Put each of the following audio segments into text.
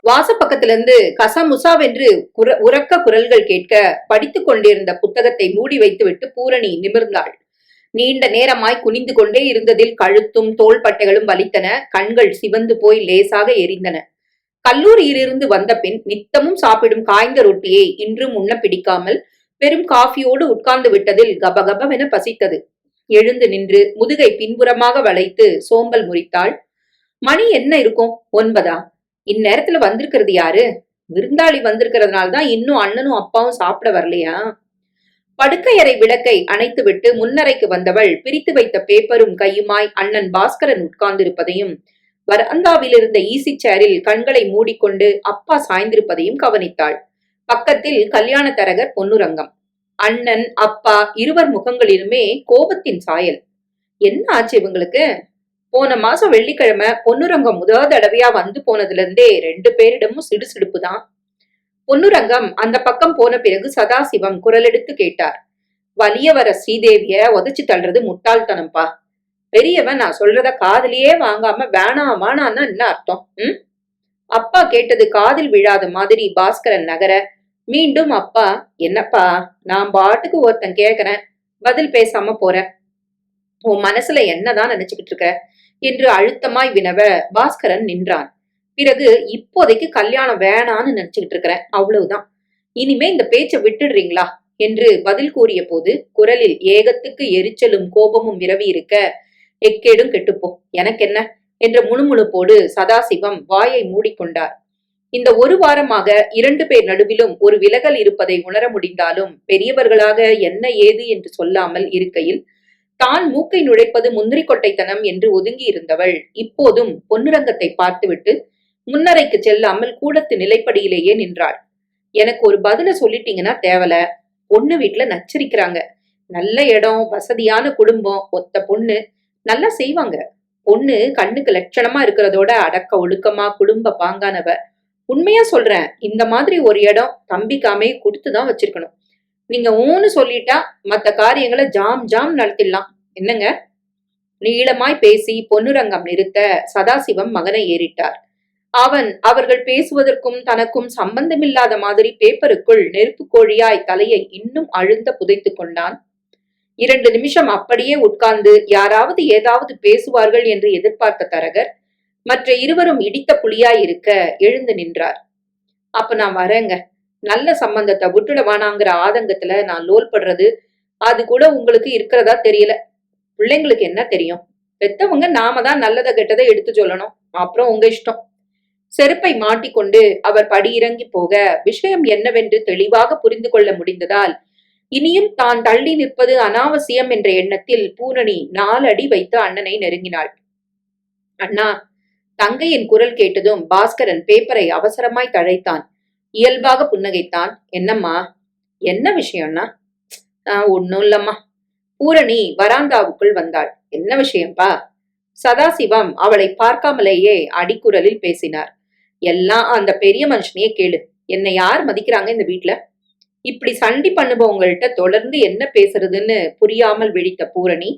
வாசப்பக்கத்துல இருந்து கசமுசாவென்று உரக்க குரல்கள் கேட்க படித்துக் கொண்டிருந்த புத்தகத்தை மூடி வைத்துவிட்டு பூரணி நிமிர்ந்தாள். நீண்ட நேரமாய் குனிந்து கொண்டே இருந்ததில் கழுத்தும் தோள்பட்டைகளும் வலித்தன. கண்கள் சிவந்து போய் லேசாக எரிந்தன. கல்லூரியிலிருந்து வந்த பின் நித்தமும் சாப்பிடும் காய்ந்த ரொட்டியை இன்றும் உண்ண பிடிக்காமல் வெறும் காஃபியோடு உட்கார்ந்து விட்டதில் கபகபவென பசித்தது. எழுந்து நின்று முதுகை பின்புறமாக வளைத்து சோம்பல் முறித்தாள். மணி என்ன இருக்கும்? 9. இந்நேரத்துல வந்திருக்கிறது யாரு? விருந்தாளி வந்திருக்கிறதுனால்தான் இன்னும் அண்ணனும் அப்பாவும் சாப்பிட வரலையா? படுக்கையறை விளக்கை அணைத்துவிட்டு முன்னறைக்கு வந்தவள் பிரித்து வைத்த பேப்பரும் கையுமாய் அண்ணன் பாஸ்கரன் உட்கார்ந்திருப்பதையும் வராந்தாவில் இருந்த ஈசி சேரில் கண்களை மூடிக்கொண்டு அப்பா சாய்ந்திருப்பதையும் கவனித்தாள். பக்கத்தில் கல்யாண தரகர் பொன்னுரங்கம். அண்ணன் அப்பா இருவர் முகங்களிலுமே கோபத்தின் சாயல். என்ன ஆச்சு இவங்களுக்கு? போன மாசம் வெள்ளிக்கிழமை பொன்னுரங்கம் முதல் தடவையா வந்து போனதுல இருந்தே 2 பேரிடமும் சிடுசிடுப்பு தான். பொன்னுரங்கம் அந்த பக்கம் போன பிறகு சதாசிவம் குரல் எடுத்து கேட்டார். வலிய வர ஸ்ரீதேவிய உதச்சு தள்ளுறது முட்டாள்தனம்பா. பெரியவன் நான் சொல்றத காதலியே வாங்காம வேணான்னா என்ன அர்த்தம்? அப்பா கேட்டது காதில் விழாத மாதிரி பாஸ்கரன் நகர மீண்டும் அப்பா, என்னப்பா நான் பாட்டுக்கு ஒருத்தன் கேக்குறேன், பதில் பேசாம போற. உன் மனசுல என்னதான் நினைச்சுக்கிட்டு இருக்க என்று அழுத்தமாய் வினவ பாஸ்கரன் நின்றான். பிறகு இப்போதைக்கு கல்யாணம் வேணான்னு நினைச்சுக்கிட்டு இருக்கிறேன், அவ்வளவுதான். இனிமே இந்த பேச்சை விட்டுடுறீங்களா என்று பதில் கூறிய போது குரலில் ஏகத்துக்கு எரிச்சலும் கோபமும் விரவி இருக்க, எக்கேடும் கெட்டுப்போ, எனக்கு என்ன என்ற முணுமுணுப்போடு சதாசிவம் வாயை மூடிக்கொண்டார். இந்த 1 வாரமாக 2 பேர் நடுவிலும் ஒரு விலகல் இருப்பதை உணர முடிந்தாலும் பெரியவர்களாக என்ன ஏது என்று சொல்லாமல் இருக்கையில் தான் மூக்கை நுழைப்பது முந்திரி கொட்டைத்தனம் என்று ஒதுங்கி இருந்தவள் இப்போதும் பொன்னுரங்கத்தை பார்த்துவிட்டு முன்னறைக்கு செல்லாமல் கூடத்து நிலைப்படியிலேயே நின்றாள். எனக்கு ஒரு பதில சொல்லிட்டீங்கன்னா தேவல. பொண்ணு வீட்டுல நச்சரிக்கிறாங்க. நல்ல இடம், வசதியான குடும்பம், ஒத்த பொண்ணு, நல்லா செய்வாங்க. பொண்ணு கண்ணுக்கு லட்சணமா இருக்கிறதோட அடக்க ஒடுக்கமா குடும்ப பாங்கானவ. உண்மையா சொல்றேன், இந்த மாதிரி ஒரு இடம் தம்பிக்காமே கொடுத்துதான் வச்சிருக்கணும். நீங்க ஊன்னு சொல்லிட்டா மத்த காரியங்களை ஜாம் ஜாம் நடத்திடலாம். என்னங்க? நீளமாய் பேசி பொன்னுரங்கம் நிறுத்த சதாசிவம் மகனை ஏறிட்டார். அவர்கள் பேசுவதற்கும் தனக்கும் சம்பந்தமில்லாத மாதிரி பேப்பருக்குள் நெருப்பு கோழியாய் தலையை இன்னும் அழுந்த புதைத்து கொண்டான். 2 நிமிஷம் அப்படியே உட்கார்ந்து யாராவது ஏதாவது பேசுவார்கள் என்று எதிர்பார்த்த தரகர் மற்ற இருவரும் இடித்த புலியாய் இருக்க எழுந்து நின்றார். அப்ப நான் வரேங்க. நல்ல சம்பந்தத்தை விட்டுடவானாங்கிற ஆதங்கத்துல நான் லோல் படுறது அது கூட உங்களுக்கு இருக்கிறதா தெரியல. பிள்ளைங்களுக்கு என்ன தெரியும்? பெத்தவங்க நாம தான் நல்லதை கெட்டதை எடுத்து சொல்லணும். அப்புறம் உங்க இஷ்டம். செருப்பை மாட்டிக்கொண்டு அவர் படியிறங்கி போக விஷயம் என்னவென்று தெளிவாக புரிந்து கொள்ள முடிந்ததால் இனியும் தான் தள்ளி நிற்பது அனாவசியம் என்ற எண்ணத்தில் பூரணி 4 அடி வைத்து அண்ணனை நெருங்கினாள். அண்ணா! தங்கையின் குரல் கேட்டதும் பாஸ்கரன் பேப்பரை அவசரமாய் தழைத்தான். இயல்பாக புன்னகைத்தான். என்னம்மா? என்ன விஷயம்னா? ஒன்னும் இல்லம்மா. பூரணி வராந்தாவுக்குள் வந்தாள். என்ன விஷயம்பா? சதாசிவம் அவளை பார்க்காமலேயே அடிக்குரலில் பேசினார். எல்லாம் அந்த பெரிய மனுஷனையே கேளு. என்னை யார் மதிக்கிறாங்க இந்த வீட்டுல? இப்படி சண்டி பண்ணுபவங்கள்ட்ட தொடர்ந்து என்ன பேசுறதுன்னு புரியாமல் விழித்த பூரணி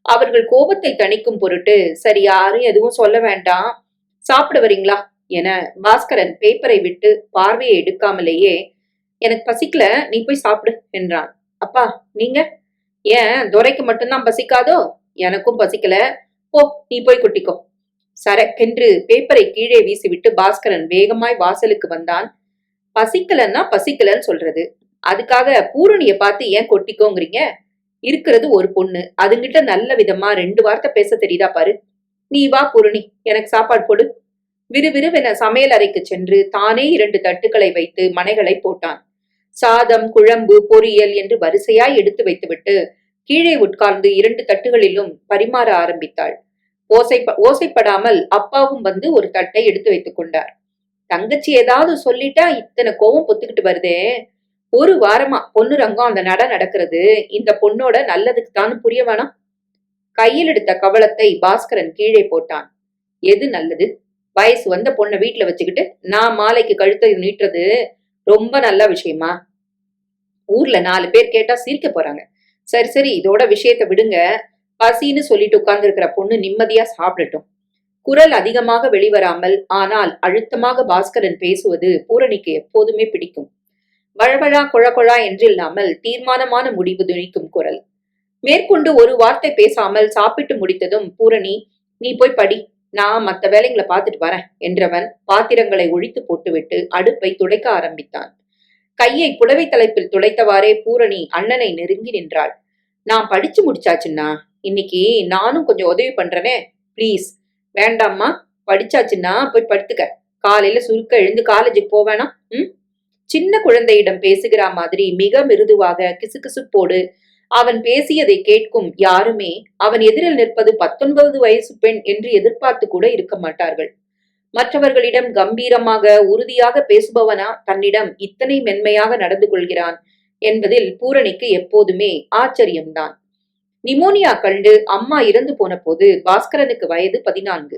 அவர்கள் கோபத்தை தணிக்கும் பொருட்டு, சரி யாரும் எதுவும் சொல்ல வேண்டாம், சாப்பிட வரீங்களா என பாஸ்கரன் பேப்பரை விட்டு பார்வையை எடுக்காமலேயே, எனக்கு பசிக்கல, நீ போய் சாப்பிடு என்றான். அப்பா நீங்க? ஏன் துரைக்கு மட்டும்தான் பசிக்காதோ? எனக்கும் பசிக்கல, போ நீ போய் கொட்டிக்கோ. சரக்கென்று பேப்பரை கீழே வீசிவிட்டு பாஸ்கரன் வேகமாய் வாசலுக்கு வந்தான். பசிக்கலன்னா பசிக்கலன்னு சொல்றது, அதுக்காக பூரணிய பார்த்து ஏன் கொட்டிக்கோங்கிறீங்க? இருக்கிறது ஒரு பொண்ணு, அதுங்கிட்ட நல்ல விதமா 2 வார்த்தை பேச தெரியுதா பாரு. நீ வா பூரணி, எனக்கு சாப்பாடு போடு. விறுவிறுவென சமையல் அறைக்கு சென்று தானே 2 தட்டுக்களை வைத்து மனைகளை போட்டான். சாதம், குழம்பு, பொரியல் என்று வரிசையாய் எடுத்து வைத்துவிட்டு கீழே உட்கார்ந்து 2 தட்டுகளிலும் பரிமாற ஆரம்பித்தாள். ஓசைப்படாமல் அப்பாவும் வந்து ஒரு தட்டை எடுத்து வைத்துக் கொண்டார். தங்கச்சி ஏதாவது சொல்லிட்டா இத்தனை கோவம் பொத்துக்கிட்டு வருதே. 1 வாரமா பொன்னுரங்கம் அந்த நடக்கிறது இந்த பொண்ணோட நல்லதுக்கு தான், புரிய வேணாம். கையில் எடுத்த கவளத்தை பாஸ்கரன் கீழே போட்டான். எது நல்லது? வயசு வந்த பொண்ணை வீட்டுல வச்சுக்கிட்டு நான் மாலைக்கு கழுத்தை நீட்டுறது ரொம்ப நல்ல விஷயமா? ஊர்ல 4 பேர் கேட்டா சிரிக்க போறாங்க. சரி இதோட விஷயத்தை விடுங்க. பசின்னு சொல்லிட்டு உட்கார்ந்து இருக்கிற பொண்ணு நிம்மதியா சாப்பிடட்டும். குரல் அதிகமாக வெளிவராமல் ஆனால் அழுத்தமாக பாஸ்கரன் பேசுவது பூரணிக்கு எப்போதுமே பிடிக்கும். வழவழா கொழகொழா என்றில்லாமல் தீர்மானமான முடிவு துணிக்கும் குரல். மேற்கொண்டு ஒரு வார்த்தை பேசாமல் சாப்பிட்டு முடித்ததும் பூரணி, நீ போய் படி, நான் மத்த வேலைங்களை பார்த்துட்டு வரேன் என்றவன் பாத்திரங்களை ஒழித்து போட்டுவிட்டு அடுப்பை துடைக்க ஆரம்பித்தான். கையை புடவை தலைப்பில் துடைத்தவாறே பூரணி அண்ணனை நெருங்கி நின்றாள். நான் படிச்சு முடிச்சாச்சுன்னா, இன்னைக்கு நானும் கொஞ்சம் உதவி பண்றேனே, பிளீஸ். வேண்டாம்மா, படிச்சாச்சுன்னா போய் படுத்துக்க. காலையில சுருக்க எழுந்து காலேஜுக்கு போவேனா? சின்ன குழந்தையிடம் பேசுகிற மாதிரி மிக மிருதுவாக கிசுகிசுப்போடு அவன் பேசியதை கேட்கும் யாருமே அவன் எதிரில் நிற்பது 19 வயசு பெண் என்று எதிர்பார்த்து கூட இருக்க மாட்டார்கள். மற்றவர்களிடம் கம்பீரமாக உறுதியாக பேசுபவனா தன்னிடம் இத்தனை மென்மையாக நடந்து கொள்கிறான் என்பதில் பூரணிக்கு எப்போதுமே ஆச்சரியம்தான். நிமோனியா கண்டு அம்மா இறந்து போன போது பாஸ்கரனுக்கு வயது 14,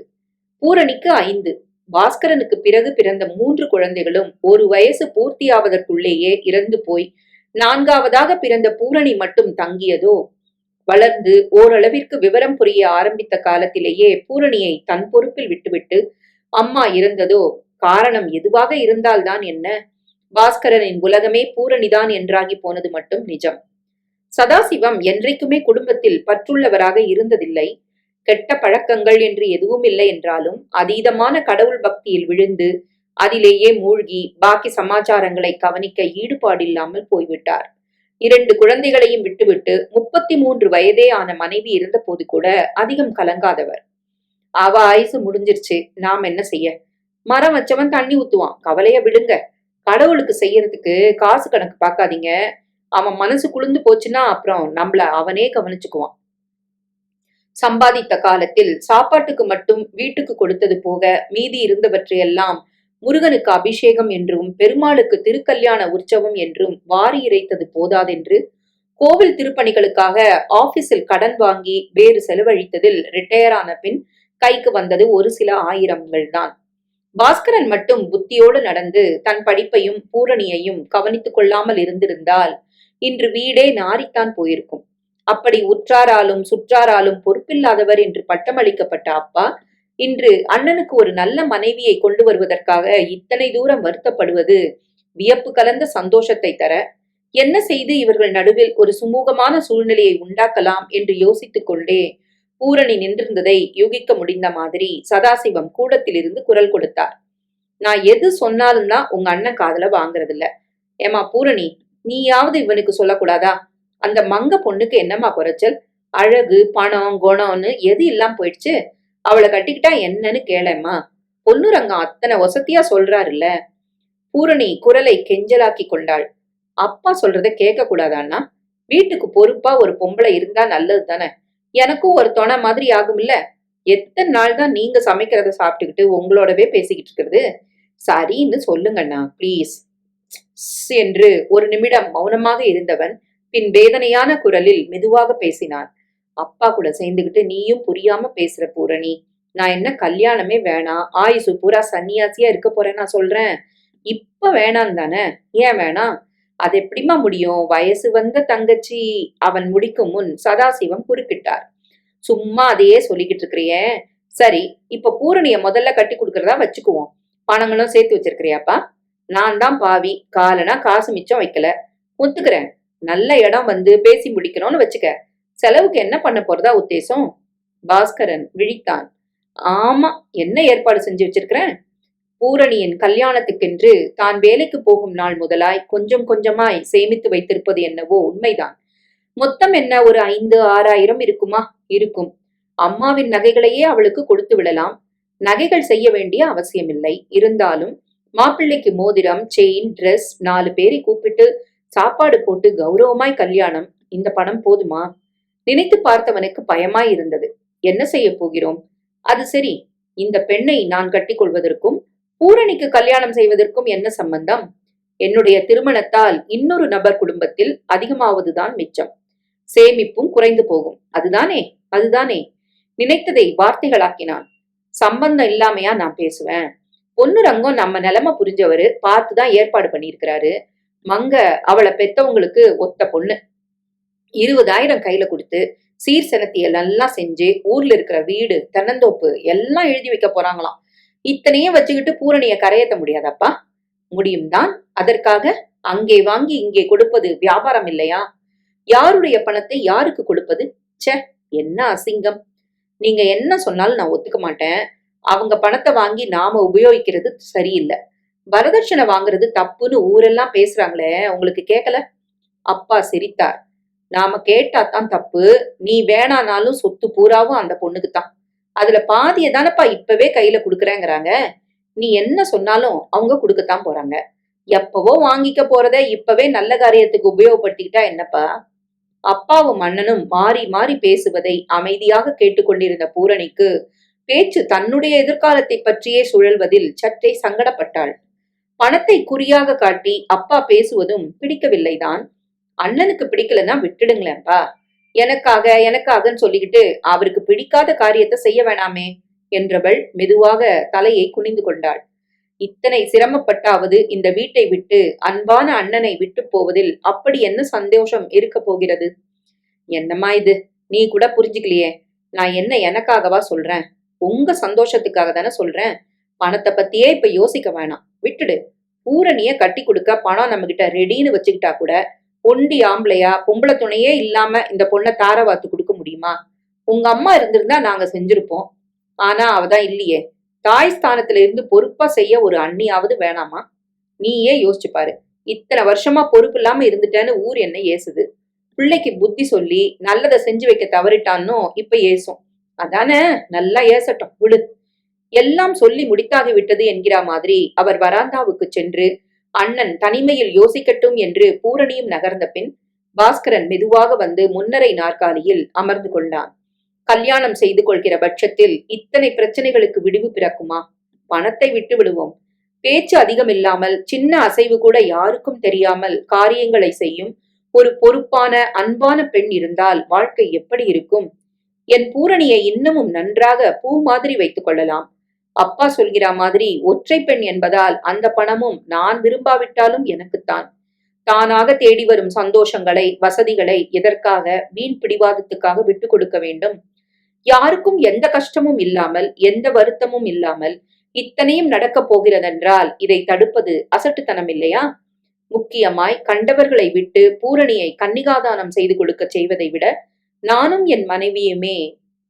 பூரணிக்கு 5. பாஸ்கரனுக்கு பிறகு பிறந்த 3 குழந்தைகளும் ஒரு வயசு பூர்த்தியாவதற்குள்ளேயே இறந்து போய் 4வதாக பிறந்த பூரணி மட்டும் தங்கியதோ. வளர்ந்து ஓரளவிற்கு விவரம் புரிய ஆரம்பித்த காலத்திலேயே பூரணியை தன் பொறுப்பில் விட்டுவிட்டு அம்மா இறந்ததோ. காரணம் எதுவாக இருந்தால்தான் என்ன, பாஸ்கரனின் உலகமே பூரணிதான் என்றாகி போனது மட்டும் நிஜம். சதாசிவம் என்றைக்குமே குடும்பத்தில் பற்றுள்ளவராக இருந்ததில்லை. கெட்ட பழக்கங்கள் என்று எதுவும் இல்லை என்றாலும் அதீதமான கடவுள் பக்தியில் விழுந்து அதிலேயே மூழ்கி பாக்கி சமாச்சாரங்களை கவனிக்க ஈடுபாடில்லாமல் போய்விட்டார். 2 குழந்தைகளையும் விட்டுவிட்டு 33 வயதே ஆன மனைவி இருந்த போது கூட அதிகம் கலங்காதவர். அவ ஆயுசு முடிஞ்சிருச்சு, நாம் என்ன செய்ய? மரம் வச்சவன் தண்ணி ஊத்துவான், கவலைய விடுங்க. கடவுளுக்கு செய்யறதுக்கு காசு கணக்கு பார்க்காதீங்க. அவன் மனசு குளிர்ந்து போச்சுன்னா அப்புறம் நம்மள அவனே கவனிச்சுக்குவான். சம்பாதித்த காலத்தில் சாப்பாட்டுக்கு மட்டும் வீட்டுக்கு கொடுத்தது போக மீதி இருந்தவற்றையெல்லாம் முருகனுக்கு அபிஷேகம் என்றும் பெருமாளுக்கு திருக்கல்யாண உற்சவம் என்றும் வாரி இறைத்தது போதாதென்று கோவில் திருப்பணிகளுக்காக ஆபீஸில் கடன் வாங்கி வேறு செலவழித்ததில் ரிட்டையர் ஆன பின் கைக்கு வந்தது ஒரு சில ஆயிரங்கள் தான். பாஸ்கரன் மட்டும் புத்தியோடு நடந்து தன் படிப்பையும் பூரணியையும் கவனித்துக் கொள்ளாமல் இருந்திருந்தால் இன்று வீடே நாரித்தான் போயிருக்கும். அப்படி உற்றாராலும் சுற்றாராலும் பொறுப்பில்லாதவர் என்று பட்டமளிக்கப்பட்ட அப்பா இன்று அண்ணனுக்கு ஒரு நல்ல மனைவியை கொண்டு வருவதற்காக இத்தனை தூரம் வருத்தப்படுவது வியப்பு கலந்த சந்தோஷத்தை தர, என்ன செய்து இவர்கள் நடுவில் ஒரு சுமூகமான சூழ்நிலையை உண்டாக்கலாம் என்று யோசித்துக் கொண்டே பூரணி நின்றிருந்ததை யூகிக்க முடிந்த மாதிரி சதாசிவம் கூடத்திலிருந்து குரல் கொடுத்தார். நான் எது சொன்னாலும் தான் உங்க அண்ணன் காதுல வாங்குறது இல்ல. ஏமா பூரணி, நீயாவது இவனுக்கு சொல்லக்கூடாதா? அந்த மங்க பொண்ணுக்கு என்னம்மா குறைச்சல்? அழகு, பணம், குணம்னு எது இல்லாம போயிடுச்சு? அவளை கட்டிக்கிட்டா என்னன்னு கேளம்மா. பொன்னுரங்கம் அத்தனை வசதியா சொல்றாருல்ல. பூரணி குரலை கெஞ்சலாக்கி கொண்டாள். அப்பா சொல்றத கேட்க கூடாதான்னா? வீட்டுக்கு பொறுப்பா ஒரு பொம்பளை இருந்தா நல்லது தானே. எனக்கும் ஒரு துணை மாதிரி ஆகும்ல. எத்தனை நாள் தான் நீங்க சமைக்கிறத சாப்பிட்டுக்கிட்டு உங்களோடவே பேசிக்கிட்டு இருக்கிறது? சரின்னு சொல்லுங்கண்ணா பிளீஸ் என்று ஒரு நிமிடம் மௌனமாக இருந்தவன் பின் வேதனையான குரலில் மெதுவாக பேசினான். அப்பா கூட சேர்ந்துகிட்டு நீயும் புரியாம பேசுற பூரணி. நான் என்ன கல்யாணமே வேணாம், ஆயுசு பூரா சன்னியாசியா இருக்க போறேன் நான் சொல்றேன். இப்ப வேணாம் தானே? ஏன் வேணாம்? அது எப்படிமா முடியும்? வயசு வந்த தங்கச்சி. அவன் முடிக்கும் முன் சதாசிவம் குறுக்கிட்டார். சும்மா அதையே சொல்லிக்கிட்டு இருக்கிறியே. சரி, இப்ப பூரணிய முதல்ல கட்டி கொடுக்கறதா வச்சுக்குவோம். பணங்களும் சேர்த்து வச்சிருக்கிறியாப்பா? நான் தான் பாவி, காலனா காசு மிச்சம் வைக்கல. ஒத்துக்கிறேன். நல்ல இடம் வந்து பேசி முடிக்கணும்னு வச்சுக்க. செலவுக்கு என்ன பண்ண போறதா உத்தேசம்? பாஸ்கரன் விழித்தான். ஆமா, என்ன ஏற்பாடு செஞ்சு வச்சிருக்கிறேன்? பூரணியின் கல்யாணத்துக்கென்று தான் வேலைக்கு போகும் நாள் முதலாய் கொஞ்சம் கொஞ்சமாய் சேமித்து வைத்திருப்பது என்னவோ உண்மைதான். மொத்தம் என்ன, ஒரு 5-6 இருக்குமா? இருக்கும். அம்மாவின் நகைகளையே அவளுக்கு கொடுத்து விடலாம். நகைகள் செய்ய வேண்டிய அவசியமில்லை. இருந்தாலும் மாப்பிள்ளைக்கு மோதிரம், செயின், டிரெஸ், 4 பேரை கூப்பிட்டு சாப்பாடு போட்டு கௌரவமாய் கல்யாணம். இந்த பணம் போதுமா? நினைத்து பார்த்தவனுக்கு பயமாய் இருந்தது. என்ன செய்ய போகிறோம்? அது சரி, இந்த பெண்ணை நான் கட்டிக்கொள்வதற்கும் பூரணிக்கு கல்யாணம் செய்வதற்கும் என்ன சம்பந்தம்? என்னுடைய திருமணத்தால் இன்னொரு நபர் குடும்பத்தில் அதிகமாவதுதான் மிச்சம். சேமிப்பும் குறைந்து போகும். அதுதானே நினைத்ததை வார்த்தைகளாக்கினான். சம்பந்தம் இல்லாமையா நான் பேசுவேன்? பொன்னுரங்கம் நம்ம நிலைமை புரிஞ்சவரு, பார்த்துதான் ஏற்பாடு பண்ணியிருக்கிறாரு. மங்க அவளை பெத்தவங்களுக்கு ஒத்த பொண்ணு. 20,000 கையில கொடுத்து சீர் செனத்தியல் நல்லா செஞ்சு ஊர்ல இருக்கிற வீடு தென்னந்தோப்பு எல்லாம் எழுதி வைக்க போறாங்களாம். இத்தனையும் வச்சுக்கிட்டு பூரணிய கரையேத்த முடியாதப்பா. முடியும் தான். அதற்காக அங்கே வாங்கி இங்கே கொடுப்பது வியாபாரம் இல்லையா? யாருடைய பணத்தை யாருக்கு கொடுப்பது? ச்சே, என்ன அசிங்கம்! நீங்க என்ன சொன்னாலும் நான் ஒத்துக்க மாட்டேன். அவங்க பணத்தை வாங்கி நாம உபயோகிக்கிறது சரியில்லை. வரதட்சணை வாங்குறது தப்புன்னு ஊரெல்லாம் பேசுறாங்களே, உங்களுக்கு கேட்கல? அப்பா சிரித்தார். நாம கேட்டாதான் தப்பு. நீ வேணானாலும் சொத்து பூராவும் அந்த பொண்ணுக்குத்தான். அதுல பாதிய தானப்பா இப்பவே கையில குடுக்கறேங்கிறாங்க. நீ என்ன சொன்னாலும் அவங்க குடுக்கத்தான் போறாங்க. எப்பவோ வாங்கிக்க போறத இப்பவே நல்ல காரியத்துக்கு உபயோகப்படுத்திக்கிட்டா என்னப்பா? அப்பாவும் அண்ணனும் மாறி மாறி பேசுவதை அமைதியாக கேட்டுக்கொண்டிருந்த பூரணிக்கு பேச்சு தன்னுடைய எதிர்காலத்தை பற்றியே சுழல்வதில் சற்றே சங்கடப்பட்டாள். பணத்தை குறியாக காட்டி அப்பா பேசுவதும் பிடிக்கவில்லைதான். அண்ணனுக்கு பிடிக்கலன்னா விட்டுடுங்களேன்பா. எனக்காகன்னு சொல்லிக்கிட்டு அவருக்கு பிடிக்காத காரியத்தை செய்ய வேணாமே என்றவள் மெதுவாக தலையை குனிந்து கொண்டாள். இத்தனை சிரமப்பட்டாவது இந்த வீட்டை விட்டு அன்பான அண்ணனை விட்டு போவதில் அப்படி என்ன சந்தோஷம் இருக்க போகிறது? என்னம்மா இது, நீ கூட புரிஞ்சுக்கலையே. நான் என்ன எனக்காகவா சொல்றேன்? உங்க சந்தோஷத்துக்காக தானே சொல்றேன். பணத்தை பத்தியே இப்ப யோசிக்க வேணாம், விட்டுடு. பூரணிய கட்டி கொடுக்க பணம் நம்ம கிட்ட ரெடின்னு வச்சுக்கிட்டா கூட ஒண்டி ஆம்பளையா பொம்பளை துணையே இல்லாம இந்த பொண்ணை தாரவாத்து கொடுக்க முடியுமா? உங்க அம்மா இருந்திருந்தா நாங்க செஞ்சிருப்போம். ஆனா அவதான் இல்லையே. தாய் ஸ்தானத்துல இருந்து பொறுப்பா செய்ய ஒரு அண்ணியாவது வேணாமா? நீயே யோசிச்சு பாரு. இத்தனை வருஷமா பொறுப்பு இல்லாம இருந்துட்டேன்னு ஊர் என்ன ஏசுது. பிள்ளைக்கு புத்தி சொல்லி நல்லதை செஞ்சு வைக்க தவறிட்டான்னு இப்ப ஏசும். அதானே, நல்லா ஏசட்டும், விடு. எல்லாம் சொல்லி முடித்தாகி விட்டது என்கிற மாதிரி அவர் வராந்தாவுக்கு சென்று அண்ணன் தனிமையில் யோசிக்கட்டும் என்று பூரணியும் நகர்ந்த பின் பாஸ்கரன் மெதுவாக வந்து முன்னரை நாற்காலியில் அமர்ந்து கொண்டான். கல்யாணம் செய்து கொள்கிற பட்சத்தில் இத்தனை பிரச்சனைகளுக்கு விடிவு பிறக்குமா? பணத்தை விட்டு விடுவோம். பேச்சு அதிகம் இல்லாமல் சின்ன அசைவு கூட யாருக்கும் தெரியாமல் காரியங்களை செய்யும் ஒரு பொறுப்பான அன்பான பெண் இருந்தால் வாழ்க்கை எப்படி இருக்கும்? என் பூரணியை இன்னமும் நன்றாக பூ மாதிரி வைத்துக் கொள்ளலாம். அப்பா சொல்கிற மாதிரி ஒற்றை பெண் என்பதால் அந்த பணமும் நான் விரும்பாவிட்டாலும் எனக்குத்தான். தானாக தேடி வரும் சந்தோஷங்களை வசதிகளை எதற்காக வீண் பிடிவாதத்துக்காக விட்டு கொடுக்க வேண்டும்? யாருக்கும் எந்த கஷ்டமும் இல்லாமல் எந்த வருத்தமும் இல்லாமல் இத்தனையும் நடக்கப் போகிறதென்றால் இதை தடுப்பது அசட்டுத்தனம் இல்லையா? முக்கியமாய் கண்டவர்களை விட்டு பூரணியை கன்னிகாதானம் செய்து கொடுக்க செய்வதை விட நானும் என் மனைவியுமே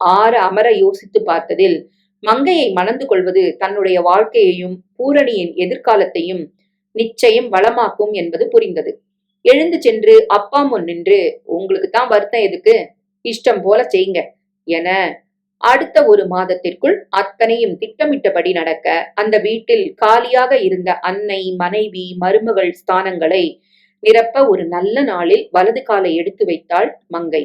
ஆற அமர யோசித்து பார்த்ததில் மங்கையை மணந்து கொள்வது தன்னுடைய வாழ்க்கையையும் பூரணியின் எதிர்காலத்தையும் நிச்சயம் வளமாக்கும் என்பது புரிந்தது. எழுந்து சென்று அப்பா முன் நின்று, உங்களுக்கு தான் வருத்தம் எதுக்கு, இஷ்டம் போல செய்யுங்க என அடுத்த ஒரு மாதத்திற்குள் அத்தனையும் திட்டமிட்டபடி நடக்க அந்த வீட்டில் காலியாக இருந்த அன்னை மனைவி மருமகள் ஸ்தானங்களை நிரப்ப ஒரு நல்ல நாளில் வலது காலை எடுத்து வைத்தாள் மங்கை.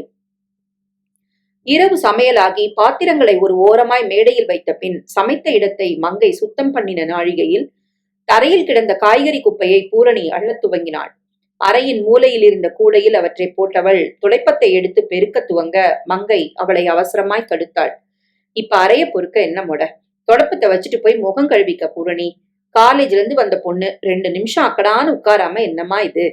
இரவு சமையலாகி பாத்திரங்களை ஒரு ஓரமாய் மேடையில் வைத்த பின் சமைத்த இடத்தை மங்கை சுத்தம் பண்ணின நாழிகையில் தரையில் கிடந்த காய்கறி குப்பையை பூரணி அள்ளத் துவங்கினாள். அறையின் மூலையில் இருந்த கூடையில் அவற்றை போட்டவள் துடைப்பத்தை எடுத்து பெருக்க துவங்க மங்கை அவளை அவசரமாய் தடுத்தாள். இப்ப அறைய பொறுக்க என்ன முட? தொடப்பத்தை வச்சுட்டு போய் முகம் கழுவிக்க பூரணி. காலேஜ்ல இருந்து வந்த பொண்ணு 2 நிமிஷம் அக்கடான்னு உட்காராம என்னம்மா இது?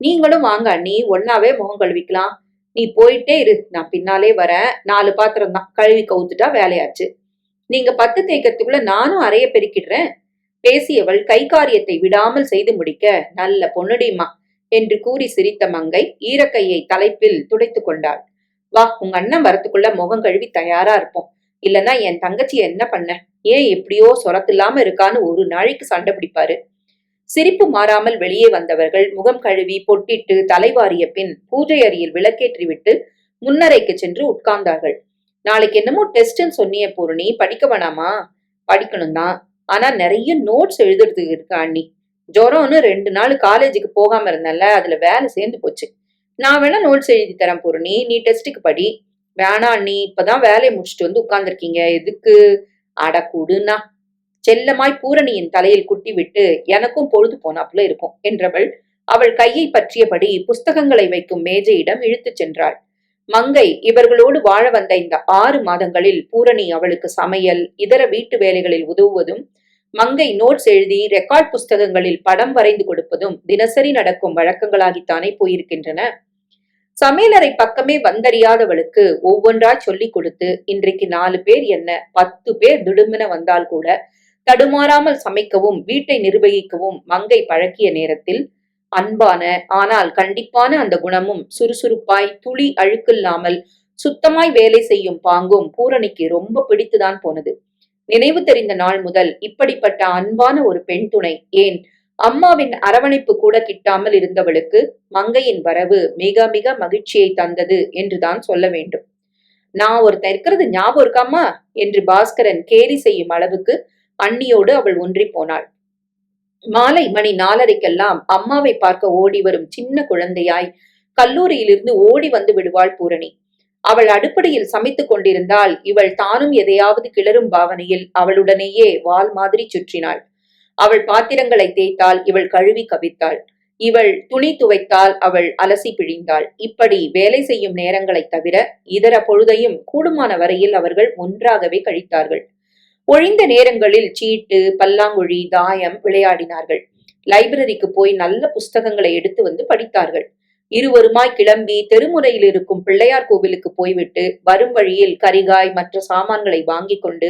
நீங்களும் வாங்க அண்ணி, ஒன்னாவே முகம் கழுவிக்கலாம். நீ போயிட்டே இரு, நான் பின்னாலே வரேன். 4 பாத்திரம் தான், கழுவி கவுத்துட்டா வேலையாச்சு. நீங்க பத்து தேய்க்கிறதுக்குள்ள நானும் அறைய பெருக்கிடுறேன். பேசியவள் கை காரியத்தை விடாமல் செய்து முடிக்க, நல்ல பொண்ணுடிமா என்று கூறி சிரித்த மங்கை ஈரக்கையை தலைப்பில் துடைத்து கொண்டாள். வா, உங்க அண்ணன் வரத்துக்குள்ள முகம் கழுவி தயாரா இருப்போம். இல்லன்னா என் தங்கச்சி என்ன பண்ண, ஏன் எப்படியோ சொரத்தில்லாம இருக்கான்னு ஒரு நாளைக்கு சண்டை பிடிப்பாரு. சிரிப்பு மாறாமல் வெளியே வந்தவர்கள் முகம் கழுவி பொட்டிட்டு தலைவாரிய பின் பூஜை அறையில் விளக்கேற்றிவிட்டு முன்னறைக்கு சென்று உட்கார்ந்தார்கள். நாளைக்கு என்னமோ டெஸ்ட்ன்னு சொன்னிய பூரணி, படிக்க வேணாமா? படிக்கணும் தான், ஆனா நிறைய நோட்ஸ் எழுதுறது இருக்கு அண்ணி. ஜொரம்னு 2 நாள் காலேஜுக்கு போகாம இருந்தல, அதுல வேலை சேர்ந்து போச்சு. நான் வேணா நோட்ஸ் எழுதி தரேன் பூரணி, நீ டெஸ்ட்டுக்கு படி. வேணா அண்ணி, இப்பதான் வேலையை முடிச்சுட்டு வந்து உட்கார்ந்துருக்கீங்க, எதுக்கு? அட கூடுனா. செல்லமாய் பூரணியின் தலையில் குட்டி விட்டு எனக்கும் பொழுது போனாப்புல இருக்கும் என்றவள் அவள் கையை பற்றியபடி புஸ்தகங்களை வைக்கும் மேஜையிடம் இழுத்துச் சென்றாள். மங்கை இவர்களோடு வாழ வந்த இந்த 6 மாதங்களில் பூரணி அவளுக்கு சமையல் இதர வீட்டு வேலைகளில் உதவுவதும், மங்கை நோட்ஸ் எழுதி ரெக்கார்ட் புஸ்தகங்களில் படம் வரைந்து கொடுப்பதும் தினசரி நடக்கும் வழக்கங்களாகித்தானே போயிருக்கின்றன. சமையலறை பக்கமே வந்தறியாதவளுக்கு ஒவ்வொன்றாய் சொல்லிக் கொடுத்து இன்றைக்கு 4 பேர் என்ன 10 பேர் திடுமென வந்தால் கூட தடுமாறாமல் சமைக்கவும் வீட்டை நிர்வகிக்கவும் மங்கை பழக்கிய நேரத்தில் அன்பான ஆனால் கண்டிப்பான அந்த குணமும் சுறுசுறுப்பாய் துளி அழுக்கில்லாமல் சுத்தமாய் வேலை செய்யும் பாங்கும் பூரணிக்கு ரொம்ப பிடித்துதான் போனது. நினைவு தெரிந்த நாள் முதல் இப்படிப்பட்ட அன்பான ஒரு பெண் துணை, ஏன் அம்மாவின் அரவணைப்பு கூட கிட்டாமல் இருந்தவளுக்கு மங்கையின் வரவு மிக மிக மகிழ்ச்சியை தந்தது என்றுதான் சொல்ல வேண்டும். நான் ஒருத்தன் இருக்கிறது ஞாபகம் இருக்காமா என்று பாஸ்கரன் கேலி செய்யும் அளவுக்கு அண்ணியோடு அவள் ஒன்றி போனாள். மாலை மணி 4:30க்கெல்லாம் அம்மாவை பார்க்க ஓடி வரும் சின்ன குழந்தையாய் கல்லூரியிலிருந்து ஓடி வந்து விடுவாள் பூரணி. அவள் அடுப்படியில் சமைத்துக் கொண்டிருந்தால் இவள் தானும் எதையாவது கிளறும் பாவனையில் அவளுடனேயே வாள் மாதிரி சுற்றினாள். அவள் பாத்திரங்களை தேய்த்தாள், இவள் கழுவி கவித்தாள். இவள் துணி துவைத்தால் அவள் அலசி பிழிந்தாள். இப்படி வேலை செய்யும் நேரங்களை தவிர இதர பொழுதையும் கூடுமான வரையில் அவர்கள் ஒன்றாகவே கழித்தார்கள். ஒழிந்த நேரங்களில் சீட்டு, பல்லாங்குழி, தாயம் விளையாடினார்கள். லைப்ரரிக்கு போய் நல்ல புஸ்தகங்களை எடுத்து வந்து படித்தார்கள். இருவருமாய் கிளம்பி தெருமுறையில் இருக்கும் பிள்ளையார் கோவிலுக்கு போய்விட்டு வரும் வழியில் கரிகாய் மற்ற சாமான்களை வாங்கி கொண்டு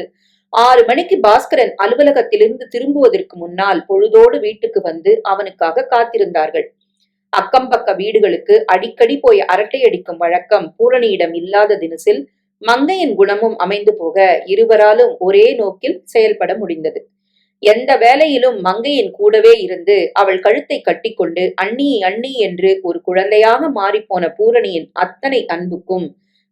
6 மணிக்கு பாஸ்கரன் அலுவலகத்திலிருந்து திரும்புவதற்கு முன்னால் பொழுதோடு வீட்டுக்கு வந்து அவனுக்காக காத்திருந்தார்கள். அக்கம் பக்க வீடுகளுக்கு அடிக்கடி போய் அரட்டை அடிக்கும் வழக்கம் பூரணியிடம் இல்லாத தினசில் மங்கையின் குணமும் அமைந்து போக இருவராலும் ஒரே நோக்கில் செயல்பட முடிந்தது. எந்த வேலையிலும் மங்கையின் கூடவே இருந்து அவள் கழுத்தை கட்டிக்கொண்டு அண்ணி அண்ணி என்று ஒரு குழந்தையாக மாறிப்போன பூரணியின் அத்தனை அன்புக்கும்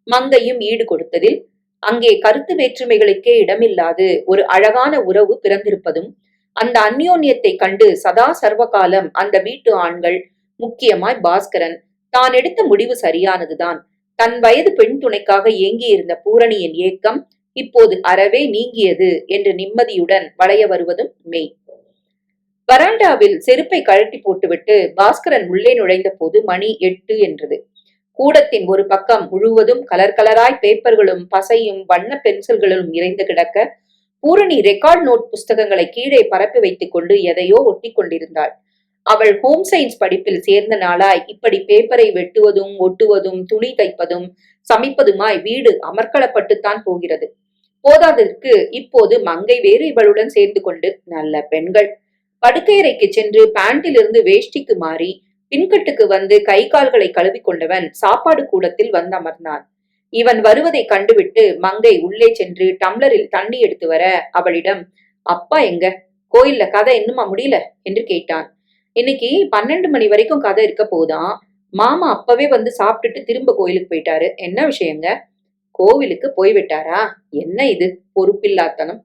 மங்கையும் ஈடு கொடுத்ததில் அங்கே கருத்து வேற்றுமைகளுக்கே இடமில்லாது ஒரு அழகான உறவு பிறந்திருப்பதும் அந்த அந்யோன்யத்தை கண்டு சதா சர்வகாலம் அந்த வீட்டு ஆண்கள், முக்கியமாய் பாஸ்கரன், தான் எடுத்த முடிவு சரியானதுதான். தன் வயது பெண் துணைக்காக ஏங்கியிருந்த பூரணியின் ஏக்கம் இப்போது அறவே நீங்கியது என்று நிம்மதியுடன் வளைய வருவதும் மெய். வராண்டாவில் செருப்பை கழட்டி போட்டுவிட்டு பாஸ்கரன் உள்ளே நுழைந்த போது மணி 8 என்றது. கூடத்தின் ஒரு பக்கம் முழுவதும் கலர் கலராய் பேப்பர்களும் பசையும் வண்ண பென்சில்களும் நிறைந்து கிடக்க பூரணி ரெக்கார்ட் நோட் புஸ்தகங்களை கீழே பரப்பி வைத்துக் கொண்டு எதையோ ஒட்டி கொண்டிருந்தாள். அவள் ஹோம் சயின்ஸ் படிப்பில் சேர்ந்த நாளாய் இப்படி பேப்பரை வெட்டுவதும் ஒட்டுவதும் துணி தைப்பதும் சமைப்பதுமாய் வீடு அமர்க்களப்பட்டுத்தான் போகிறது. போதாததற்கு இப்போது மங்கை வேறு இவளுடன் சேர்ந்து கொண்டு நல்ல பெண்கள். படுக்கையறைக்கு சென்று பேண்டிலிருந்து வேஷ்டிக்கு மாறி பின்கட்டுக்கு வந்து கை கால்களை கழுவி கொண்டவன் சாப்பாடு கூடத்தில் வந்து அமர்ந்தான். இவன் வருவதை கண்டுவிட்டு மங்கை உள்ளே சென்று டம்ளரில் தண்ணி எடுத்து வர அவளிடம், அப்பா எங்க, கோயில்ல கதை இன்னுமா முடியல என்று கேட்டான். இன்னைக்கு 12 மணி வரைக்கும் கதை இருக்க போதான். மாமா அப்பவே வந்து சாப்பிட்டுட்டு திரும்ப கோயிலுக்கு போயிட்டாரு. என்ன விஷயங்க? கோவிலுக்கு போய்விட்டாரா? என்ன இது பொறுப்பில்லாத்தனம்.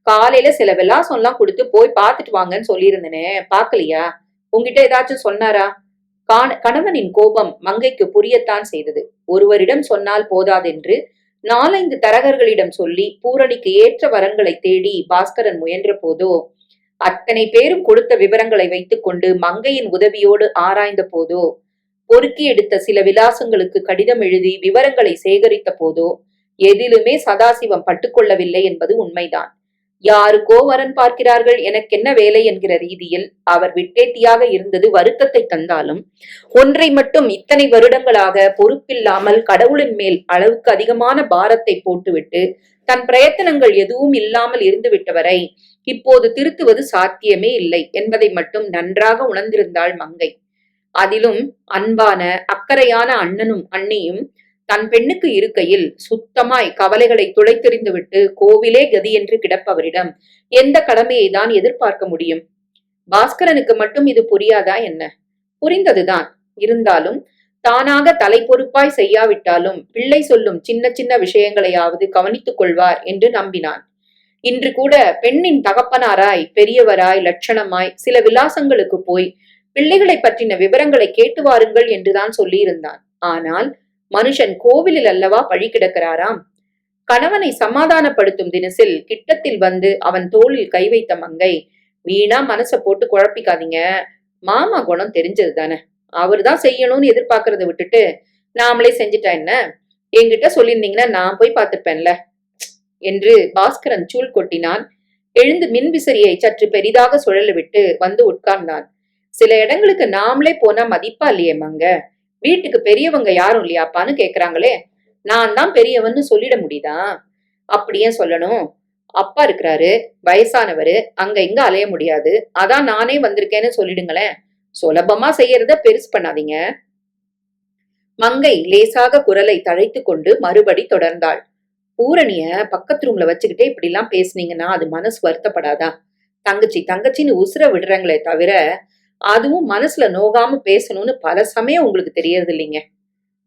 காலையில சில விலாசம் எல்லாம் கொடுத்து போய் பார்த்துட்டு வாங்கன்னு சொல்லியிருந்தனே, பாக்கலையா? உங்ககிட்ட ஏதாச்சும் சொன்னாரா? கணவனின் கோபம் மங்கைக்கு புரியத்தான் செய்தது. ஒருவரிடம் சொன்னால் போதாதென்று 4-5 தரகர்களிடம் சொல்லி பூரணிக்கு ஏற்ற வரன்களை தேடி பாஸ்கரன் முயன்ற போதோ, அத்தனை பேரும் கொடுத்த விவரங்களை வைத்துக் கொண்டு மங்கையின் உதவியோடு ஆராய்ந்த போதோ, பொறுக்கி எடுத்த சில விலாசங்களுக்கு கடிதம் எழுதி விவரங்களை சேகரித்த போதோ எதிலுமே சதாசிவம் பட்டுக்கொள்ளவில்லை என்பது உண்மைதான். யாருக்கோ வரன் பார்க்கிறார்கள், எனக்கென்ன வேலை என்கிற ரீதியில் அவர் விட்டேட்டியாக இருந்தது வருத்தத்தை தந்தாலும், ஒன்றை மட்டும் இத்தனை வருடங்களாக பொறுப்பில்லாமல் கடவுளின் மேல் அளவுக்கு அதிகமான பாரத்தை போட்டுவிட்டு தன் பிரயத்தனங்கள் எதுவும் இல்லாமல் இருந்துவிட்டவரை இப்போது திருத்துவது சாத்தியமே இல்லை என்பதை மட்டும் நன்றாக உணர்ந்திருந்தாள் மங்கை. அதிலும் அன்பான அக்கறையான அண்ணனும் அண்ணியும் தன் பெண்ணுக்கு இருக்கையில் சுத்தமாய் கவலைகளை துடைத்தெறிந்துவிட்டு கோவிலே கதி என்று கிடப்பவரிடம் எந்த கடமையை தான் எதிர்பார்க்க முடியும்? பாஸ்கரனுக்கு மட்டும் இது புரியாதா என்ன? புரிந்ததுதான். இருந்தாலும் தானாக தலை பொறுப்பாய் செய்யாவிட்டாலும் பிள்ளை சொல்லும் சின்ன சின்ன விஷயங்களையாவது கவனித்துக் கொள்வார் என்று நம்பினான். இன்று கூட பெண்ணின் தகப்பனாராய் பெரியவராய் லட்சணமாய் சில விலாசங்களுக்கு போய் பிள்ளைகளை பற்றின விவரங்களை கேட்டு வாருங்கள் என்றுதான் சொல்லியிருந்தான். ஆனால் மனுஷன் கோவிலில் அல்லவா பழி கிடக்கிறாராம். கணவனை சமாதானப்படுத்தும் தினசில் கிட்டத்தில் வந்து அவன் தோளில் கை வைத்த மங்கை, வீணா மனச போட்டு குழப்பிக்காதீங்க, மாமா குணம் தெரிஞ்சது தானே, அவர்தான் செய்யணும்னு எதிர்பார்க்கறத விட்டுட்டு நாமளே செஞ்சுட்டா என்ன? என்கிட்ட சொல்லியிருந்தீங்கன்னா நான் போய் பார்த்துப்பேன்ல என்று பாஸ்கரன் சூழ் கொட்டினான். எழுந்து மின்விசிறியை சற்று பெரிதாக சுழல விட்டு வந்து உட்கார்ந்தான். சில இடங்களுக்கு நாமளே போனா மதிப்பா இல்லையே மங்க, வீட்டுக்கு பெரியவங்க யாரும் இல்லையாப்பான்னு கேக்குறாங்களே. நான் தான் பெரியவன்னு சொல்லிட முடியுதா? அப்படியே சொல்லணும். அப்பா இருக்கிறாரு, வயசானவரு, அங்க இங்க அலைய முடியாது, அதான் நானே வந்திருக்கேன்னு சொல்லிடுங்களேன். சுலபமா செய்யறத பெருசு பண்ணாதீங்க. மங்கை லேசாக குரலை தழைத்துக் கொண்டு மறுபடி தொடர்ந்தாள். பூரணிய பக்கத்து ரூம்ல வச்சுக்கிட்டே இப்படி எல்லாம் பேசுனீங்கன்னா அது மனசு வருத்தப்படாதா? தங்கச்சி தங்கச்சின்னு உசுர விடுறாங்களே தவிர அதுவும் மனசுல நோகாம பேசணும்னு பல சமயம் உங்களுக்கு தெரியறது இல்லைங்க.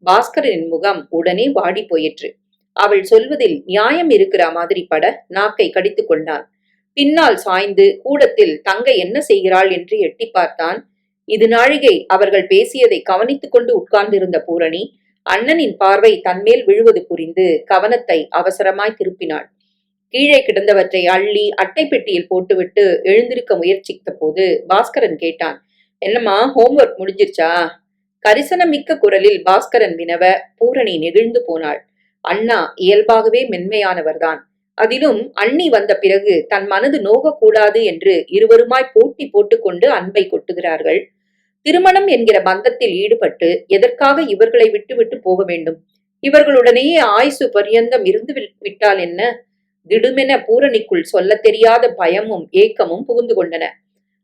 பாஸ்கரனின் முகம் உடனே வாடி போயிற்று. அவள் சொல்வதில் நியாயம் இருக்கிற மாதிரி பட நாக்கை கடித்துக் கொண்டான். பின்னால் சாய்ந்து கூடத்தில் தங்கை என்ன செய்கிறாள் என்று எட்டி பார்த்தான். இது நாழிகை அவர்கள் பேசியதை கவனித்துக் கொண்டு உட்கார்ந்திருந்த பூரணி அண்ணனின் பார்வை தன்மேல் விழுவது புரிந்து கவனத்தை அவசரமாய் திருப்பினாள். கீழே கிடந்தவற்றை அள்ளி அட்டை பெட்டியில் போட்டுவிட்டு எழுந்திருக்க முயற்சித்த போது பாஸ்கரன் கேட்டான், என்னம்மா ஹோம்ஒர்க் முடிஞ்சிருச்சா? கரிசனம் மிக்க குரலில் பாஸ்கரன் வினவ பூரணி நெகிழ்ந்து போனாள். அண்ணா இயல்பாகவே மென்மையானவர்தான். அதிலும் அண்ணி வந்த பிறகு தன் மனது நோகக்கூடாது என்று இருவருமாய் போட்டி போட்டுக்கொண்டு அன்பை கொட்டுகிறார்கள். திருமணம் என்கிற பந்தத்தில் ஈடுபட்டு எதற்காக இவர்களை விட்டுவிட்டு போக வேண்டும்? இவர்களுடனேயே ஆயுசு பரியந்தம் இருந்து விட்டால் என்ன? திடுமென பூரணிக்குள் சொல்ல தெரியாத பயமும் ஏக்கமும் புகுந்து கொண்டன.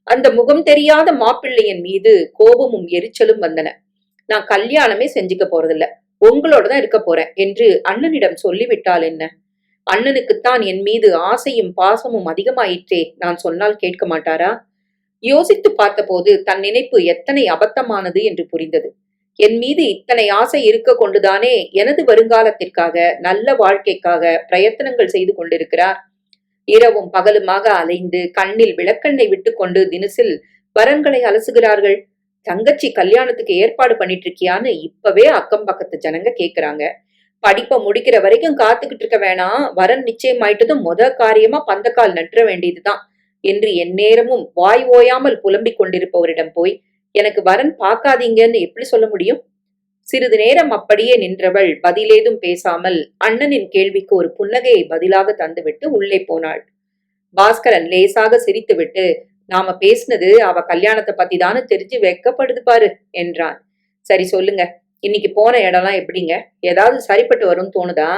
அந்த முகம் தெரியாத மாப்பிள்ளையின் மீது கோபமும் எரிச்சலும் வந்தன. நான் கல்யாணமே செஞ்சுக்க போறதில்ல, உங்களோட தான் இருக்க போறேன் என்று அண்ணனிடம் சொல்லிவிட்டால் என்ன? அண்ணனுக்குத்தான் என் மீது ஆசையும் பாசமும் அதிகமாயிற்றே, நான் சொன்னால் கேட்க மாட்டாரா? யோசித்து பார்த்தபோது தன் நினைப்பு எத்தனை அபத்தமானது என்று புரிந்தது. என் மீது இத்தனை ஆசை இருக்க கொண்டுதானே எனது வருங்காலத்திற்காக நல்ல வாழ்க்கைக்காக பிரயத்தனங்கள் செய்து கொண்டிருக்கிறார். இரவும் பகலுமாக அலைந்து கண்ணில் விளக்கெண்ணை விட்டுக்கொண்டு தினசில் வரன்களை அலசுகிறார்கள். தங்கச்சி கல்யாணத்துக்கு ஏற்பாடு பண்ணிட்டு இருக்கியான்னு இப்பவே அக்கம் பக்கத்து ஜனங்க கேக்குறாங்க. படிப்பை முடிக்கிற வரைக்கும் காத்துக்கிட்டு இருக்க வேணாம், வரன் நிச்சயமாயிட்டதும் காரியமா பந்தக்கால் நட்டுற வேண்டியதுதான் என்று எந்நேரமும் வாய் ஓயாமல் புலம்பிக் கொண்டிருப்பவரிடம் போய் எனக்கு வரன் பார்க்காதீங்கன்னு எப்படி சொல்ல முடியும்? சிறிது நேரம் அப்படியே நின்றவள் பதிலேதும் பேசாமல் அண்ணனின் கேள்விக்கு ஒரு புன்னகையை பதிலாக தந்துவிட்டு உள்ளே போனாள். பாஸ்கரன் லேசாக சிரித்துவிட்டு, நாம பேசினது அவ கல்யாணத்தை பத்தி தானே தெரிஞ்சு வெக்கப்படுது பாரு என்றான். சரி சொல்லுங்க, இன்னைக்கு போன இடம்லாம் எப்படிங்க? ஏதாவது சரிப்பட்டு வரும்னு தோணுதா?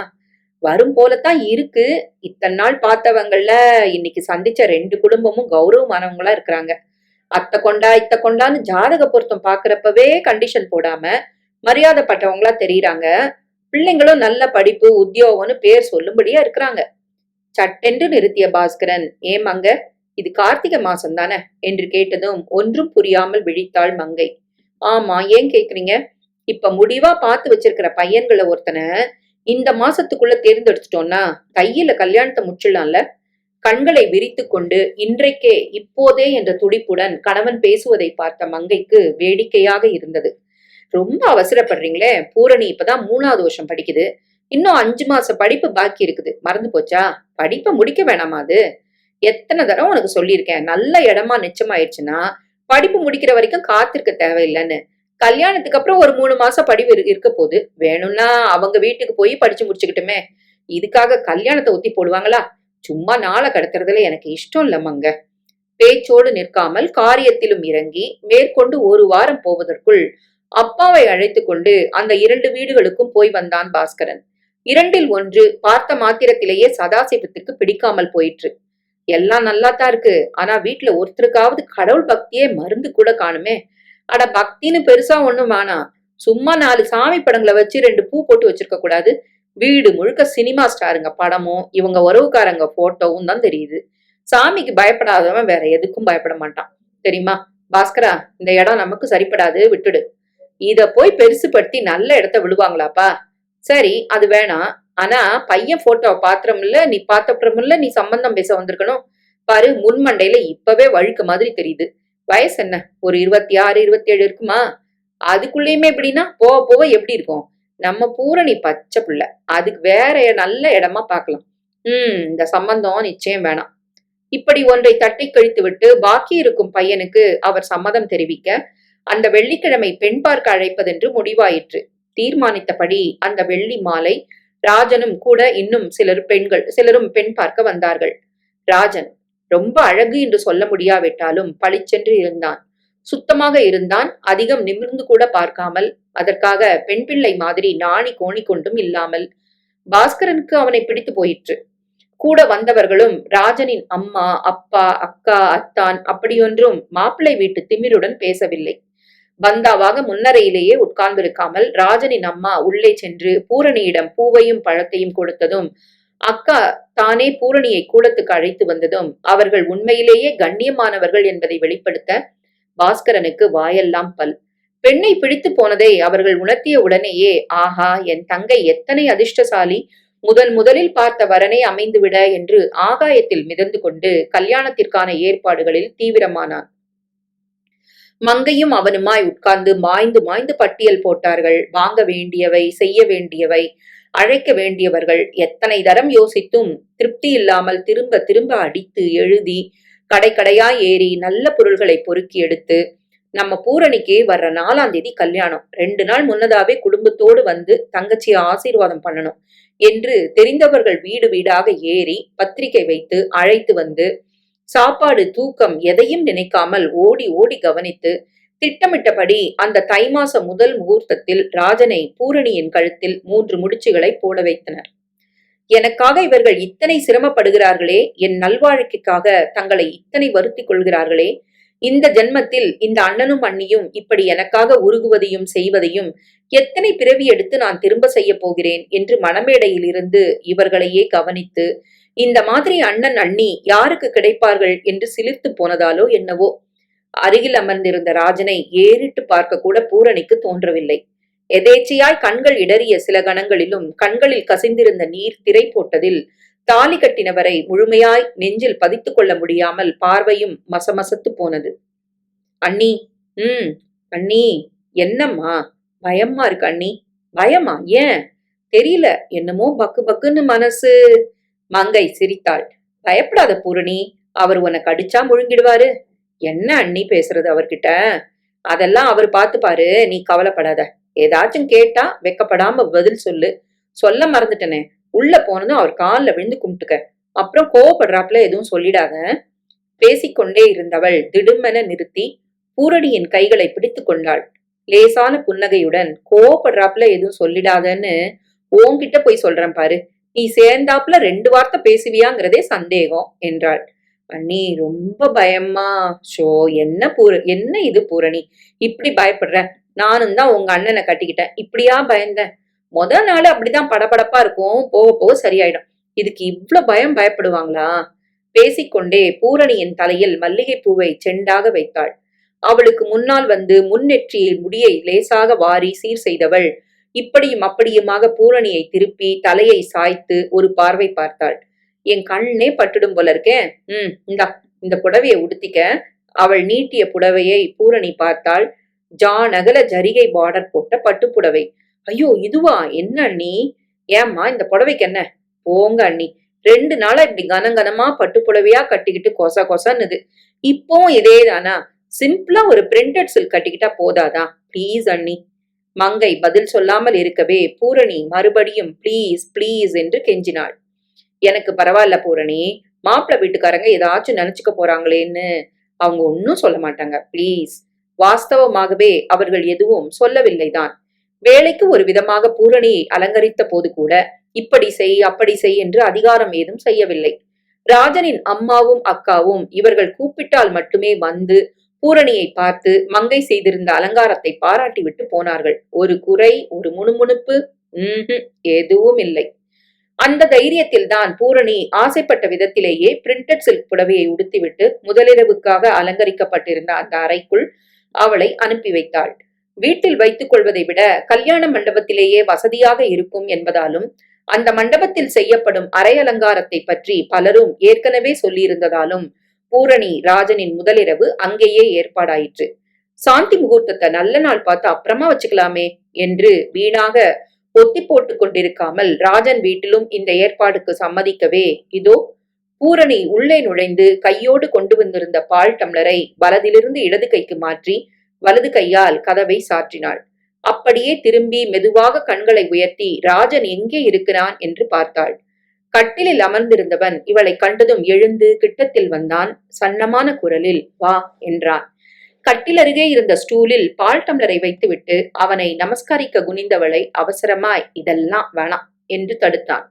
வரும் போலத்தான் இருக்கு. இத்தனை நாள் பார்த்தவங்கள்ல இன்னைக்கு சந்திச்ச 2 குடும்பமும் கௌரவமானவங்களா இருக்கிறாங்க. அத்தை கொண்டா இத்த கொண்டான்னு ஜாதக பொருத்தம் பாக்குறப்பவே கண்டிஷன் போடாம மரியாதைப்பட்டவங்களா தெரியுறாங்க. பிள்ளைங்களும் நல்ல படிப்பு உத்தியோகம்னு பேர் சொல்லும்படியா இருக்கிறாங்க. சட்டென்று நிறுத்திய பாஸ்கரன், ஏன் மங்க, இது கார்த்திகை மாசம் தானே என்று கேட்டதும் ஒன்றும் புரியாமல் விழித்தாள் மங்கை. ஆமா, ஏன் கேக்குறீங்க? இப்ப முடிவா பார்த்து வச்சிருக்கிற பையன்களை ஒருத்தனை இந்த மாசத்துக்குள்ள தேர்ந்தெடுத்துட்டோம்னா கையில கல்யாணத்தை முச்சிடலாம்ல. கண்களை விரித்து கொண்டு இன்றைக்கே இப்போதே என்ற துடிப்புடன் கணவன் பேசுவதை பார்த்த மங்கைக்கு வேடிக்கையாக இருந்தது. ரொம்ப அவசரப்படுறீங்களே, பூரணி இப்பதான் 3வது வருஷம் படிக்குது, இன்னும் 5 மாச படிப்பு பாக்கி இருக்குது, மறந்து போச்சா? படிப்பை முடிக்க வேணாமா? அது எத்தனை தடவை உனக்கு சொல்லியிருக்கேன், நல்ல இடமா நிச்சயமாயிடுச்சுன்னா படிப்பு முடிக்கிற வரைக்கும் காத்திருக்க தேவையில்லைன்னு. கல்யாணத்துக்கு அப்புறம் ஒரு 3 மாசம் படிப்பு இருக்க போது, வேணும்னா அவங்க வீட்டுக்கு போய் படிச்சு முடிச்சுக்கிட்டுமே. இதுக்காக கல்யாணத்தை ஒத்தி போடுவாங்களா? சும்மா நாளை கடத்துறதுல எனக்கு இஷ்டம் இல்லம்மாங்க. பேச்சோடு நிற்காமல் காரியத்திலும் இறங்கி மேற்கொண்டு 1 வாரம் போவதற்குள் அப்பாவை அழைத்து கொண்டு அந்த 2 வீடுகளுக்கும் போய் வந்தான் பாஸ்கரன். 2ல் 1 பார்த்த மாத்திரத்திலேயே சதாசிவத்துக்கு பிடிக்காமல் போயிற்று. எல்லாம் நல்லாத்தான் இருக்கு, ஆனா வீட்டுல ஒருத்தருக்காவது கடவுள் பக்தியே மருந்து கூட காணுமே. அட, பக்தின்னு பெருசா ஒண்ணும் வேணாம், சும்மா 4 சாமி படங்களை வச்சு 2 பூ போட்டு வச்சிருக்க கூடாது? வீடு முழுக்க சினிமா ஸ்டாருங்க படமும் இவங்க உறவுக்காரங்க போட்டோவும் தான் தெரியுது. சாமிக்கு பயப்படாதவன் வேற எதுக்கும் பயப்பட மாட்டான் தெரியுமா? பாஸ்கரா, இந்த இடம் நமக்கு சரிப்படாது, விட்டுடு. இத போய் பெருசுபடுத்தி நல்ல இடத்த விழுவாங்களாப்பா? சரி, அது வேணாம். ஆனா பையன் போட்டோவை பாத்திரமில்ல, நீ பாத்தப்புறமில்ல, நீ சம்பந்தம் பேச வந்திருக்கணும் பாரு. முன்மண்டையில இப்பவே வழுக்க மாதிரி தெரியுது. வயசு என்ன, ஒரு 26 27 இருக்குமா? அதுக்குள்ளயுமே இப்படின்னா போக போக எப்படி இருக்கும்? நம்ம பூரணி பச்சை புள்ள, அதுக்கு வேற நல்ல இடமா பார்க்கலாம். இந்த சம்பந்தம் நிச்சயம் வேணாம். இப்படி ஒன்றை தட்டி கழித்து விட்டு பாக்கி இருக்கும் பையனுக்கு அவர் சம்மதம் தெரிவிக்க அந்த வெள்ளிக்கிழமை பெண் பார்க்க அழைப்பதென்று முடிவாயிற்று. தீர்மானித்தபடி அந்த வெள்ளி மாலை ராஜனும் கூட இன்னும் சிலரும் பெண் பார்க்க வந்தார்கள். ராஜன் ரொம்ப அழகு என்று சொல்ல முடியாவிட்டாலும் பளிச்சென்று இருந்தான். சுத்தமாக இருந்தான். அதிகம் நிமிர்ந்து கூட பார்க்காமல், அதற்காக பெண் பிள்ளை மாதிரி நாணி கோணி கொண்டும் இல்லாமல். பாஸ்கரனுக்கு அவனை பிடித்து போயிற்று. கூட வந்தவர்களும் ராஜனின் அம்மா, அப்பா, அக்கா, அத்தான் அப்படியொன்றும் மாப்பிள்ளை வீட்டு திமிருடன் பேசவில்லை. பந்தாவாக முன்னரையிலேயே உட்கார்ந்திருக்காமல் ராஜனின் அம்மா உள்ளே சென்று பூரணியிடம் பூவையும் பழத்தையும் கொடுத்ததும், அக்கா தானே பூரணியை கூடத்துக்கு அழைத்து வந்ததும், அவர்கள் உண்மையிலேயே கண்ணியமானவர்கள் என்பதை வெளிப்படுத்த பாஸ்கரனுக்கு வாயெல்லாம் பல். பெண்ணை பிடித்து போனதை அவர்கள் உணர்த்திய உடனேயே, ஆஹா, என் தங்கை எத்தனை அதிர்ஷ்டசாலி, முதலில் பார்த்த வரனே அமைந்துவிட என்று ஆகாயத்தில் மிதந்து கொண்டு கல்யாணத்திற்கான ஏற்பாடுகளில் தீவிரமானான். மங்கையும் அவனுமாய் உட்கார்ந்து மாய்ந்து மாய்ந்து பட்டியல் போட்டார்கள். வாங்க வேண்டியவை, செய்ய வேண்டியவை, அழைக்க வேண்டியவர்கள். எத்தனை தரம் யோசித்தும் திருப்தி இல்லாமல் திரும்ப திரும்ப அடித்து எழுதி கடைக்கடையா ஏறி நல்ல பொருள்களை பொறுக்கி எடுத்து, நம்ம பூரணிக்கு வர்ற 4ஆம் தேதி கல்யாணம், 2 நாள் முன்னதாவே குடும்பத்தோடு வந்து தங்கச்சியை ஆசீர்வாதம் பண்ணணும் என்று தெரிந்தவர்கள் வீடு வீடாக ஏறி பத்திரிகை வைத்து அழைத்து வந்து, சாப்பாடு தூக்கம் எதையும் நினைக்காமல் ஓடி ஓடி கவனித்து திட்டமிட்டபடி அந்த தை மாசம் முதல் முகூர்த்தத்தில் ராஜனை பூரணியின் கழுத்தில் 3 முடிச்சுகளை போட வைத்தனர். எனக்காக இவர்கள் இத்தனை சிரமப்படுகிறார்களே, என் நல்வாழ்க்கைக்காக தங்களை இத்தனை வருத்திக் கொள்கிறார்களே, இந்த ஜென்மத்தில் இந்த அண்ணனும் அண்ணியும் இப்படி எனக்காக உருகுவதையும் செய்வதையும் எத்தனை பிறவி எடுத்து நான் திரும்ப செய்ய போகிறேன் என்று மணமேடையில் இருந்து இவர்களையே கவனித்து, இந்த மாதிரி அண்ணன் அண்ணி யாருக்கு கிடைப்பார்கள் என்று சிலிர்த்து போனதாலோ என்னவோ, அருகில் அமர்ந்திருந்த ராஜனை ஏறிட்டு பார்க்க கூட பூரணிக்கு தோன்றவில்லை. எதேச்சையாய் கண்கள் இடறிய சில கணங்களிலும் கண்களில் கசிந்திருந்த நீர் திரை போட்டதில் தாலி கட்டினவரை முழுமையாய் நெஞ்சில் பதித்துக் கொள்ள முடியாமல் பார்வையும் மசமசத்து போனது. அண்ணி, அண்ணி, என்னம்மா, பயமா இருக்கு அண்ணி. பயமா? ஏன் தெரியல, என்னமோ பக்கு பக்குன்னு மனசு. மங்கை சிரித்தாள். பயப்படாத பூரணி, அவர் உனக்கு அடிச்சா முழுங்கிடுவாரு. என்ன அண்ணி பேசுறது அவர்கிட்ட? அதெல்லாம் அவர் பார்த்துப்பாரு, நீ கவலைப்படாத. ஏதாச்சும் கேட்டா வெக்கப்படாம பதில் சொல்லு. சொல்ல மறந்துட்டனே, உள்ள போனதும் அவர் காலில் விழுந்து கும்பிட்டுக்க. அப்புறம் கோவப்படுறாப்புல எதுவும் சொல்லிடாத. பேசிக்கொண்டே இருந்தவள் திடுமென நிறுத்தி பூரணியின் கைகளை பிடித்து கொண்டாள். லேசான புன்னகையுடன், கோவப்படுறாப்புல எதுவும் சொல்லிடாதன்னு ஓங்கிட்ட போய் சொல்றேன் பாரு, நீ சேர்ந்தாப்புல 2 வார்த்தை பேசுவியாங்கிறதே சந்தேகம் என்றாள். அண்ணி, ரொம்ப பயமா. ஷோ, என்ன இது பூரணி, இப்படி பயப்படுற? நானும் தான் உங்க அண்ணனை கட்டிக்கிட்டேன், இப்படியா பயந்தேன்? முதல் நாள் அப்படிதான் படபடப்பா இருக்கும், போக போக சரியாயிடும். இதுக்கு இவ்வளவு பயப்படுவாங்களா? பேசிக்கொண்டே பூரணியின் தலையில் மல்லிகை பூவை செண்டாக வைத்தாள். அவளுக்கு முன்னால் வந்து முன்னெற்றியில் முடியை லேசாக வாரி சீர் செய்தவள் இப்படியும் அப்படியுமாக பூரணியை திருப்பி தலையை சாய்த்து ஒரு பார்வை பார்த்தாள். என் கண்ணே பட்டுடும் போல இருக்கேன். இந்த புடவையை உடுத்திக்க. அவள் நீட்டிய புடவையை பூரணி பார்த்தாள். ஜானகல ஜரிகை பார்டர் போட்ட பட்டு புடவை. ஐயோ, இதுவா? என்ன அண்ணி? ஏம்மா, இந்த புடவைக்கு என்ன? போங்க அண்ணி, 2 நாளா இப்படி கனகனமா பட்டு புடவையா கட்டிக்கிட்டு கொச கொசன்னுது. இப்பவும் இதேதானா? சிம்பிளா ஒரு பிரிண்டட் சில்க் கட்டிக்கிட்டா போதாதா? பிளீஸ் அண்ணி. மங்கை பதில் சொல்லாமல் இருக்கவே பூரணி மறுபடியும் பிளீஸ் பிளீஸ் என்று கெஞ்சினாள். எனக்கு பரவாயில்ல பூரணி, மாப்பிள்ளை வீட்டுக்காரங்க ஏதாச்சும் நினைச்சுக்க போறாங்களேன்னு. அவங்க ஒன்னும் சொல்ல மாட்டாங்க, பிளீஸ். வாஸ்தவமாகவே அவர்கள் எதுவும் சொல்லவில்லைதான். வேலைக்கு ஒரு விதமாக பூரணியை அலங்கரித்த போது கூட இப்படி செய் அப்படி செய் என்று அதிகாரம் ஏதும் செய்யவில்லை. ராஜனின் அம்மாவும் அக்காவும் இவர்கள் கூப்பிட்டால் மட்டுமே வந்து பூரணியை பார்த்து மங்கை செய்திருந்த அலங்காரத்தை பாராட்டி விட்டு போனார்கள். ஒரு குறை, ஒரு முணுமுணுப்பு எதுவும் இல்லை. அந்த தைரியத்தில் தான் பூரணி ஆசைப்பட்ட விதத்திலேயே பிரிண்டட் சில்க் புடவையை உடுத்திவிட்டு முதலிரவுக்காக அலங்கரிக்கப்பட்டிருந்த அந்த அறைக்குள் அவளை அனுப்பி வைத்தாள். வீட்டில் வைத்துக் கொள்வதை விட கல்யாண மண்டபத்திலேயே வசதியாக இருக்கும் என்பதாலும் அந்த மண்டபத்தில் செய்யப்படும் அரை அலங்காரத்தை பற்றி பலரும் ஏற்கனவே சொல்லியிருந்ததாலும் பூரணி ராஜனின் முதலிரவு அங்கேயே ஏற்பாடாயிற்று. சாந்தி முகூர்த்தத்தை நல்ல நாள் பார்த்து அப்புறமா வச்சுக்கலாமே என்று வீணாக ஒத்தி போட்டுக் கொண்டிருக்காமல் ராஜன் வீட்டிலும் இந்த ஏற்பாடுக்கு சம்மதிக்கவே இதோ பூரணி உள்ளே நுழைந்து கையோடு கொண்டு வந்திருந்த பால் டம்ளரை வலதிலிருந்து இடது கைக்கு மாற்றி வலது கையால் கதவை சாற்றினாள். அப்படியே திரும்பி மெதுவாக கண்களை உயர்த்தி ராஜன் எங்கே இருக்கிறான் என்று பார்த்தாள். கட்டிலில் அமர்ந்திருந்தவன் இவளை கண்டதும் எழுந்து கிட்டத்தில் வந்தான். சன்னமான குரலில் வா என்றான். கட்டிலருகே இருந்த ஸ்டூலில் பால் டம்ளரை வைத்துவிட்டு அவனை நமஸ்கரிக்க குனிந்தவளை அவசரமாய் இதெல்லாம் வேணாம் என்று தடுத்தான்.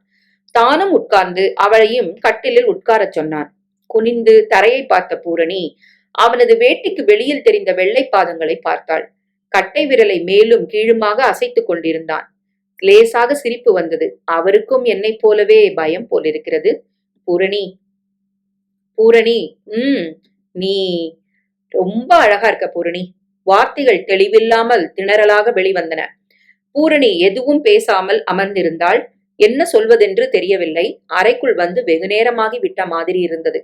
தானும் உட்கார்ந்து அவளையும் கட்டிலில் உட்காரச் சொன்னான். குனிந்து தரையை பார்த்த பூரணி அவனது வேட்டிக்கு வெளியில் தெரிந்த வெள்ளை பாதங்களை பார்த்தாள். கட்டை விரலை மேலும் கீழுமாக அசைத்துக் கொண்டிருந்தான். லேசாக சிரிப்பு வந்தது. அவருக்கும் என்னைப் போலவே பயம் போலிருக்கிறது. பூரணி பூரணி நீ ரொம்ப அழகா இருக்க பூரணி. வார்த்தைகள் தெளிவில்லாமல் திணறலாக வெளிவந்தன. பூரணி எதுவும் பேசாமல் அமர்ந்திருந்தாள். என்ன சொல்வதென்று தெரியவில்லை. அறைக்குள் வந்து வெகு நேரமாகி விட்ட மாதிரி இருந்தது.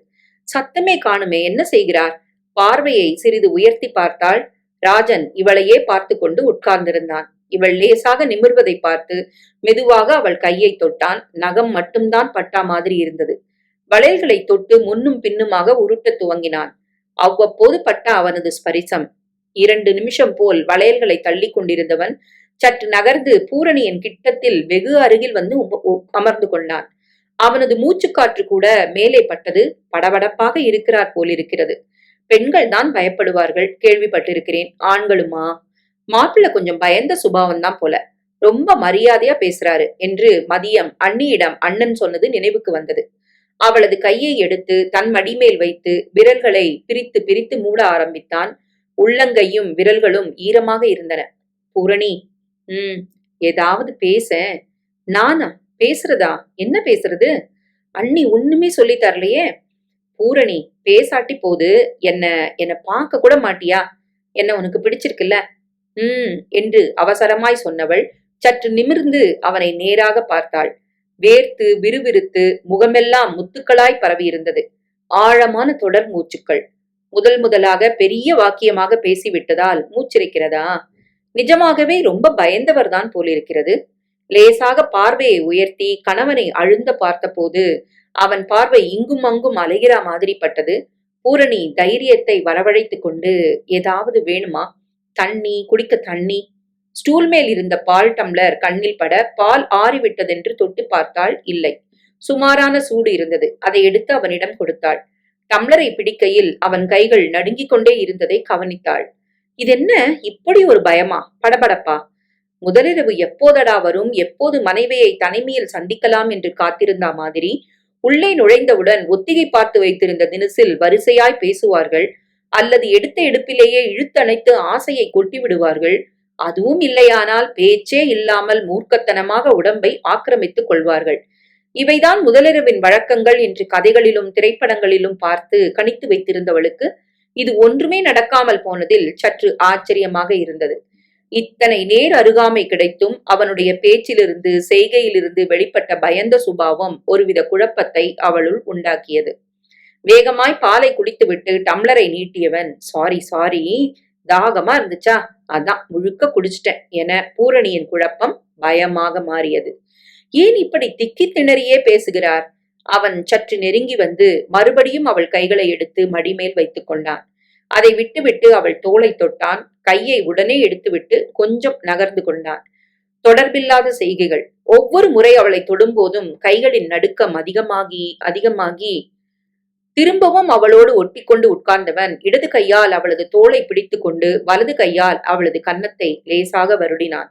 சத்தமே காணுமே, என்ன செய்கிறார்? பார்வையை சிறிது உயர்த்தி பார்த்தாள். ராஜன் இவளையே பார்த்து கொண்டு உட்கார்ந்திருந்தான். இவள் லேசாக நிமிர்வதை பார்த்து மெதுவாக அவள் கையை தொட்டான். நகம் மட்டும்தான் பட்டா மாதிரி இருந்தது. வளையல்களை தொட்டு முன்னும் பின்னுமாக உருட்ட துவங்கினான். அவ்வப்போது பட்ட அவனது ஸ்பரிசம். 2 நிமிஷம் போல் வளையல்களை தள்ளி கொண்டிருந்தவன் சற்று நகர்ந்து பூரணியின் கிட்டத்தில் வெகு அருகில் வந்து அமர்ந்து கொண்டான். அவனது மூச்சுக்காற்று கூட மேலே பட்டது. படபடப்பாக இருக்கிறார் போலிருக்கிறது. பெண்கள் தான் பயப்படுவார்கள், கேள்விப்பட்டிருக்கிறேன். ஆண்களுமா? மாப்பிள்ள கொஞ்சம் பயந்த சுபாவம் தான் போல. ரொம்ப மரியாதையா பேசுறாரு என்று மதியம் அண்ணியிடம் அண்ணன் சொன்னது நினைவுக்கு வந்தது. அவளது கையை எடுத்து தன் மடிமேல் வைத்து விரல்களை பிரித்து பிரித்து மூட ஆரம்பித்தான். உள்ளங்கையும் விரல்களும் ஈரமாக இருந்தன. பூரணி, ஏதாவது பேச. நானா பேசுறதா? என்ன பேசுறது? அண்ணி ஒண்ணுமே சொல்லி தரலையே. பூரணி, பேசாட்டி போது என்ன பார்க்க கூட மாட்டியா? என்ன உனக்கு பிடிச்சிருக்குல்ல? என்று அவசரமாய் சொன்னவள் சற்று நிமிர்ந்து அவனை நேராக பார்த்தாள். வேர்த்து விறுவிறுத்து முகமெல்லாம் முத்துக்களாய் பரவியிருந்தது. ஆழமான தொடர் மூச்சுக்கள். முதலாக பெரிய வாக்கியமாக பேசிவிட்டதால் மூச்சிருக்கிறதா? நிஜமாகவே ரொம்ப பயந்தவர்தான் போலிருக்கிறது. லேசாக பார்வையை உயர்த்தி கணவனை அழுந்த பார்த்தபோது அவன் பார்வை இங்கும் அங்கும் அலைகிற மாதிரி பட்டது. பூரணி தைரியத்தை வரவழைத்துக் கொண்டு, ஏதாவது வேணுமா? தண்ணி, குடிக்க தண்ணி. ஸ்டூல் மேல் இருந்த பால் டம்ளர் கண்ணில் பட பால் ஆறிவிட்டதென்று தொட்டு பார்த்தாள். இல்லை, சுமாரான சூடு இருந்தது. அதை எடுத்து அவனிடம் கொடுத்தாள். டம்ளரை பிடிக்கையில் அவன் கைகள் நடுங்கிக் கொண்டே இருந்ததை கவனித்தாள். இதென்ன இப்படி ஒரு பயமா, படபடப்பா? முதலிரவு எப்போதடா வரும், எப்போது மனைவியை தனிமையில் சந்திக்கலாம் என்று காத்திருந்த மாதிரி உள்ளே நுழைந்தவுடன் ஒத்திகை பார்த்து வைத்திருந்த தினசில் வரிசையாய் பேசுவார்கள், அல்லது எடுத்த எடுப்பிலேயே இழுத்தணைத்து ஆசையை கொட்டி விடுவார்கள். அதுவும் இல்லையானால் பேச்சே இல்லாமல் மூர்க்கத்தனமாக உடம்பை ஆக்கிரமித்துக் கொள்வார்கள். இவைதான் முதலிரவின் வழக்கங்கள் என்று கதைகளிலும் திரைப்படங்களிலும் பார்த்து கணித்து வைத்திருந்தவளுக்கு இது ஒன்றுமே நடக்காமல் போனதில் சற்று ஆச்சரியமாக இருந்தது. இத்தனை நேர் அருகாமை கிடைத்தும் அவனுடைய பேச்சிலிருந்து செய்கையிலிருந்து வெளிப்பட்ட பயந்த சுபாவம் ஒருவித குழப்பத்தை அவளுள் உண்டாக்கியது. வேகமாய் பாலை குடித்துவிட்டு டம்ளரை நீட்டியவன், சாரி, தாகமா இருந்துச்சா, அதான் முழுக்க குடிச்சிட்டேன் என பூரணியின் குழப்பம் பயமாக மாறியது. ஏன் இப்படி திக்கி திணறியே பேசுகிறார்? அவன் சற்று நெருங்கி வந்து மறுபடியும் அவள் கைகளை எடுத்து மடிமேல் வைத்துக் கொண்டான். அதை விட்டுவிட்டு அவள் தோளை தொட்டான். கையை உடனே எடுத்துவிட்டு கொஞ்சம் நகர்ந்து கொண்டான். தொடர்பில்லாத செய்கைகள். ஒவ்வொரு முறை அவளை தொடும்போதும் கைகளின் நடுக்கம் அதிகமாகி திரும்பவும் அவளோடு ஒட்டிக்கொண்டு உட்கார்ந்தவன் இடது கையால் அவளது தோளை பிடித்து கொண்டு வலது கையால் அவளது கன்னத்தை லேசாக வருடினான்.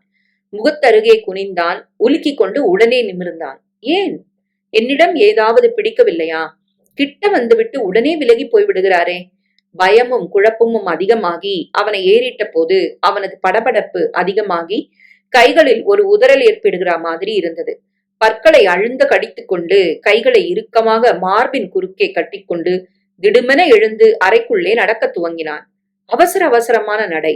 முகத்தருகே குனிந்தான். உலுக்கிக் கொண்டு உடனே நிமிர்ந்தான். ஏன்? என்னிடம் ஏதாவது பிடிக்கவில்லையா? கிட்ட வந்துவிட்டு உடனே விலகி போய்விடுகிறாரே. பயமும் குழப்பமும் அதிகமாகி அவனை ஏறிட்ட போது அவனது படபடப்பு அதிகமாகி கைகளில் ஒரு உதறல் ஏற்படுகிற மாதிரி இருந்தது. பற்களை அழுந்த கடித்துக் கொண்டு கைகளை இறுக்கமாக மார்பின் குறுக்கே கட்டிக்கொண்டு திடுமென எழுந்து அறைக்குள்ளே நடக்க துவங்கினான். அவசரமான நடை.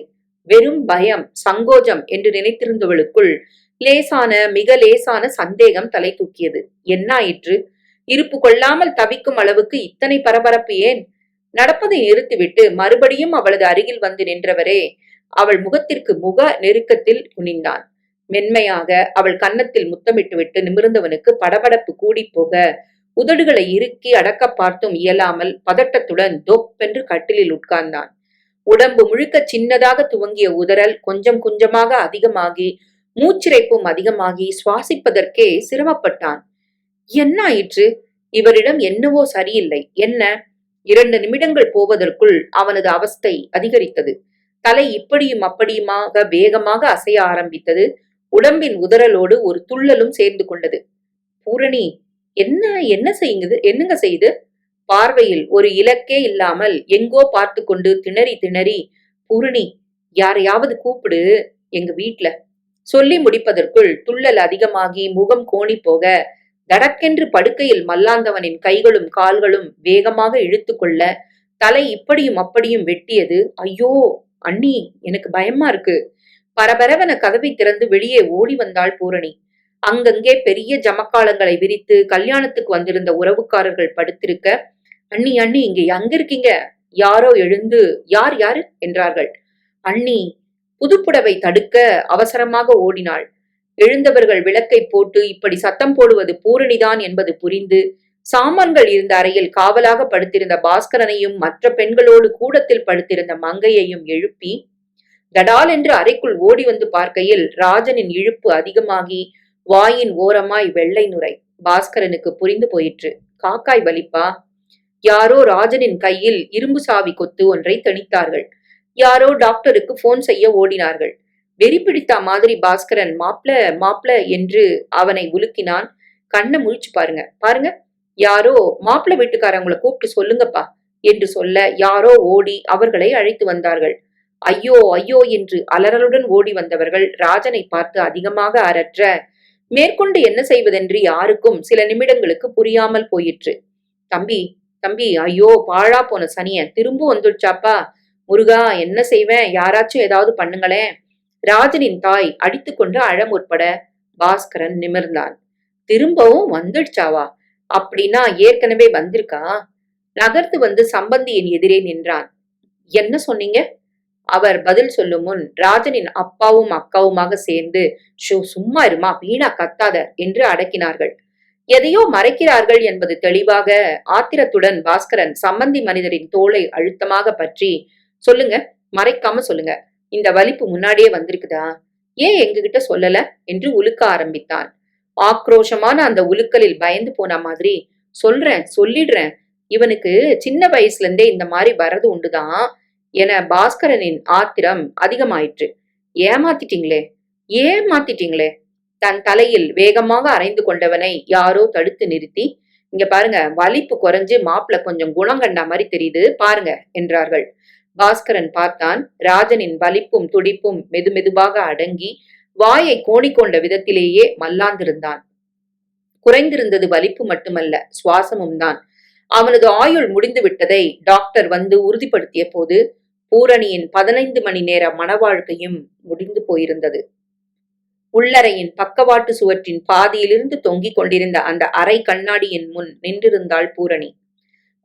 வெறும் பயம், சங்கோஜம் என்று நினைத்திருந்தவளுக்குள் மிக லேசான சந்தேகம் தலை தூக்கியது. என்னாயிற்று? இருப்பு கொள்ளாமல் தவிக்கும் அளவுக்கு இத்தனை பரபரப்பு ஏன்? நடப்பதை நிறுத்திவிட்டு மறுபடியும் அவளது அருகில் வந்து நின்றவரே அவள் முகத்திற்கு முக நெருக்கத்தில் குனிந்தான். மென்மையாக அவள் கன்னத்தில் முத்தமிட்டுவிட்டு நிமிர்ந்தவனுக்கு படபடப்பு கூடி போக உதடுகளை இறுக்கி அடக்க பார்த்தும் இயலாமல் பதட்டத்துடன் தொப்பென்று கட்டிலில் உட்கார்ந்தான். உடம்பு முழுக்க சின்னதாக துவங்கிய உதறல் கொஞ்சம் கொஞ்சமாக அதிகமாகி மூச்சிறைப்பும் அதிகமாகி சுவாசிப்பதற்கே சிரமப்பட்டான். என்ன ஆயிற்று? இவரிடம் என்னவோ சரியில்லை. என்ன? 2 நிமிடங்கள் போவதற்குள் அவனது அவஸ்தை அதிகரித்தது. தலை இப்படியும் அப்படியுமாக வேகமாக அசைய ஆரம்பித்தது. உடம்பின் உதறலோடு ஒரு துள்ளலும் சேர்ந்து கொண்டது. பூரணி, என்ன என்ன செய்யுது என்னங்க செய்யுது? பார்வையில் ஒரு இலக்கே இல்லாமல் எங்கோ பார்த்து கொண்டு திணறி திணறி, பூரணி, யாரையாவது கூப்பிடு, எங்க வீட்ல. சொல்லி முடிப்பதற்குள் துள்ளல் அதிகமாகி முகம் கோணி போக, தடக்கென்று படுக்கையில் மல்லாந்தவனின் கைகளும் கால்களும் வேகமாக இழுத்து கொள்ள, தலை இப்படியும் அப்படியும் வெட்டியது. ஐயோ அண்ணி, எனக்கு பயமா இருக்கு. பரபரவென கதவை திறந்து வெளியே ஓடி வந்தாள் பூரணி. அங்கங்கே பெரிய ஜமக்காலங்களை விரித்து கல்யாணத்துக்கு வந்திருந்த உறவுக்காரர்கள் படுத்திருக்க, அண்ணி அண்ணி, இங்க எங்க இருக்கீங்க? யாரோ எழுந்து, யார் யாரு என்றார்கள். அண்ணி. புதுப்புடவை தடுக்க அவசரமாக ஓடினாள். எழுந்தவர்கள் விளக்கை போட்டு இப்படி சத்தம் போடுவது பூரணிதான் என்பது புரிந்து, சாமான்கள் இருந்த அறையில் காவலாக படுத்திருந்த பாஸ்கரனையும் மற்ற பெண்களோடு கூடத்தில் படுத்திருந்த மங்கையையும் எழுப்பி, தடால் என்று அறைக்குள் ஓடி வந்து பார்க்கையில் ராஜனின் இழுப்பு அதிகமாகி வாயின் ஓரமாய் வெள்ளை நுரை. பாஸ்கரனுக்கு புரிந்து போயிற்று. காக்காய் வலிப்பா. யாரோ ராஜனின் கையில் இரும்பு சாவி கொத்து ஒன்றை திணித்தார்கள். யாரோ டாக்டருக்கு போன் செய்ய ஓடினார்கள். வெறி பிடித்தா மாதிரி பாஸ்கரன் மாப்ள மாப்ள என்று அவனை உலுக்கினான். கண்ணை முழிச்சு பாருங்க பாருங்க, யாரோ மாப்பிள வீட்டுக்காரங்களை கூப்பிட்டு சொல்லுங்கப்பா என்று சொல்ல யாரோ ஓடி அவர்களை அழைத்து வந்தார்கள். ஐயோ ஐயோ என்று அலறலுடன் ஓடி வந்தவர்கள் ராஜனை பார்த்து அதிகமாக அரற்ற, மேற்கொண்டு என்ன செய்வதென்று யாருக்கும் சில நிமிடங்களுக்கு புரியாமல் போயிற்று. தம்பி தம்பி, ஐயோ பாழா போன சனிய திரும்ப வந்துடுச்சாப்பா. முருகா, என்ன செய்வேன், யாராச்சும் ஏதாவது பண்ணுங்களேன். ராஜனின் தாய் அடித்துக்கொண்டு அழ முற்பட பாஸ்கரன் நிமிர்ந்தான். திரும்பவும் வந்துடுச்சாவா? அப்படின்னா ஏற்கனவே வந்திருக்கா? நகர்த்து வந்து சம்பந்தியின் எதிரே நின்றான். என்ன சொன்னீங்க? அவர் பதில் சொல்லும் முன் ராஜனின் அப்பாவும் அக்காவுமாக சேர்ந்து, ஷோ சும்மா இருமா, வீணா கத்தாத என்று அடக்கினார்கள். எதையோ மறைக்கிறார்கள் என்பது தெளிவாக ஆத்திரத்துடன் பாஸ்கரன் சம்பந்தி மனிதரின் தோளை அழுத்தமாக பற்றி, சொல்லுங்க, மறைக்காம சொல்லுங்க, இந்த வலிப்பு முன்னாடியே வந்திருக்குதா? ஏன் எங்ககிட்ட சொல்லல என்று உலுக்க ஆரம்பித்தான். ஆக்ரோஷமான அந்த உலுக்கலில் பயந்து போன மாதிரி, சொல்றேன் சொல்லிடுறேன், இவனுக்கு சின்ன வயசுல இருந்தே இந்த மாதிரி வரது உண்டுதான் என பாஸ்கரனின் ஆத்திரம் அதிகமாயிற்று. ஏமாத்திட்டீங்களே ஏமாத்திட்டீங்களே. தன் தலையில் வேகமாக அரைந்து கொண்டவனை யாரோ தடுத்து நிறுத்தி, இங்க பாருங்க, வலிப்பு குறைஞ்சு மாப்பிள கொஞ்சம் குணம் கண்டா மாதிரி தெரியுது பாருங்க என்றார்கள். பாஸ்கரன் பார்த்தான். ராஜனின் வலிப்பும் துடிப்பும் மெதுமெதுவாக அடங்கி வாயை கோணிக்கொண்ட விதத்திலேயே மல்லாந்திருந்தான். குறைந்திருந்தது வலிப்பு மட்டுமல்ல, சுவாசமும் தான். அவனது ஆயுள் முடிந்து விட்டதை டாக்டர் வந்து உறுதிப்படுத்திய போது பூரணியின் 15 மணி நேர மனவாழ்க்கையும் முடிந்து போயிருந்தது. உள்ளறையின் பக்கவாட்டு சுவற்றின் பாதியிலிருந்து தொங்கிக் கொண்டிருந்த அந்த அரை கண்ணாடியின் முன் நின்றிருந்தாள் பூரணி.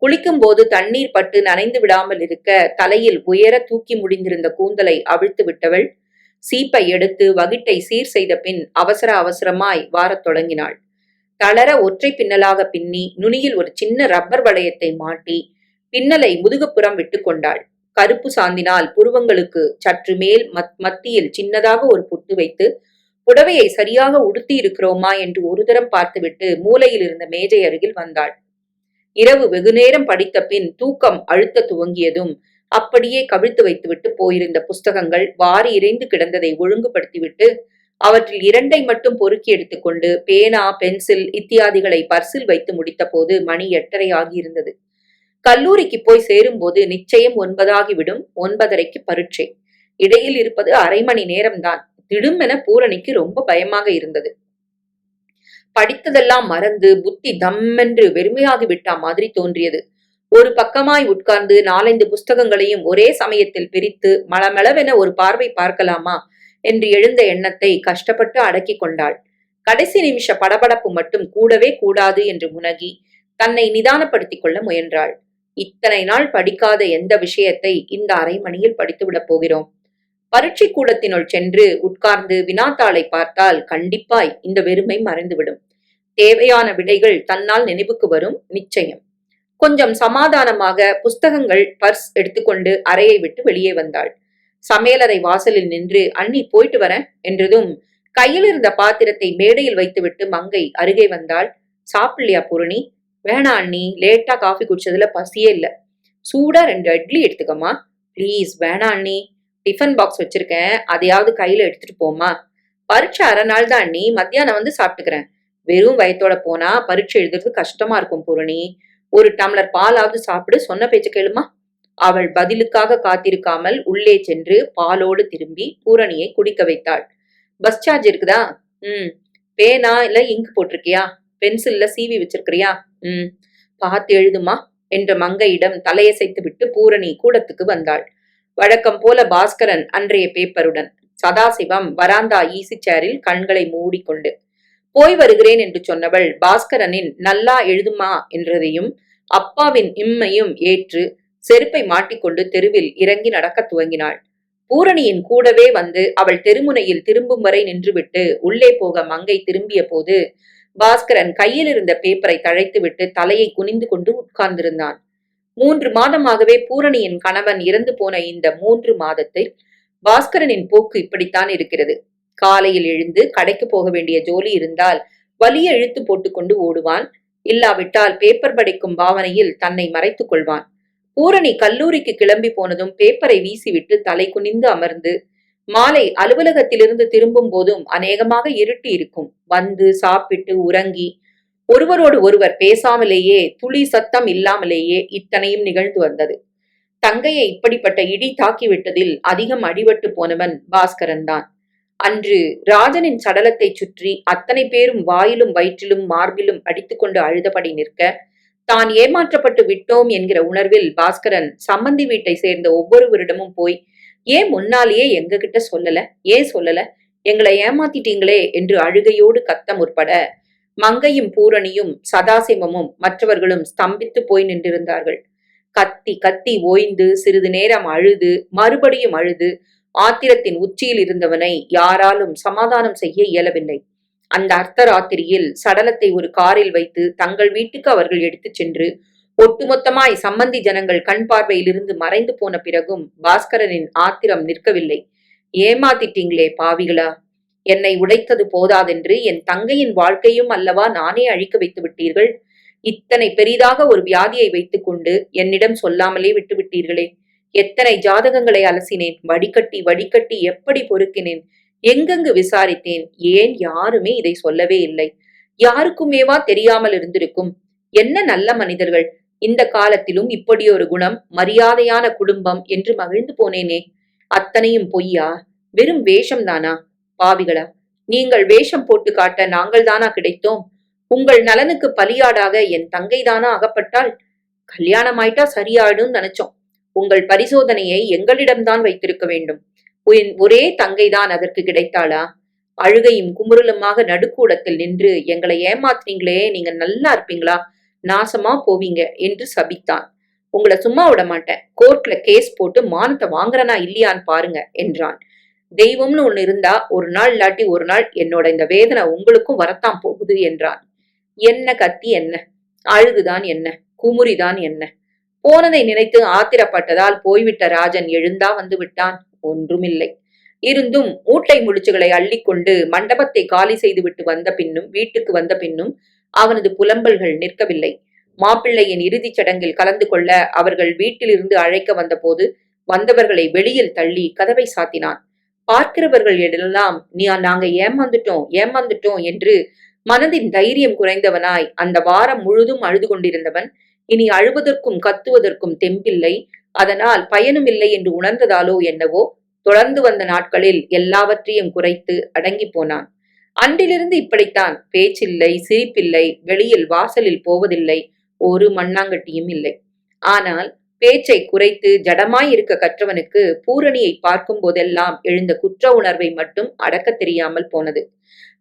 குளிக்கும் போது தண்ணீர் பட்டு நனைந்து விடாமல் இருக்க தலையில் உயர தூக்கி முடிந்திருந்த கூந்தலை அவிழ்த்து விட்டவள் சீப்பை எடுத்து வகிட்டை சீர் செய்த பின் அவசர அவசரமாய் வாரத் தொடங்கினாள். தளர ஒற்றை பின்னலாக பின்னி நுனியில் ஒரு சின்ன ரப்பர் வளையத்தை மாட்டி பின்னலை முதுகுப்புறம் விட்டு கொண்டாள். கருப்பு சாந்தினால் புருவங்களுக்கு சற்று மேல் மத்தியில் சின்னதாக ஒரு புட்டு வைத்து புடவையை சரியாக உடுத்தி இருக்கிறோமா என்று ஒரு தரம் பார்த்துவிட்டு மூலையில் இருந்த மேஜை அருகில் வந்தாள். இரவு வெகுநேரம் படித்த பின் தூக்கம் அழுத்த துவங்கியதும் அப்படியே கவிழ்த்து வைத்துவிட்டு போயிருந்த புஸ்தகங்கள் வாரி இறைந்து கிடந்ததை ஒழுங்குபடுத்திவிட்டு அவற்றில் 2 மட்டும் பொறுக்கி எடுத்துக்கொண்டு பேனா பென்சில் இத்தியாதிகளை பர்சில் வைத்து முடித்த போது மணி 8:30 ஆகியிருந்தது. கல்லூரிக்கு போய் சேரும்போது நிச்சயம் 9 ஆகிவிடும். 9:30க்கு பரீட்சை. இடையில் இருப்பது அரை மணி நேரம்தான். திடுமென பூரணிக்கு ரொம்ப பயமாக இருந்தது. படித்ததெல்லாம் மறந்து புத்தி தம்மென்று வெறுமையாகி விட்டா மாதிரி தோன்றியது. ஒரு பக்கமாய் உட்கார்ந்து 4-5 புஸ்தகங்களையும் ஒரே சமயத்தில் பிரித்து மளமளவென ஒரு பார்வை பார்க்கலாமா என்று எழுந்த எண்ணத்தை கஷ்டப்பட்டு அடக்கி கொண்டாள். கடைசி நிமிஷ படபடப்பு மட்டும் கூடவே கூடாது என்று முனகி தன்னை நிதானப்படுத்திக் கொள்ள முயன்றாள். இத்தனை நாள் படிக்காத எந்த விஷயத்தை இந்த அரை மணியில் படித்துவிடப் போகிறோம்? பரீட்சை கூடத்தினுள் சென்று உட்கார்ந்து வினாத்தாளை பார்த்தால் கண்டிப்பாய் இந்த வெறுமை மறைந்துவிடும். தேவையான விடைகள் தன்னால் நினைவுக்கு வரும், நிச்சயம். கொஞ்சம் சமாதானமாக புஸ்தகங்கள் பர்ஸ் எடுத்துக்கொண்டு அறையை விட்டு வெளியே வந்தாள். சமையலறை வாசலில் நின்று அண்ணி போயிட்டு வரேன் என்றதும் கையில் இருந்த பாத்திரத்தை மேடையில் வைத்துவிட்டு மங்கை அருகே வந்தாள். சாப்பிடலையா பூரணி? வேணா அண்ணி, லேட்டா காஃபி குடிச்சதுல பசியே இல்ல. சூடா 2 இட்லி எடுத்துக்கம்மா. ப்ளீஸ் வேணாம் அண்ணி. டிஃபன் பாக்ஸ் வச்சிருக்கேன், அதையாவது கையில எடுத்துட்டு போம்மா. பரீட்சை அரை நாள் தான் அண்ணி, மத்தியானம் வந்து சாப்பிட்டுக்கிறேன். வெறும் வயத்தோட போனா பரீட்சை எழுதுறது கஷ்டமா இருக்கும் பூரணி. ஒரு டம்ளர் பாலாவது சாப்பிடு, சொன்ன பேச்ச கேளுமா. அவள் பதிலுக்காக காத்திருக்காமல் உள்ளே சென்று பாலோடு திரும்பி பூரணியை குடிக்க வைத்தாள். பஸ் சார்ஜ் இருக்குதா? ம். பேனா இல்ல இங்க் போட்டிருக்கியா? பென்சில்ல சீவி வச்சிருக்கிறியா? ம். பார்த்து எழுதுமா என்ற மங்கையிடம் தலையசைத்து விட்டு பூரணி கூடத்துக்கு வந்தாள். வழக்கம் போல பாஸ்கரன் அன்றைய பேப்பருடன், சதாசிவம் வராந்தா ஈசி சேரில் கண்களை மூடிக்கொண்டு. போய் வருகிறேன் என்று சொன்னவள் பாஸ்கரனின் நல்லா எழுதுமா என்றதையும் அப்பாவின் இம்மையும் ஏற்று செருப்பை மாட்டிக்கொண்டு தெருவில் இறங்கி நடக்க துவங்கினாள். பூரணியின் கூடவே வந்து அவள் தெருமுனையில் திரும்பும் வரை நின்றுவிட்டு உள்ளே போக மங்கை திரும்பிய போது பாஸ்கரன் கையில் இருந்த பேப்பரை தழைத்துவிட்டு தலையை குனிந்து கொண்டு உட்கார்ந்திருந்தான். 3 மாதமாகவே பூரணியின் கணவன் இறந்து போன இந்த 3 மாதத்தில் பாஸ்கரனின் போக்கு இப்படித்தான் இருக்கிறது. காலையில் எழுந்து கடைக்கு போக வேண்டிய ஜோலி இருந்தால் வலிய இழுத்து போட்டுக்கொண்டு ஓடுவான். இல்லாவிட்டால் பேப்பர் படிக்கும் பாவனையில் தன்னை மறைத்துக் கொள்வான். பூரணி கல்லூரிக்கு கிளம்பி போனதும் பேப்பரை வீசிவிட்டு தலை குனிந்து அமர்ந்து, மாலை அலுவலகத்திலிருந்து திரும்பும் போதும் அநேகமாக இருட்டி இருக்கும். வந்து சாப்பிட்டு உறங்கி ஒருவரோடு ஒருவர் பேசாமலேயே துளி சத்தம் இல்லாமலேயே இத்தனையும் நிகழ்ந்து வந்தது. தங்கையை இப்படிப்பட்ட இடி தாக்கிவிட்டதில் அதிகம் அடிபட்டு போனவன் பாஸ்கரன் தான். அன்று ராஜனின் சடலத்தை சுற்றி அத்தனை பேரும் வாயிலும் வயிற்றிலும் மார்பிலும் அடித்துக்கொண்டு அழுதபடி நிற்க, தான் ஏமாற்றப்பட்டு விட்டோம் என்கிற உணர்வில் பாஸ்கரன் சம்மந்தி வீட்டை சேர்ந்த ஒவ்வொருவரிடமும் போய், ஏன் முன்னாலேயே எங்க கிட்ட சொல்லல, ஏன் சொல்லல, எங்களை ஏமாத்திட்டீங்களே என்று அழுகையோடு கத்த முற்பட, மங்கையும் பூரணியும் சதாசிவமும் மற்றவர்களும் ஸ்தம்பித்து போய் நின்றிருந்தார்கள். கத்தி கத்தி ஓய்ந்து சிறிது நேரம் அழுது மறுபடியும் அழுது ஆத்திரத்தின் உச்சியில் இருந்தவனை யாராலும் சமாதானம் செய்ய இயலவில்லை. அந்த அர்த்தராத்திரியில் சடலத்தை ஒரு காரில் வைத்து தங்கள் வீட்டுக்கு அவர்கள் எடுத்துச் சென்று ஒட்டுமொத்தமாய் சம்மந்தி ஜனங்கள் கண் பார்வையிலிருந்து மறைந்து போன பிறகும் பாஸ்கரனின் ஆத்திரம் நிற்கவில்லை. ஏமாத்திட்டீங்களே பாவிகளா, என்னை உடைத்தது போதாதென்று என் தங்கையின் வாழ்க்கையும் அல்லவா நானே அழிக்க வைத்து விட்டீர்கள். இத்தனை பெரிதாக ஒரு வியாதியை வைத்துக் கொண்டு என்னிடம் சொல்லாமலே விட்டுவிட்டீர்களே. எத்தனை ஜாதகங்களை அலசினேன், வடிகட்டி வடிகட்டி எப்படி பொறுக்கினேன், எங்கெங்கு விசாரித்தேன். ஏன் யாருமே இதை சொல்லவே இல்லை? யாருக்குமேவா தெரியாமல் இருந்திருக்கும்? என்ன நல்ல மனிதர்கள்! இந்த காலத்திலும் இப்படி ஒரு குணம், மரியாதையான குடும்பம் என்று மகிழ்ந்து போனேனே. அத்தனையும் பொய்யா? வெறும் வேஷம்தானா? பாவிகளா, நீங்கள் வேஷம் போட்டு காட்ட நாங்கள் தானா கிடைத்தோம்? உங்கள் நலனுக்கு பலியாடாக என் தங்கை தானா அகப்பட்டாள்? கல்யாணமாயிட்டா சரியாயிடும் நினைச்சோம். உங்கள் பரிசோதனையை எங்களிடம்தான் வைத்திருக்க வேண்டும். ஒரே தங்கைதான் அதற்கு கிடைத்தாளா? அழுகையும் குமுறலுமாக நடுக்கூடத்தில் நின்று, எங்களை ஏமாத்தினீங்களே, நீங்க நல்லா இருப்பீங்களா, நாசமா போவீங்க என்று சபித்தான். உங்களை சும்மா விட மாட்டேன், கோர்ட்ல கேஸ் போட்டு மானத்தை வாங்குறனா இல்லையான்னு பாருங்க என்றான். தெய்வம்னு ஒண்ணு இருந்தா ஒரு நாள் இல்லாட்டி ஒரு நாள் என்னோட இந்த வேதனை உங்களுக்கும் வரத்தான் போகுது என்றான். என்ன கத்தி என்ன, அழுதுதான் என்ன, குமுறிதான் என்ன? போனதை நினைத்து ஆத்திரப்பட்டதால் போய்விட்ட ராஜன் எழுந்தா வந்து விட்டான்? ஒன்றுமில்லை. இருந்தும் மூட்டை முடிச்சுகளை அள்ளிக்கொண்டு மண்டபத்தை காலி செய்துவிட்டு வந்த பின்னும் வீட்டுக்கு வந்த பின்னும் அவனது புலம்பல்கள் நிற்கவில்லை. மாப்பிள்ளையின் இறுதிச் சடங்கில் கலந்து கொள்ள அவர்கள் வீட்டிலிருந்து அழைக்க வந்தபோது வந்தவர்களை வெளியில் தள்ளி கதவை சாத்தினான். பார்க்கிறவர்கள் எல்லாம் நாங்க ஏமாந்துட்டோம் என்று மனதின் தைரியம் குறைந்தவனாய் அந்த வாரம் முழுதும் அழுது கொண்டிருந்தவன் இனி அழுவதற்கும் கத்துவதற்கும் தெம்பில்லை, அதனால் பயனுமில்லை என்று உணர்ந்ததாலோ என்னவோ தொடர்ந்து வந்த நாட்களில் எல்லாவற்றையும் குறைத்து அடங்கி போனான். அன்றிலிருந்து இப்படித்தான். பேச்சில்லை, சிரிப்பில்லை, வெளியில் வாசலில் போவதில்லை, ஒரு மண்ணாங்கட்டியும் இல்லை. ஆனால் பேச்சை குறைத்து ஜடமாய் இருக்க கற்றவனுக்கு பூரணியை பார்க்கும் போதெல்லாம் எழுந்த குற்ற உணர்வை மட்டும் அடக்க தெரியாமல் போனது.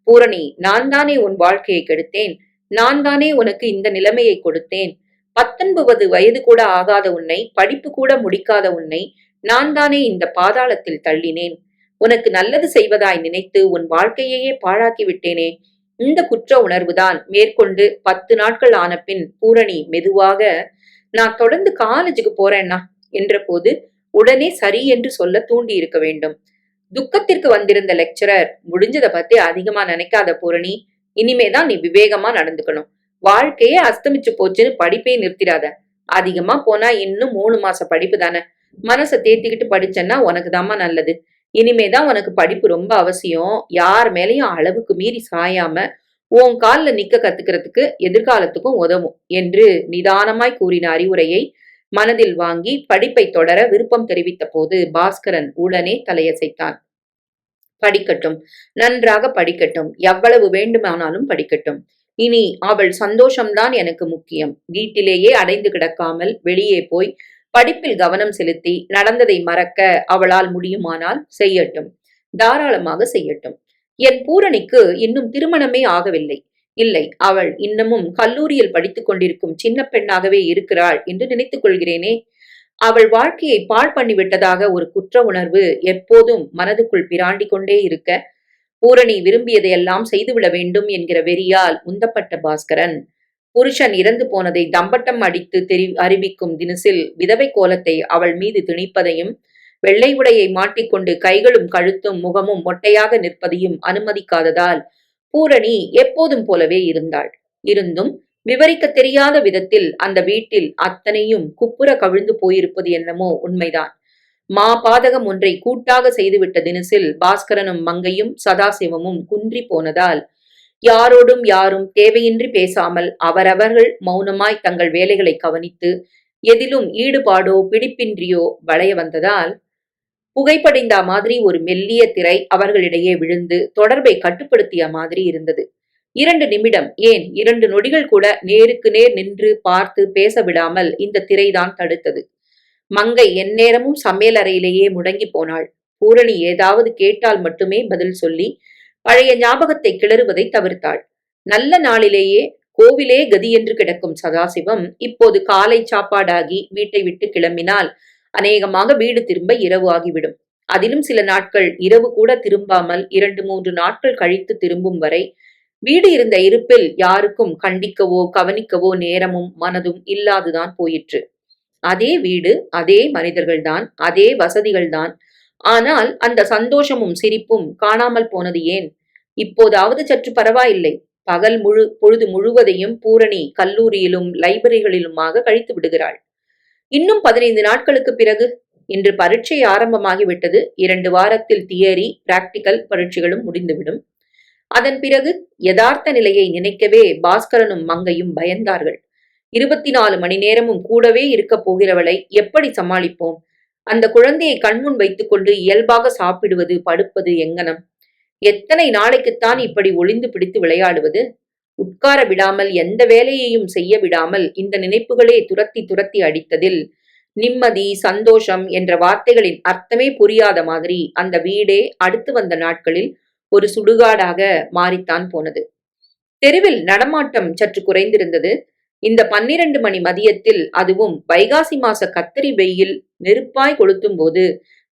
பூரணி, நான் தானே உன் வாழ்க்கையை கெடுத்தேன், நான் தானே உனக்கு இந்த நிலைமையை கொடுத்தேன். 19 வயது கூட ஆகாத உன்னை, படிப்பு கூட முடிக்காத உன்னை நான் தானே இந்த பாதாளத்தில் தள்ளினேன். உனக்கு நல்லது செய்வதாய் நினைத்து உன் வாழ்க்கையையே பாழாக்கி விட்டேனே. இந்த குற்ற உணர்வுதான் மேற்கொண்டு 10 நாட்கள் ஆன பின் பூரணி மெதுவாக, நான் தொடர்ந்து காலேஜுக்கு போறேன்னா என்ற போது உடனே சரி என்று சொல்ல தூண்டி இருக்க வேண்டும். துக்கத்திற்கு வந்திருந்த லெக்சரர், முடிஞ்சதை பத்தி அதிகமா நினைக்காத பூரணி, இனிமேதான் நீ விவேகமா நடந்துக்கணும். வாழ்க்கையே அஸ்தமிச்சு போச்சுன்னு படிப்பே நிறுத்திடாத. அதிகமா போனா இன்னும் 3 மாச படிப்பு தானே. மனச தேத்திக்கிட்டு படிச்சேன்னா உனக்கு தாம்மா நல்லது. இனிமேதான் உனக்கு படிப்பு ரொம்ப அவசியம். யார் மேலயும் அளவுக்கு மீறி சாயாம உன் கால்ல நிக்க கத்துக்கிறதுக்கு எதிர்காலத்துக்கும் உதவும் என்று நிதானமாய் கூறின அறிவுரையை மனதில் வாங்கி படிப்பை தொடர விருப்பம் தெரிவித்த போது பாஸ்கரன் உடனே தலையசைத்தான். படிக்கட்டும், நன்றாக படிக்கட்டும், எவ்வளவு வேண்டுமானாலும் படிக்கட்டும். இனி அவள் சந்தோஷம்தான் எனக்கு முக்கியம். வீட்டிலேயே அடைந்து கிடக்காமல் வெளியே போய் படிப்பில் கவனம் செலுத்தி நடந்ததை மறக்க அவளால் முடியுமானால் செய்யட்டும், தாராளமாக செய்யட்டும். என் பூரணிக்கு இன்னும் திருமணமே ஆகவில்லை. இல்லை, அவள் இன்னமும் கல்லூரியில் படித்துக் கொண்டிருக்கும் சின்ன பெண்ணாகவே இருக்கிறாள் என்று நினைத்துக் கொள்கிறேனே. அவள் வாழ்க்கையை பாழ் பண்ணிவிட்டதாக ஒரு குற்ற உணர்வு எப்போதும் மனதுக்குள் பிராண்டி கொண்டே இருக்க, பூரணி விரும்பியதையெல்லாம் செய்துவிட வேண்டும் என்கிற வெறியால் உந்தப்பட்ட பாஸ்கரன், புருஷன் இறந்து போனதை தம்பட்டம் அடித்து அறிவிக்கும் தினசில் விதவை கோலத்தை அவள் மீது திணிப்பதையும், வெள்ளை உடையை மாட்டிக்கொண்டு கைகளும் கழுத்தும் முகமும் மொட்டையாக நிற்பதையும் அனுமதிக்காததால் பூரணி எப்போதும் போலவே இருந்தாள். இருந்தும் விவரிக்க தெரியாத விதத்தில் அந்த வீட்டில் அத்தனையும் குப்புற கவிழ்ந்து போயிருப்பது என்னமோ உண்மைதான். பாதகம் ஒன்றை கூட்டாக செய்துவிட்ட தினசில் பாஸ்கரனும் மங்கையும் சதாசிவமும் குன்றி போனதால் யாரோடும் யாரும் தேவையின்றி பேசாமல் அவரவர்கள் மௌனமாய் தங்கள் வேலைகளை கவனித்து எதிலும் ஈடுபாடோ பிடிப்பின்றியோ வளைய வந்ததால் புகைப்படிந்த மாதிரி ஒரு மெல்லிய திரை அவர்களிடையே விழுந்து தொடர்பை கட்டுப்படுத்திய மாதிரி இருந்தது. 2 நிமிடம், ஏன் 2 நொடிகள் கூட நேருக்கு நேர் நின்று பார்த்து பேச விடாமல் இந்த திரைதான் தடுத்தது. மங்கை எந்நேரமும் சமையல் அறையிலேயே முடங்கி போனாள். பூரணி ஏதாவது கேட்டால் மட்டுமே பதில் சொல்லி பழைய ஞாபகத்தை கிளறுவதை தவிர்த்தாள். நல்ல நாளிலேயே கோவிலே கதி என்று கிடக்கும் சதாசிவம் இப்போது காலை சாப்பாடாகி வீட்டை விட்டு கிளம்பினால் அநேகமாக வீடு திரும்ப இரவு ஆகிவிடும். அதிலும் சில நாட்கள் இரவு கூட திரும்பாமல் 2-3 நாட்கள் கழித்து திரும்பும் வரை வீடு இருந்த இருப்பில் யாருக்கும் கண்டிக்கவோ கவனிக்கவோ நேரமும் மனதும் இல்லாதுதான் போயிற்று. அதே வீடு, அதே மனிதர்கள்தான், அதே வசதிகள்தான். ஆனால் அந்த சந்தோஷமும் சிரிப்பும் காணாமல் போனது ஏன்? இப்போதாவது சற்று பரவாயில்லை. பொழுது முழுவதையும் பூரணி கல்லூரியிலும் லைப்ரரிகளிலுமாக கழித்து விடுகிறாள். இன்னும் 15 நாட்களுக்கு பிறகு இன்று பரீட்சை ஆரம்பமாகிவிட்டது. 2 வாரத்தில் தியரி, பிராக்டிக்கல் பரீட்சைகளும் முடிந்துவிடும். அதன் பிறகு யதார்த்த நிலையை நினைக்கவே பாஸ்கரனும் மங்கையும் பயந்தார்கள். 24 மணி நேரமும் கூடவே இருக்கப் போகிறவளை எப்படி சமாளிப்போம்? அந்த குழந்தையை கண்முன் வைத்துக்கொண்டு இயல்பாக சாப்பிடுவது, படுப்பது எங்கனம்? எத்தனை நாளைக்குத்தான் இப்படி ஒளிந்து பிடித்து விளையாடுவது? உட்கார விடாமல், எந்த வேலையையும் செய்ய விடாமல் இந்த நினைப்புகளே துரத்தி துரத்தி அடித்ததில் நிம்மதி, சந்தோஷம் என்ற வார்த்தைகளின் அர்த்தமே புரியாத மாதிரி அந்த வீடே அடுத்து வந்த நாட்களில் ஒரு சுடுகாடாக மாறித்தான் போனது. தெருவில் நடமாட்டம் சற்று குறைந்திருந்தது. இந்த 12 மணி மதியத்தில், அதுவும் வைகாசி மாச கத்தரி வெயில் நெருப்பாய் கொளுத்தும் போது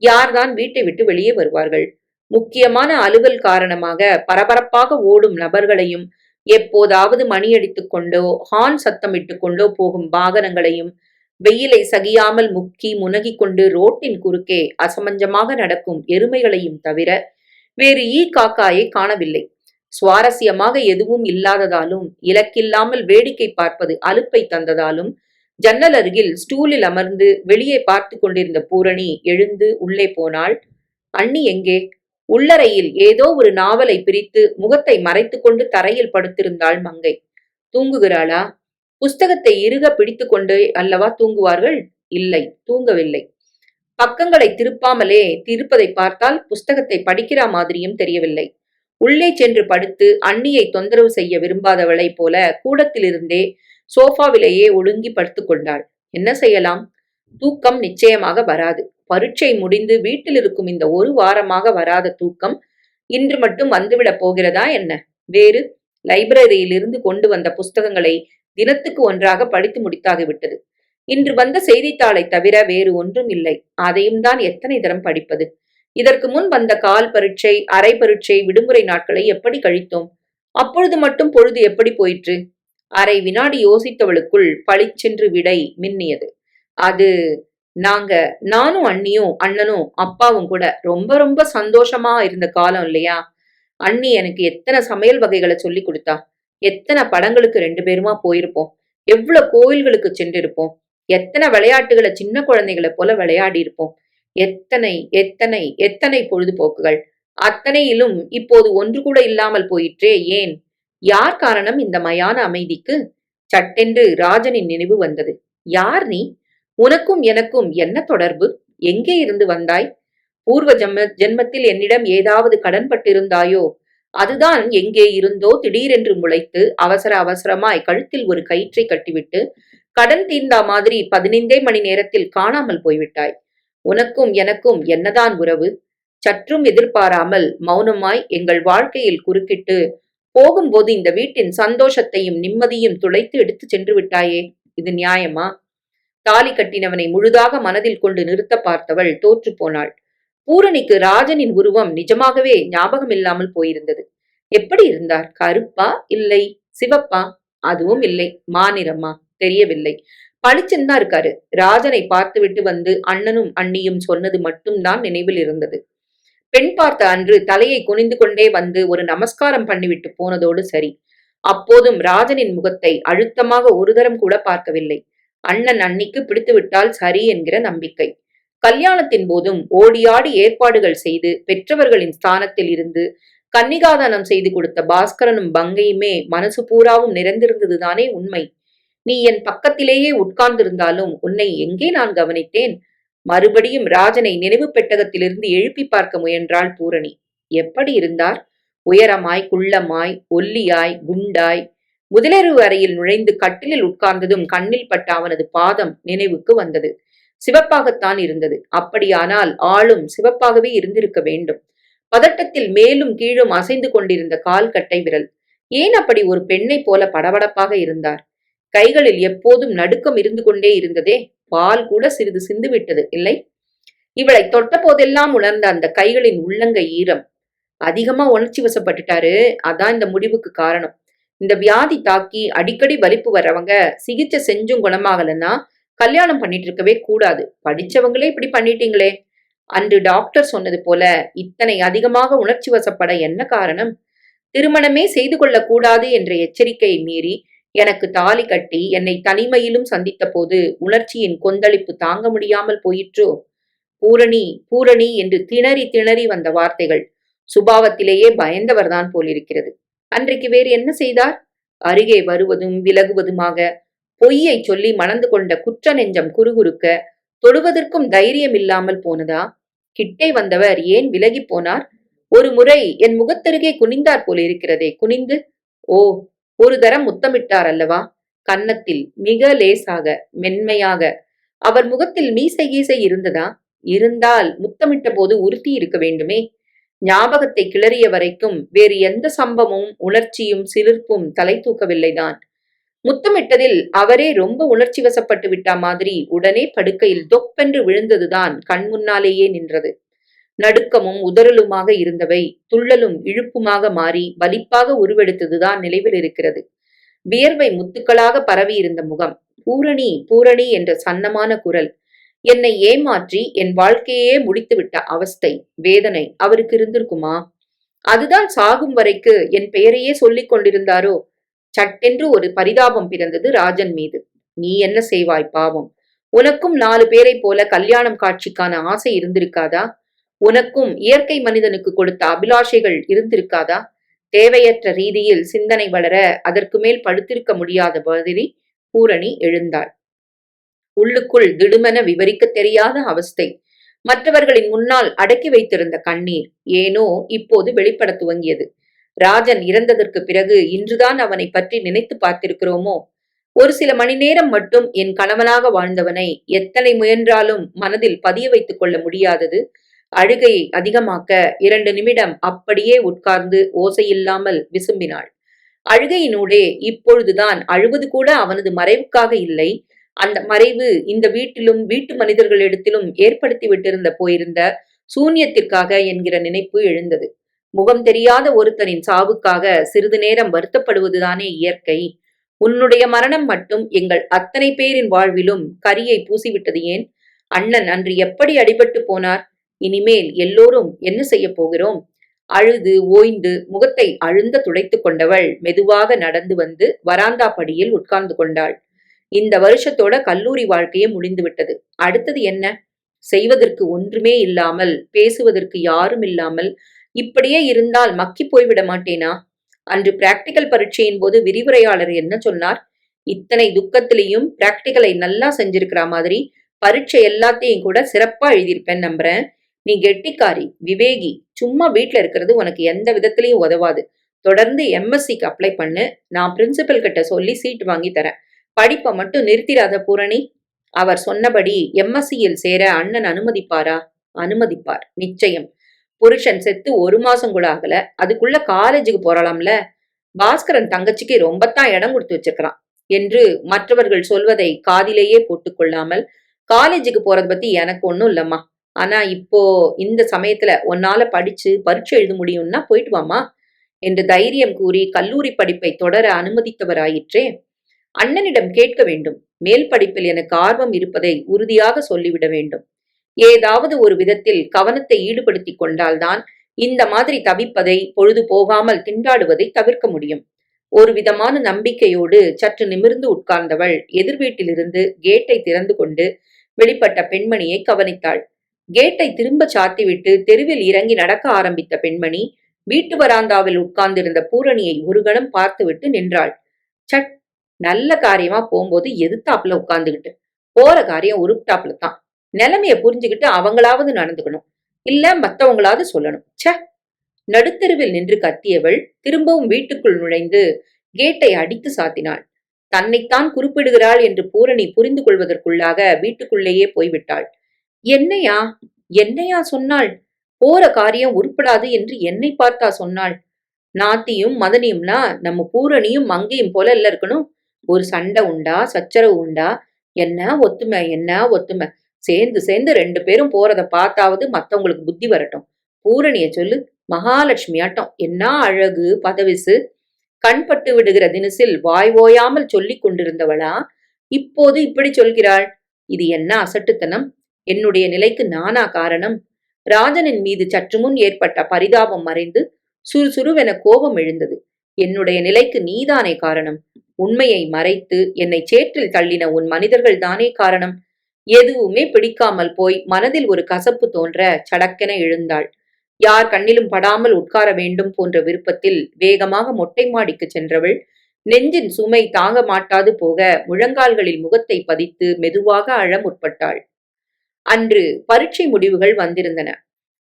யார்தான் வீட்டை விட்டு வெளியே வருவார்கள்? முக்கியமான அலுவல் காரணமாக பரபரப்பாக ஓடும் நபர்களையும், எப்போதாவது மணியடித்துக் கொண்டோ ஹார்ன் சத்தமிட்டுக் கொண்டோ போகும் வாகனங்களையும், வெயிலை சகியாமல் முக்கி முனகிக் கொண்டு ரோட்டின் குறுக்கே அசமஞ்சமாக நடக்கும் எருமைகளையும் தவிர வேறு காக்காயை காணவில்லை. சுவாரஸ்யமாக எதுவும் இல்லாததாலும், இலக்கில்லாமல் வேடிக்கை பார்ப்பது அலுப்பை தந்ததாலும், ஜன்னல் அருகில் ஸ்டூலில் அமர்ந்து வெளியே பார்த்து கொண்டிருந்த பூரணி எழுந்து உள்ளே போனாள். அண்ணி எங்கே? உள்ளறையில் ஏதோ ஒரு நாவலை பிரித்து முகத்தை மறைத்துக் கொண்டு தரையில் படுத்திருந்தாள் மங்கை. தூங்குகிறாளா? புஸ்தகத்தை இறுக பிடித்து கொண்டு அல்லவா தூங்குவார்கள்? இல்லை, தூங்கவில்லை. பக்கங்களை திருப்பதை பார்த்தால் புஸ்தகத்தை படிக்கிற மாதிரியும் தெரியவில்லை. உள்ளே சென்று படுத்து அண்ணியை தொந்தரவு செய்ய விரும்பாதவளை போல கூடத்திலிருந்தே சோஃபாவிலேயே ஒடுங்கி படுத்துக் கொண்டாள். என்ன செய்யலாம்? தூக்கம் நிச்சயமாக வராது. பரீட்சை முடிந்து வீட்டில் இருக்கும் இந்த 1 வாரமாக வராத தூக்கம் இன்று மட்டும் வந்துவிடப் போகிறதா என்ன? வேறு, லைப்ரரியிலிருந்து கொண்டு வந்த புஸ்தகங்களை தினத்துக்கு ஒன்றாக படித்து முடித்தாகிவிட்டது. இன்று வந்த செய்தித்தாளை தவிர வேறு ஒன்றும் இல்லை. அதையும் தான் எத்தனை தரம் படிப்பது? இதற்கு முன் வந்த கால் பரீட்சை, அரை பரீட்சை, விடுமுறை நாட்களை எப்படி கழித்தோம்? அப்பொழுது மட்டும் பொழுது எப்படி போயிற்று? அரை வினாடி யோசித்தவளுக்குள் பளிச்சென்று விடை மின்னியது. அது, நானும் அண்ணியும் அண்ணனும் அப்பாவும் கூட ரொம்ப ரொம்ப சந்தோஷமா இருந்த காலம் இல்லையா? அண்ணி எனக்கு எத்தனை சமையல் வகைகளை சொல்லி கொடுத்தா. எத்தனை படங்களுக்கு 2 பேருமா போயிருப்போம். எவ்வளவு கோயில்களுக்கு சென்றிருப்போம். எத்தனை விளையாட்டுகளை சின்ன குழந்தைகளை போல விளையாடி இருப்போம். எத்தனை எத்தனை எத்தனை பொழுதுபோக்குகள்! அத்தனையிலும் இப்போது ஒன்று கூட இல்லாமல் போயிற்றே, ஏன்? யார் காரணம் இந்த மயான அமைதிக்கு? சட்டென்று ராஜனின் நினைவு வந்தது. யார் நீ? உனக்கும் எனக்கும் என்ன தொடர்பு? எங்கே இருந்து வந்தாய்? பூர்வ ஜென்மத்தில் என்னிடம் ஏதாவது கடன்பட்டிருந்தாயோ? அதுதான் எங்கே இருந்தோ திடீரென்று முளைத்து அவசர அவசரமாய் கழுத்தில் ஒரு கயிற்றை கட்டிவிட்டு கடன் தீர்ந்தா மாதிரி 15 மணி நேரத்தில் காணாமல் போய்விட்டாய். உனக்கும் எனக்கும் என்னதான் உறவு? சற்றும் எதிர்பாராமல் மௌனமாய் எங்கள் வாழ்க்கையில் குறுக்கிட்டு போகும்போது இந்த வீட்டின் சந்தோஷத்தையும் நிம்மதியும் துளைத்து எடுத்து சென்று விட்டாயே, இது நியாயமா? தாலி கட்டினவனை முழுதாக மனதில் கொண்டு நிறுத்த பார்த்தவள் தோற்று போனாள். பூரணிக்கு ராஜனின் உருவம் நிஜமாகவே ஞாபகம் இல்லாமல் போயிருந்தது. எப்படி இருந்தார்? கருப்பா இல்லை சிவப்பா? அதுவும் இல்லை. மாநிறமா? தெரியவில்லை. பளிச்சுன்னு தான் இருக்காரு. ராஜனை பார்த்துவிட்டு வந்து அண்ணனும் அண்ணியும் சொன்னது மட்டும்தான் நினைவில் இருந்தது. பெண் பார்த்த அன்று தலையை குனிந்து கொண்டே வந்து ஒரு நமஸ்காரம் பண்ணிவிட்டு போனதோடு சரி. அப்போதும் ராஜனின் முகத்தை அழுத்தமாக ஒரு தரம் கூட பார்க்கவில்லை. அண்ணன் அண்ணிக்கு பிடித்துவிட்டால் சரி என்கிற நம்பிக்கை. கல்யாணத்தின் போதும் ஓடியாடி ஏற்பாடுகள் செய்து பெற்றவர்களின் ஸ்தானத்தில் இருந்து கன்னிகாதானம் செய்து கொடுத்த பாஸ்கரனும் பங்கையுமே மனசு பூராவும் நிறைந்திருந்ததுதானே உண்மை. நீ என் பக்கத்திலேயே உட்கார்ந்திருந்தாலும் உன்னை எங்கே நான் கவனித்தேன்? மறுபடியும் ராஜனை நினைவு பெட்டகத்திலிருந்து எழுப்பி பார்க்க முயன்றாள் பூரணி. எப்படி இருந்தார்? உயரமாய், குள்ளமாய், ஒல்லியாய், குண்டாய். முதலிரவு அறையில் நுழைந்து கட்டிலில் உட்கார்ந்ததும் கண்ணில் பட்ட அவனது பாதம் நினைவுக்கு வந்தது. சிவப்பாகத்தான் இருந்தது. அப்படியானால் ஆளும் சிவப்பாகவே இருந்திருக்க வேண்டும். பதட்டத்தில் மேலும் கீழும் அசைந்து கொண்டிருந்த கால் கட்டை விரல். ஏன் அப்படி ஒரு பெண்ணை போல படபடப்பாக இருந்தார்? கைகளில் எப்போதும் நடுக்கம் இருந்து கொண்டே இருந்ததே. பால் கூட சிறிது சிந்துவிட்டது இல்லை? இவளை தொட்ட போதெல்லாம் உணர்ந்த அந்த கைகளின் உள்ளங்கை ஈரம். அதிகமா உணர்ச்சி வசப்பட்டுட்டாரு. அதான் இந்த முடிவுக்கு காரணம். இந்த வியாதி தாக்கி அடிக்கடி வலிப்பு வர்றவங்க சிகிச்சை செஞ்சும் குணமாகலன்னா கல்யாணம் பண்ணிட்டு இருக்கவே கூடாது. படிச்சவங்களே இப்படி பண்ணிட்டீங்களே. அன்று டாக்டர் சொன்னது போல இத்தனை அதிகமாக உணர்ச்சி வசப்பட என்ன காரணம்? திருமணமே செய்து கொள்ளக்கூடாது என்ற எச்சரிக்கையை மீறி எனக்கு தாலி கட்டி என்னை தனிமையிலும் சந்தித்த போது உணர்ச்சியின் கொந்தளிப்பு தாங்க முடியாமல் போயிற்றோ? பூரணி பூரணி என்று திணறி திணறி வந்த வார்த்தைகள். சுபாவத்திலேயே பயந்தவர்தான் போலிருக்கிறது. அன்றைக்கு வேறு என்ன செய்தார்? அருகே வருவதும் விலகுவதுமாக, பொய்யை சொல்லி மணந்து கொண்ட குற்ற நெஞ்சம் குறுகுறுக்க, தொடுவதற்கும் தைரியம் இல்லாமல் போனதா? கிட்டே வந்தவர் ஏன் விலகி போனார்? ஒரு முறை என் முகத்தருகே குனிந்தார் போலிருக்கிறதே. குனிந்து ஓ, ஒரு தரம் முத்தமிட்டார் அல்லவா? கன்னத்தில் மிக லேசாக, மென்மையாக. அவர் முகத்தில் மீசை கீசை இருந்ததா? இருந்தால் முத்தமிட்ட போது உறுத்தி இருக்க வேண்டுமே. ஞாபகத்தை கிளறிய வரைக்கும் வேறு எந்த சம்பவமும் உணர்ச்சியும் சிலிர்ப்பும் தலை தூக்கவில்லைதான். முத்தமிட்டதில் அவரே ரொம்ப உணர்ச்சி வசப்பட்டு விட்டா மாதிரி உடனே படுக்கையில் தொப்பென்று விழுந்ததுதான் கண் முன்னாலேயே நின்றது. நடுக்கமும் உதறலுமாக இருந்தவை துள்ளலும் இழுப்புமாக மாறி வலிப்பாக உருவெடுத்ததுதான் நினைவில் இருக்கிறது. வியர்வை முத்துக்களாக பரவி இருந்த முகம். பூரணி பூரணி என்ற சன்னமான குரல். என்னை ஏமாற்றி என் வாழ்க்கையே முடித்துவிட்ட அவஸ்தை, வேதனை அவருக்கு இருந்திருக்குமா? அதுதான் சாகும் வரைக்கு என் பெயரையே சொல்லிக் கொண்டிருந்தாரோ? சட்டென்று ஒரு பரிதாபம் பிறந்தது ராஜன் மீது. நீ என்ன செய்வாய் பாவம்? உனக்கும் 4 பேரை போல கல்யாணம் காட்சிக்கான ஆசை இருந்திருக்காதா? உனக்கும் இயற்கை மனிதனுக்கு கொடுத்த அபிலாஷைகள் இருந்திருக்காதா? தேவையற்ற ரீதியில் சிந்தனை வளர அதற்கு மேல் படுத்திருக்க முடியாத மாதிரி பூரணி எழுந்தாள். உள்ளுக்குள் திடுமென விவரிக்க தெரியாத அவஸ்தை. மற்றவர்களின் முன்னால் அடக்கி வைத்திருந்த கண்ணீர் ஏனோ இப்போது வெளிப்பட துவங்கியது. ராஜன் இறந்ததற்கு பிறகு இன்றுதான் அவனை பற்றி நினைத்து பார்த்திருக்கிறோமோ? ஒரு சில மணி நேரம் மட்டும் என் கணவனாக வாழ்ந்தவனை எத்தனை முயன்றாலும் மனதில் பதிய வைத்துக் கொள்ள முடியாதது. அழுகையை அதிகமாக்க 2 நிமிடம் அப்படியே உட்கார்ந்து ஓசையில்லாமல் விசும்பினாள். அழுகையினூடே இப்பொழுதுதான் அழுவது கூட அவனது மறைவுக்காக இல்லை, அந்த மறைவு இந்த வீட்டிலும் வீட்டு மனிதர்களிடத்திலும் ஏற்படுத்தி விட்டிருந்த போயிருந்த சூன்யத்திற்காக என்கிற நினைப்பு எழுந்தது. முகம் தெரியாத ஒருத்தனின் சாவுக்காக சிறிது நேரம் வருத்தப்படுவதுதானே இயற்கை. உன்னுடைய மரணம் மட்டும் எங்கள் அத்தனை பேரின் வாழ்விலும் கரியை பூசிவிட்டது ஏன்? அண்ணன் அன்று எப்படி அடிபட்டு போனார்? இனிமேல் எல்லோரும் என்ன செய்ய போகிறோம்? அழுது ஓய்ந்து முகத்தை அழுந்த துடைத்துக் கொண்டவள் மெதுவாக நடந்து வந்து வராந்தா படியில் உட்கார்ந்து கொண்டாள். இந்த வருஷத்தோட கல்லூரி வாழ்க்கையே முடிந்து விட்டது. அடுத்தது என்ன? செய்வதற்கு ஒன்றுமே இல்லாமல், பேசுவதற்கு யாரும் இல்லாமல், இப்படியே இருந்தால் மக்கி போய்விட மாட்டேனா? அன்று பிராக்டிகல் பரீட்சையின் போது விரிவுரையாளர் என்ன சொன்னார்? இத்தனை துக்கத்திலையும் பிராக்டிகலை நல்லா செஞ்சிருக்கிற மாதிரி பரீட்சை எல்லாத்தையும் கூட சிறப்பா எழுதியிருப்பேன் நம்புறேன். நீ கெட்டிக்காரி, விவேகி. சும்மா வீட்ல இருக்கிறது உனக்கு எந்த விதத்திலையும் உதவாது. தொடர்ந்து எம்எஸ்சிக்கு அப்ளை பண்ணு. நான் பிரின்சிபல் கிட்ட சொல்லி சீட் வாங்கி தரேன். படிப்பை மட்டும் நிறுத்திடாத பூரணி. அவர் சொன்னபடி எம்எஸ்சியில் சேர அண்ணன் அனுமதிப்பாரா? அனுமதிப்பார், நிச்சயம். புருஷன் செத்து 1 மாசம் கூட ஆகல, அதுக்குள்ள காலேஜுக்கு போறலாம்ல. பாஸ்கரன் தங்கச்சிக்கு ரொம்பத்தான் இடம் கொடுத்து வச்சிருக்கிறான் என்று மற்றவர்கள் சொல்வதை காதிலேயே போட்டுக்கொள்ளாமல், காலேஜுக்கு போறத பத்தி எனக்கு ஒன்னும் இல்லம்மா. ஆனா இப்போ இந்த சமயத்துல உன்னால படிச்சு பரீட்சை எழுத முடியும்னா போயிட்டு வாமா என்று தைரியம் கூறி கல்லூரி படிப்பை தொடர அனுமதித்தவராயிற்றே. அண்ணனிடம் கேட்க வேண்டும். மேல் படிப்பில் எனக்கு ஆர்வம் இருப்பதை உறுதியாக சொல்லிவிட வேண்டும். ஏதாவது ஒரு விதத்தில் கவனத்தை ஈடுபடுத்திக் கொண்டால்தான் இந்த மாதிரி தவிப்பதை, பொழுது போகாமல் திண்டாடுவதை தவிர்க்க முடியும். ஒரு விதமான நம்பிக்கையோடு சற்று நிமிர்ந்து உட்கார்ந்தவள் எதிர் வீட்டிலிருந்து கேட்டை திறந்து கொண்டு வெளிப்பட்ட பெண்மணியை கவனித்தாள். கேட்டை திரும்ப சாத்திவிட்டு தெருவில் இறங்கி நடக்க ஆரம்பித்த பெண்மணி வீட்டு வராந்தாவில் உட்கார்ந்திருந்த பூரணியை ஒரு கணம் பார்த்துவிட்டு நின்றாள். சட், நல்ல காரியமா போகும்போது எதிர்த்தாப்புல உட்கார்ந்துகிட்டு, போற காரியம் உருப்டாப்புல தான். நிலைமைய புரிஞ்சுக்கிட்டு அவங்களாவது நடந்துக்கணும், இல்ல மத்தவங்களாவது சொல்லணும். ச. நடுத்தெருவில் நின்று கத்தியவள் திரும்பவும் வீட்டுக்குள் நுழைந்து கேட்டை அடித்து சாத்தினாள். தன்னைத்தான் குறிப்பிடுகிறாள் என்று பூரணி புரிந்து கொள்வதற்குள்ளாக வீட்டுக்குள்ளேயே போய்விட்டாள். என்னையா என்னையா சொன்னாள்? போற காரியம் உருப்படாது என்று என்னை பார்த்தா சொன்னாள்? நாத்தியும் மதனியும்னா நம்ம பூரணியும் மங்கையும் போல இல்ல இருக்கணும். ஒரு சண்டை உண்டா, சச்சரவு உண்டா? என்ன ஒத்துமை, என்ன ஒத்துமை. சேர்ந்து சேர்ந்து 2 பேரும் போறத பார்த்தாவது மத்தவங்களுக்கு புத்தி வரட்டும். பூரணிய சொல்லு, மகாலட்சுமி ஆட்டம். என்ன அழகு, பதவிசு. கண்பட்டு விடுகிற தினசில் வாய் ஓயாமல் சொல்லிக் கொண்டிருந்தவளா இப்போது இப்படி சொல்கிறாள்? இது என்ன அசட்டுத்தனம்? என்னுடைய நிலைக்கு நானா காரணம்? ராஜனின் மீது சற்று முன் ஏற்பட்ட பரிதாபம் மறைந்து சுறுசுறுவென கோபம் எழுந்தது. என்னுடைய நிலைக்கு நீதானே காரணம். உண்மையை மறைத்து என்னை சேற்றில் தள்ளின உன் மனிதர்கள் தானே காரணம். எதுவுமே பிடிக்காமல் போய் மனதில் ஒரு கசப்பு தோன்ற சடக்கென எழுந்தாள். யார் கண்ணிலும் படாமல் உட்கார வேண்டும் போன்ற விருப்பத்தில் வேகமாக மொட்டை மாடிக்கு சென்றவள் நெஞ்சின் சுமை தாங்க மாட்டாது போக முழங்கால்களில் முகத்தை பதித்து மெதுவாக அழ முற்பட்டாள். அன்று பரீட்சை முடிவுகள் வந்திருந்தன.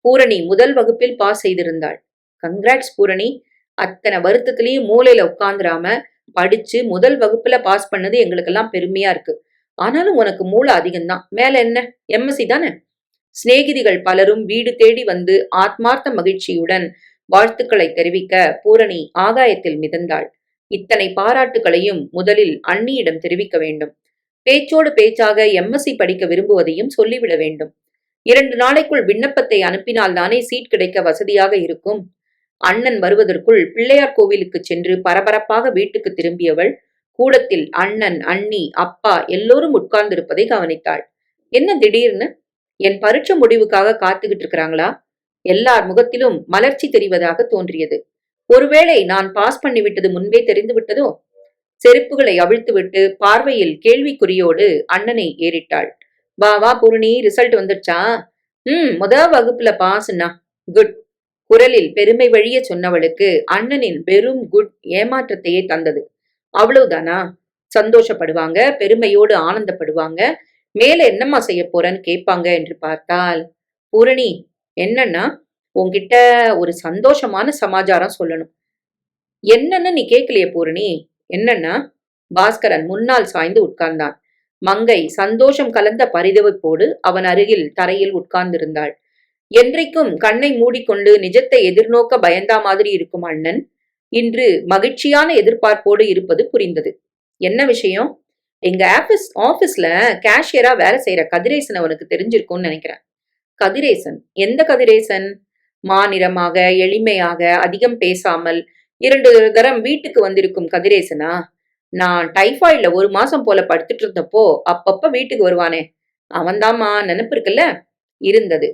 பூரணி முதல் வகுப்பில் பாஸ் செய்திருந்தாள். கங்க்ராட்ஸ் பூரணி. அத்தனை வருத்தத்திலையும் மூலையில உட்கார்ந்துராம படிச்சு முதல் வகுப்புல பாஸ் பண்ணது எங்களுக்கெல்லாம் பெருமையா இருக்கு. ஆனாலும் உனக்கு மூளை அதிகம்தான். மேல என்ன, எம்எஸ்சி தானே? சிநேகிதிகள் பலரும் வீடு தேடி வந்து ஆத்மார்த்த மகிழ்ச்சியுடன் வாழ்த்துக்களை தெரிவிக்க பூரணி ஆகாயத்தில் மிதந்தாள். இத்தனை பாராட்டுகளையும் முதலில் அண்ணியிடம் தெரிவிக்க வேண்டும். பேச்சோடு பேச்சாக எம்எஸ்சி படிக்க விரும்புவதையும் சொல்லிவிட வேண்டும். 2 நாளைக்குள் விண்ணப்பத்தை அனுப்பினால்தானே சீட் கிடைக்க வசதியாக இருக்கும். அண்ணன் வருவதற்குள் பிள்ளையார் கோவிலுக்கு சென்று பரபரப்பாக வீட்டுக்கு திரும்பியவள் கூடத்தில் அண்ணன், அண்ணி, அப்பா எல்லோரும் உட்கார்ந்திருப்பதை கவனித்தாள். என்ன திடீர்னு? என் பரீட்சை முடிவுக்காக காத்துக்கிட்டு இருக்கிறாங்களா? எல்லார் முகத்திலும் மலர்ச்சி தெரிவதாக தோன்றியது. ஒருவேளை நான் பாஸ் பண்ணிவிட்டது முன்பே தெரிந்து விட்டதோ? செருப்புகளை அவிழ்த்துவிட்டு பார்வையில் கேள்விக்குறியோடு அண்ணனை ஏறிட்டாள். வா வா பூரணி, ரிசல்ட் வந்துடுச்சா? முத வகுப்புல பாஸ்னா. குட். குரலில் பெருமை வழிய சொன்னவளுக்கு அண்ணனின் வெறும் குட் ஏமாற்றத்தையே தந்தது. அவ்வளவுதானா? சந்தோஷப்படுவாங்க, பெருமையோடு ஆனந்தப்படுவாங்க. மேல என்னம்மா செய்ய போறன்னு கேட்பாங்க என்று பார்த்தால், பூரணி, என்னன்னா உன்கிட்ட ஒரு சந்தோஷமான சமாச்சாரம் சொல்லணும். என்னன்னு நீ கேட்கலையே பூரணி? என்னன்னா? பாஸ்கரன் முன்னால் சாய்ந்து உட்கார்ந்தான். மங்கை சந்தோஷம் கலந்த பரிதவிப்போடு அவன் அருகில் தரையில் உட்கார்ந்திருந்தாள். என்றைக்கும் கண்ணை மூடிக்கொண்டு நிஜத்தை எதிர்நோக்க பயந்தா மாதிரி இருக்கும் அண்ணன் இன்று மகிழ்ச்சியான எதிர்பார்ப்போடு இருப்பது புரிந்தது. என்ன விஷயம்? எங்க ஆபீஸ்ல கேஷியரா வேலை செய்யற கதிரேசன் அவனுக்கு தெரிஞ்சிருக்கும்னு நினைக்கிறேன். கதிரேசன்? எந்த கதிரேசன்? மாநிறமாக, எளிமையாக, அதிகம் பேசாமல் 2 தரம் வீட்டுக்கு வந்திருக்கும் கதிரேசனா? நான் டைபாய்ட்ல 1 மாசம் போல படுத்துட்டு இருந்தப்போ அப்பப்ப வீட்டுக்கு வருவானே, அவன்தாம்மா. நினைப்பு இருக்குல்ல? இருந்தது.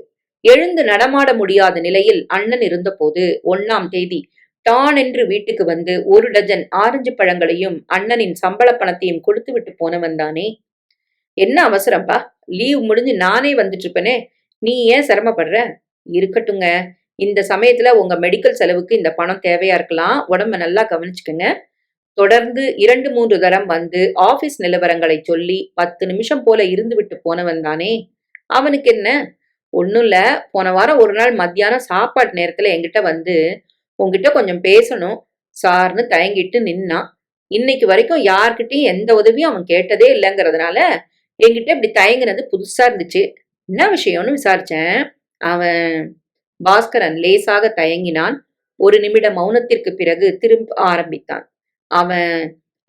எழுந்து நடமாட முடியாத நிலையில் அண்ணன் இருந்தபோது 1ஆம் தேதி டான் என்று வீட்டுக்கு வந்து 1 டஜன் ஆரஞ்சு பழங்களையும் அண்ணனின் சம்பள பணத்தையும் கொடுத்து விட்டு போனவன் தானே. என்ன அவசரம்பா, லீவ் முடிஞ்சு நானே வந்துட்டு இருப்பேனே, நீ ஏன் சிரமப்படுற? இருக்கட்டுங்க, இந்த சமயத்துல உங்க மெடிக்கல் செலவுக்கு இந்த பணம் தேவையா இருக்கலாம், உடம்ப நல்லா கவனிச்சுக்கங்க. தொடர்ந்து 2, 3 தரம் வந்து ஆபீஸ் நிலவரங்களை சொல்லி 10 நிமிஷம் போல இருந்து விட்டு போனவன் தானே. அவனுக்கு என்ன, ஒண்ணும் இல்ல, போன வாரம் ஒரு நாள் மத்தியானம் சாப்பாட்டு நேரத்துல என்கிட்ட வந்து உன்கிட்ட கொஞ்சம் பேசணும் சார்னு தயங்கிட்டு நின்னான். இன்னைக்கு வரைக்கும் யார்கிட்டயும் எந்த உதவியும் அவன் கேட்டதே இல்லைங்கிறதுனால என்கிட்ட இப்படி தயங்குனது புதுசா இருந்துச்சு. என்ன விஷயம்னு விசாரிச்சேன். அவன் பாஸ்கரன் லேசாக தயங்கினான். 1 நிமிட மௌனத்திற்கு பிறகு திரும்ப ஆரம்பித்தான். அவன்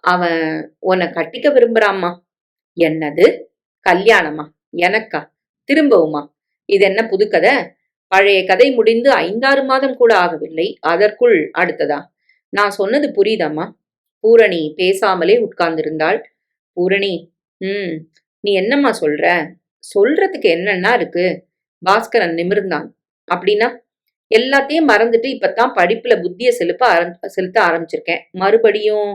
அவன் உன்னை கட்டிக்க விரும்புறாம்மா. என்னது, கல்யாணமா? எனக்கா? திரும்பவுமா? இது என்ன புதுக்கதை? பழைய கதை முடிந்து 5, 6 மாதம் கூட ஆகவில்லை, அதற்குள் அடுத்ததா? நான் சொன்னது புரியுதாம்மா? பூரணி பேசாமலே உட்கார்ந்திருந்தாள். பூரணி, ம், நீ என்னம்மா சொல்ற? சொல்றதுக்கு என்னன்னா இருக்கு? பாஸ்கரன் நிமிர்ந்தான். அப்படின்னா, எல்லாத்தையும் மறந்துட்டு இப்பதான் படிப்புல புத்திய செலுத்த ஆரம்பிச்சிருக்கேன். மறுபடியும்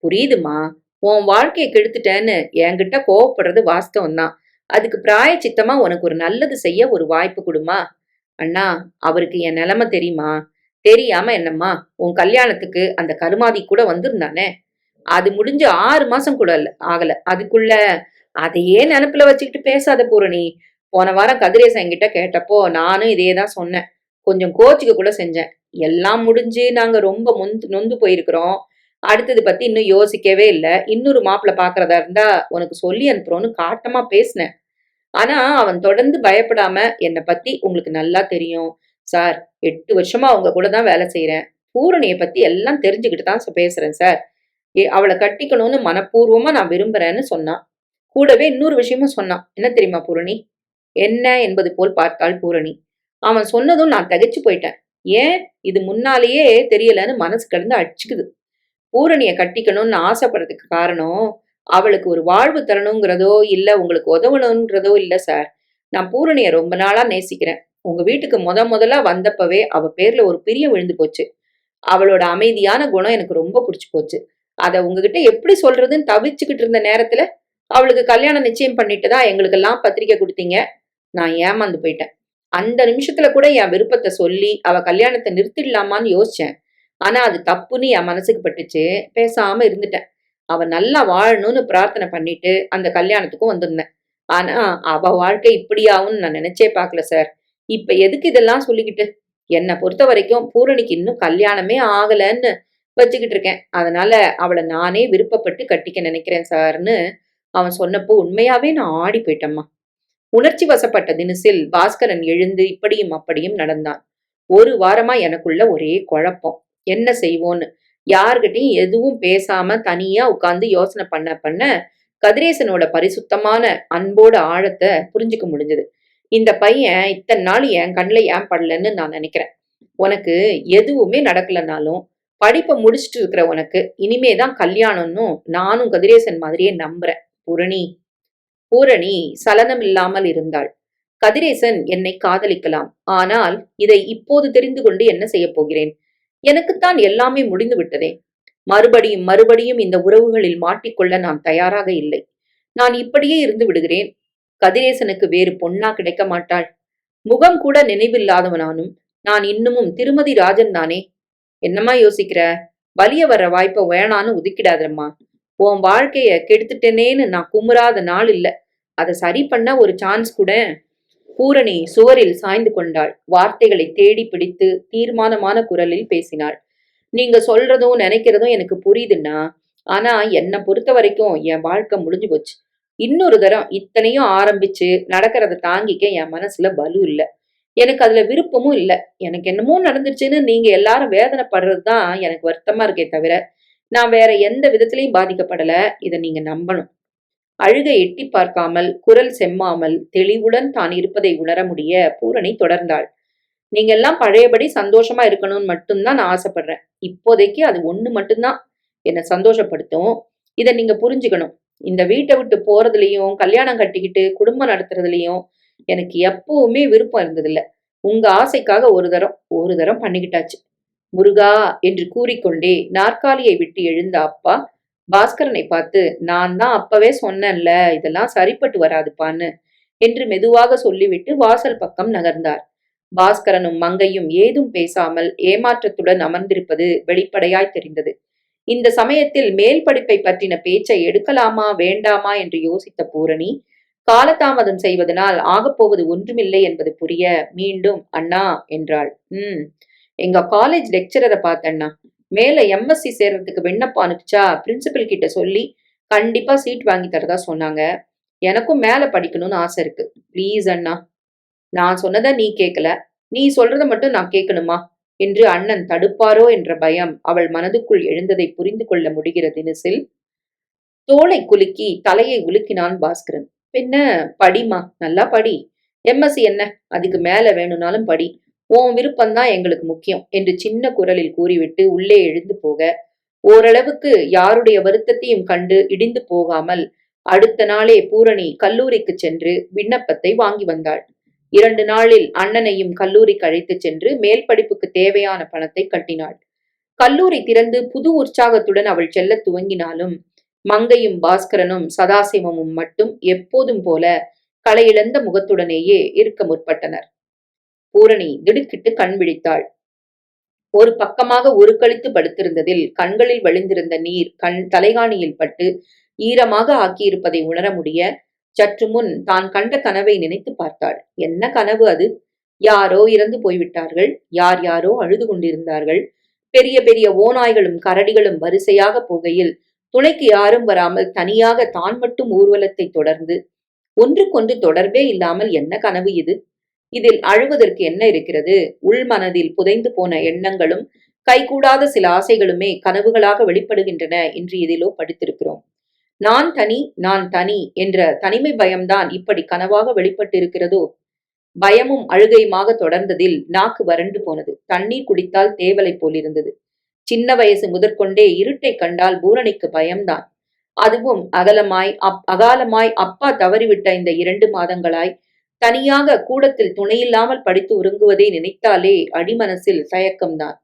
புரியுதுமா, உன் வாழ்க்கையை கெடுத்துட்டேன்னு என்கிட்ட கோவப்படுறது வாஸ்தவம் தான். அதுக்கு பிராயச்சித்தமா உனக்கு ஒரு நல்லது செய்ய ஒரு வாய்ப்பு கொடுமா. அண்ணா, அவருக்கு என் நிலைமை தெரியுமா? தெரியாம என்னம்மா, உன் கல்யாணத்துக்கு அந்த கருமாதி கூட வந்திருந்தானே, அது முடிஞ்சு 6 மாசம் கூட ஆகல. அதுக்குள்ள அதையே நினப்புல வச்சுக்கிட்டு பேசாத பூரணி. போன வாரம் கதிரேசன் என்கிட்ட கேட்டப்போ நானும் இதேதான் சொன்னேன். கொஞ்சம் கோச்சிக்க கூட செஞ்சேன். எல்லாம் முடிஞ்சு நாங்க ரொம்ப நொந்து போயிருக்கிறோம். அடுத்தது பத்தி இன்னும் யோசிக்கவே இல்ல. இன்னொரு மாப்பிள்ள பாக்குறதா இருந்தா உனக்கு சொல்லி அனுப்புறோன்னு காட்டமா பேசினேன். ஆனா அவன் தொடர்ந்து பயப்படாம, என்னை பத்தி உங்களுக்கு நல்லா தெரியும் சார், 8 வருஷமா அவங்க கூட தான் வேலை செய்யறேன், பூரணியை பத்தி எல்லாம் தெரிஞ்சுக்கிட்டு தான் பேசுறேன் சார், அவளை கட்டிக்கணும்னு மனப்பூர்வமா நான் விரும்புறேன்னு சொன்னான். கூடவே இன்னொரு விஷயமும் சொன்னான். என்ன தெரியுமா பூரணி? என்ன என்பது போல் பார்த்தாள் பூரணி. அவன் சொன்னதும் நான் தகைச்சு போயிட்டேன். ஏன், இது முன்னாலேயே தெரியலன்னு மனசு கிடந்து அடிச்சுக்குது. பூரணிய கட்டிக்கணும்னு ஆசைப்படுறதுக்கு காரணம், அவளுக்கு ஒரு வாழ்வு தரணுங்கிறதோ இல்ல உங்களுக்கு உதவணும்ன்றதோ இல்ல சார். நான் பூரணிய ரொம்ப நாளா நேசிக்கிறேன். உங்க வீட்டுக்கு முதலா வந்தப்பவே அவ பேர்ல ஒரு பிரியம் விழுந்து போச்சு. அவளோட அமைதியான குணம் எனக்கு ரொம்ப பிடிச்சு போச்சு. அத உங்ககிட்ட எப்படி சொல்றதுன்னு தவிச்சுக்கிட்டு இருந்த நேரத்துல அவளுக்கு கல்யாணம் நிச்சயம் பண்ணிட்டுதா எங்களுக்கெல்லாம் பத்திரிக்கை கொடுத்தீங்க. நான் ஏமாந்து போயிட்டேன். அந்த நிமிஷத்துல கூட என் விருப்பத்தை சொல்லி அவ கல்யாணத்தை நிறுத்திடலாமான்னு யோசிச்சேன். ஆனா அது தப்புன்னு என் மனசுக்கு பட்டுச்சு. பேசாம இருந்துட்டேன். அவ நல்லா வாழணும்னு பிரார்த்தனை பண்ணிட்டு அந்த கல்யாணத்துக்கும் வந்திருந்தேன். ஆனா அவ வாழ்க்கை இப்படியாவும் நான் நினைச்சே பார்க்கல சார். இப்ப எதுக்கு இதெல்லாம் சொல்லிக்கிட்டு? என்னை பொறுத்த வரைக்கும் பூரணிக்கு இன்னும் கல்யாணமே ஆகலன்னு வச்சுக்கிட்டு இருக்கேன். அதனால அவளை நானே விருப்பப்பட்டு கட்டிக்க நினைக்கிறேன் சார்ன்னு அவன் சொன்னப்போ உண்மையாவே நான் ஆடி போயிட்டம்மா. உணர்ச்சி வசப்பட்ட தினசில் பாஸ்கரன் எழுந்து இப்படியும் அப்படியும் நடந்தான். 1 வாரமா எனக்குள்ள ஒரே குழப்பம். என்ன செய்வோன்னு யார்கிட்டையும் எதுவும் பேசாம தனியா உட்கார்ந்து யோசனை பண்ண கதிரேசனோட பரிசுத்தமான அன்போட ஆழத்தை புரிஞ்சுக்க முடிஞ்சது. இந்த பையன் இத்தனை நாள் என் கண்ணுல ஏன் படலன்னு நான் நினைக்கிறேன். உனக்கு எதுவுமே நடக்கலனாலும் படிப்பை முடிச்சுட்டு இருக்கிற உனக்கு இனிமேதான் கல்யாணம்னு நானும் கதிரேசன் மாதிரியே நம்புறேன். பூரணி. பூரணி சலனம் இல்லாமல் இருந்தாள். கதிரேசன் என்னை காதலிக்கலாம், ஆனால் இதை இப்போது தெரிந்து கொண்டு என்ன செய்ய போகிறேன்? எனக்குத்தான் எல்லாமே முடிந்து விட்டதே. மறுபடியும் மறுபடியும் இந்த உறவுகளில் மாட்டிக்கொள்ள நான் தயாராக இல்லை. நான் இப்படியே இருந்து விடுகிறேன். கதிரேசனுக்கு வேறு பொண்ணா கிடைக்க மாட்டாள். முகம் கூட நினைவில்லாதவனானும் நான் இன்னமும் திருமதி ராஜன் தானே. என்னம்மா யோசிக்கிற? வலிய வர்ற வாய்ப்பை வேணான்னு ஒதுக்கிடாதம்மா. உன் வாழ்க்கைய கெடுத்துட்டேனேன்னு நான் குமுறாத நாள் இல்ல. அதை சரி பண்ண ஒரு சான்ஸ் கூட. பூரணி சுவரில் சாய்ந்து கொண்டாள். வார்த்தைகளை தேடி பிடித்து தீர்மானமான குரலில் பேசினாள். நீங்க சொல்றதும் நினைக்கிறதும் எனக்கு புரியுதுன்னா, ஆனா என்னை பொறுத்த வரைக்கும் என் வாழ்க்கை முடிஞ்சு போச்சு. இன்னொரு தரம் இத்தனையும் ஆரம்பிச்சு நடக்கிறத தாங்கிக்க என் மனசுல பலு இல்ல. எனக்கு அதுல விருப்பமும் இல்ல. எனக்கு என்னமோ நடந்துருச்சுன்னு நீங்க எல்லாரும் வேதனைப்படுறதுதான் எனக்கு வருத்தமா இருக்கே தவிர நான் வேற எந்த விதத்திலையும் பாதிக்கப்படல. இதை நீங்க நம்பணும். அழுகை எட்டி பார்க்காமல், குரல் செம்மாமல், தெளிவுடன் தான் இருப்பதை உணர முடிய பூரணி தொடர்ந்தாள். நீங்க எல்லாம் பழையபடி சந்தோஷமா இருக்கணும்னு மட்டும்தான் நான் ஆசைப்படுறேன். இப்போதைக்கு அது ஒண்ணு மட்டும்தான் என்னை சந்தோஷப்படுத்தும். இதை நீங்க புரிஞ்சுக்கணும். இந்த வீட்டை விட்டு போறதுலயும் கல்யாணம் கட்டிக்கிட்டு குடும்பம் நடத்துறதுலயும் எனக்கு எப்பவுமே விருப்பம் இருந்ததில்ல. உங்க ஆசைக்காக ஒரு தரம் பண்ணிக்கிட்டாச்சு. முருகா என்று கூறிக்கொண்டே நாற்காலியை விட்டு எழுந்த அப்பா பாஸ்கரனை பார்த்து, நான் தான் அப்பவே சொன்னேன்ல, இதெல்லாம் சரிப்பட்டு வராதுப்பான்னு என்று மெதுவாக சொல்லிவிட்டு வாசல் பக்கம் நகர்ந்தார். பாஸ்கரனும் மங்கையும் ஏதும் பேசாமல் ஏமாற்றத்துடன் அமர்ந்திருப்பது வெளிப்படையாய் தெரிந்தது. இந்த சமயத்தில் மேல் படிப்பை பற்றின பேச்சை எடுக்கலாமா வேண்டாமா என்று யோசித்த பூரணி, காலதாமதம் செய்வதனால் ஆகப்போவது ஒன்றுமில்லை என்பது புரிய மீண்டும் அண்ணா என்றாள். எங்க காலேஜ் லெக்சரரை பார்த்தண்ணா, மேல எம்எஸ்சி சேர்றதுக்கு விண்ணப்பம் அனுப்பிச்சா பிரின்சிபல் கிட்ட சொல்லி கண்டிப்பா சீட் வாங்கி தரதா சொன்னாங்க. எனக்கும் மேல படிக்கணும்னு ஆசை இருக்கு. ப்ளீஸ் அண்ணா. நான் சொன்னதை நீ கேட்கல, நீ சொல்றத மட்டும் நான் கேட்கணுமா என்று அண்ணன் தடுப்பாரோ என்ற பயம் அவள் மனதுக்குள் எழுந்ததை புரிந்து கொள்ள முடிகிற தினசில் தோளை குலுக்கி தலையை உலுக்கினான் பாஸ்கரன். பின்ன படிமா, நல்லா படி. எம்எஸ்சி என்ன, அதுக்கு மேல வேணும்னாலும் படி. உன் விருப்பம்தான் எங்களுக்கு முக்கியம் என்று சின்ன குரலில் கூறிவிட்டு உள்ளே எழுந்து போக, ஓரளவுக்கு யாருடைய வருத்தத்தையும் கண்டு இடிந்து போகாமல் அடுத்த நாளே பூரணி கல்லூரிக்கு சென்று விண்ணப்பத்தை வாங்கி வந்தாள். 2 நாளில் அண்ணனையும் கல்லூரிக்கு அழைத்துச் சென்று மேல் படிப்புக்கு தேவையான பணத்தை கட்டினாள். கல்லூரி திறந்து புது உற்சாகத்துடன் அவள் செல்ல துவங்கினாலும் மங்கையும் பாஸ்கரனும் சதாசிவமும் மட்டும் எப்போதும் போல களையிழந்த முகத்துடனேயே இருக்க முற்பட்டனர். பூரணி திடுக்கிட்டு கண் விழித்தாள். ஒரு பக்கமாக உருக்களித்து படுத்திருந்ததில் கண்களில் வழிந்திருந்த நீர் தலைகாணியில் பட்டு ஈரமாக ஆக்கியிருப்பதை உணர முடிய சற்று முன் தான் கண்ட கனவை நினைத்து பார்த்தாள். என்ன கனவு அது? யாரோ இறந்து போய்விட்டார்கள், யார் யாரோ அழுது கொண்டிருந்தார்கள். பெரிய பெரிய ஓநாய்களும் கரடிகளும் வரிசையாக போகையில் துணைக்கு யாரும் வராமல் தனியாக தான் மட்டும் ஊர்வலத்தை தொடர்ந்து ஒன்றுக்கொன்று தொடர்பே இல்லாமல் என்ன கனவு இது? இதில் அழுவதற்கு என்ன இருக்கிறது? உள்மனதில் புதைந்து போன எண்ணங்களும் கைகூடாத சில ஆசைகளுமே கனவுகளாக வெளிப்படுகின்றன என்று இதிலோ படித்திருக்கிறோம். நான் தனி, நான் தனி என்ற தனிமை பயம்தான் இப்படி கனவாக வெளிப்பட்டிருக்கிறதோ? பயமும் அழுகையுமாக தொடர்ந்ததில் நாக்கு வறண்டு போனது. தண்ணீர் குடித்தால் தேவலை போலிருந்தது. சின்ன வயசு முதற்கொண்டே இருட்டை கண்டால் பூரணிக்கு பயம்தான். அதுவும் அகாலமாய் அப்பா தவறிவிட்ட இந்த 2 மாதங்களாய் தனியாக கூடத்தில் துணையில்லாமல் படித்து உறங்குவதை நினைத்தாலே அடிமனசில் தயக்கம்தான்.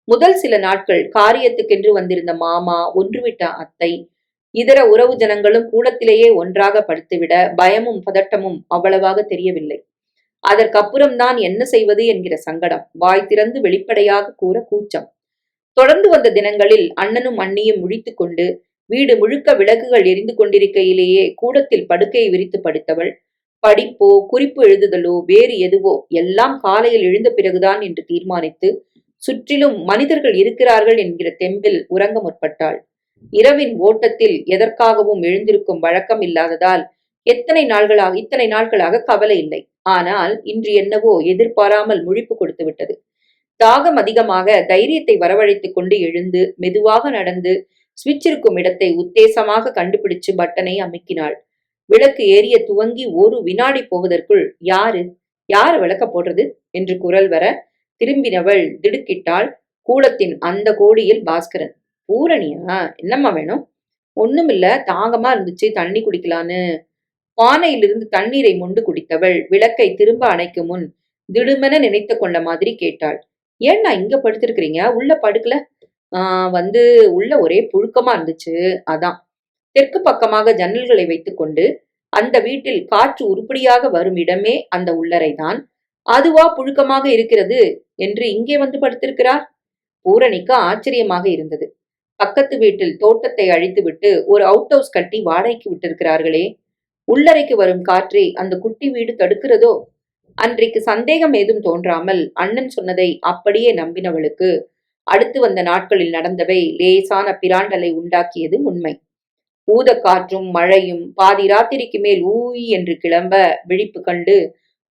முதல் சில நாட்கள் காரியத்துக்கென்று வந்திருந்த மாமா, ஒன்றுவிட்ட அத்தை, இதர உறவு ஜனங்களும் கூடத்திலேயே ஒன்றாக படுத்துவிட பயமும் பதட்டமும் அவ்வளவாக தெரியவில்லை. அதற்கப்புறம்தான் என்ன செய்வது என்கிற சங்கடம், வாய் திறந்து வெளிப்படையாக கூற கூச்சம். தொடர்ந்து வந்த தினங்களில் அண்ணனும் அண்ணியும் முழித்துக் கொண்டு வீடு முழுக்க விளக்குகள் எரிந்து கொண்டிருக்கையிலேயே கூடத்தில் படுக்கையை விரித்து படுத்தவள் படிப்போ குறிப்பு எழுதுதலோ வேறு எதுவோ எல்லாம் காலையில் எழுந்த பிறகுதான் என்று தீர்மானித்து சுற்றிலும் மனிதர்கள் இருக்கிறார்கள் என்கிற தெம்பில் உறங்க முற்பட்டாள். இரவின் ஓட்டத்தில் எதற்காகவும் எழுந்திருக்கும் வழக்கம் இல்லாததால் இத்தனை நாட்களாக கவலை இல்லை. ஆனால் இன்று என்னவோ எதிர்பாராமல் முழிப்பு கொடுத்து விட்டது. தாகம் அதிகமாக தைரியத்தை வரவழைத்துக் கொண்டு எழுந்து மெதுவாக நடந்து சுவிட்ச் இருக்கும் இடத்தை உத்தேசமாக கண்டுபிடிச்சு பட்டனை அமுக்கினாள். விளக்கு ஏறிய துவங்கி ஒரு வினாடி போவதற்குள் யாரு விளக்க போடுறது என்று குரல் வர திரும்பினவள் திடுக்கிட்டாள். கூடத்தின் அந்த கோடியில் பாஸ்கரன். பூரணியா, என்னம்மா வேணும்? ஒண்ணுமில்ல, தாகமா இருந்துச்சு, தண்ணி குடிக்கலான்னு. பானையிலிருந்து தண்ணீரை மொண்டு குடித்தவள் விளக்கை திரும்ப அணைக்கும் முன் திடுமென நினைத்து கொண்ட மாதிரி கேட்டாள். ஏன்னா இங்க படுத்திருக்கிறீங்க, உள்ள படுக்கல? வந்து உள்ள ஒரே புழுக்கமா இருந்துச்சு, அதான். தெற்கு பக்கமாக ஜன்னல்களை வைத்துக்கொண்டு அந்த வீட்டில் காற்று உருப்படியாக வரும் இடமே அந்த உள்ளறைதான். அதுவா புழுக்கமாக இருக்கிறது என்று இங்கே வந்து படுத்திருக்கிறார்? பூரணிக்கு ஆச்சரியமாக இருந்தது. பக்கத்து வீட்டில் தோட்டத்தை அழித்துவிட்டு ஒரு அவுட் ஹவுஸ் கட்டி வாடகைக்கு விட்டிருக்கிறார்களே, உள்ளறைக்கு வரும் காற்றை அந்த குட்டி வீடு தடுக்கிறதோ? அன்றைக்கு சந்தேகம் ஏதும் தோன்றாமல் அண்ணன் சொன்னதை அப்படியே நம்பினவளுக்கு அடுத்து வந்த நாட்களில் நடந்தவை லேசான பிராண்டலை உண்டாக்கியது உண்மை. ஊதக்காற்றும் மழையும் பாதி ராத்திரிக்கு மேல் ஊய் என்று கிளம்ப விழிப்பு கண்டு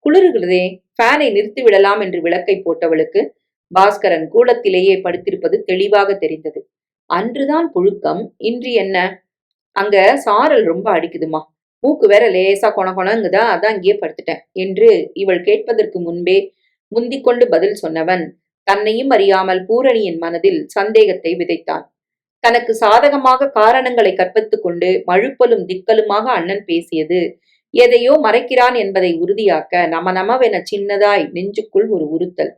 குளிர்கிறதே, ஃபேனை நிறுத்தி விடலாம் என்று விளக்கை போட்டவளுக்கு பாஸ்கரன் கூடத்திலேயே படுத்திருப்பது தெளிவாக தெரிந்தது. அன்றுதான் புழுக்கம், இன்று என்ன? அங்க சாரல் ரொம்ப அடிக்குதுமா, மூக்கு வேற லேசா கொணங்குதா, அதான் இங்கே படுத்துட்டேன் என்று இவள் கேட்பதற்கு முன்பே முந்திக்கொண்டு பதில் சொன்னவன் தன்னையும் அறியாமல் பூரணியின் மனதில் சந்தேகத்தை விதைத்தான். தனக்கு சாதகமாக காரணங்களை கற்பித்துக் கொண்டு மழுப்பலும் திக்கலுமாக அண்ணன் பேசியது எதையோ மறைக்கிறான் என்பதை உறுதியாக்க நமவென சின்னதாய் நெஞ்சுக்குள் ஒரு உறுத்தல்.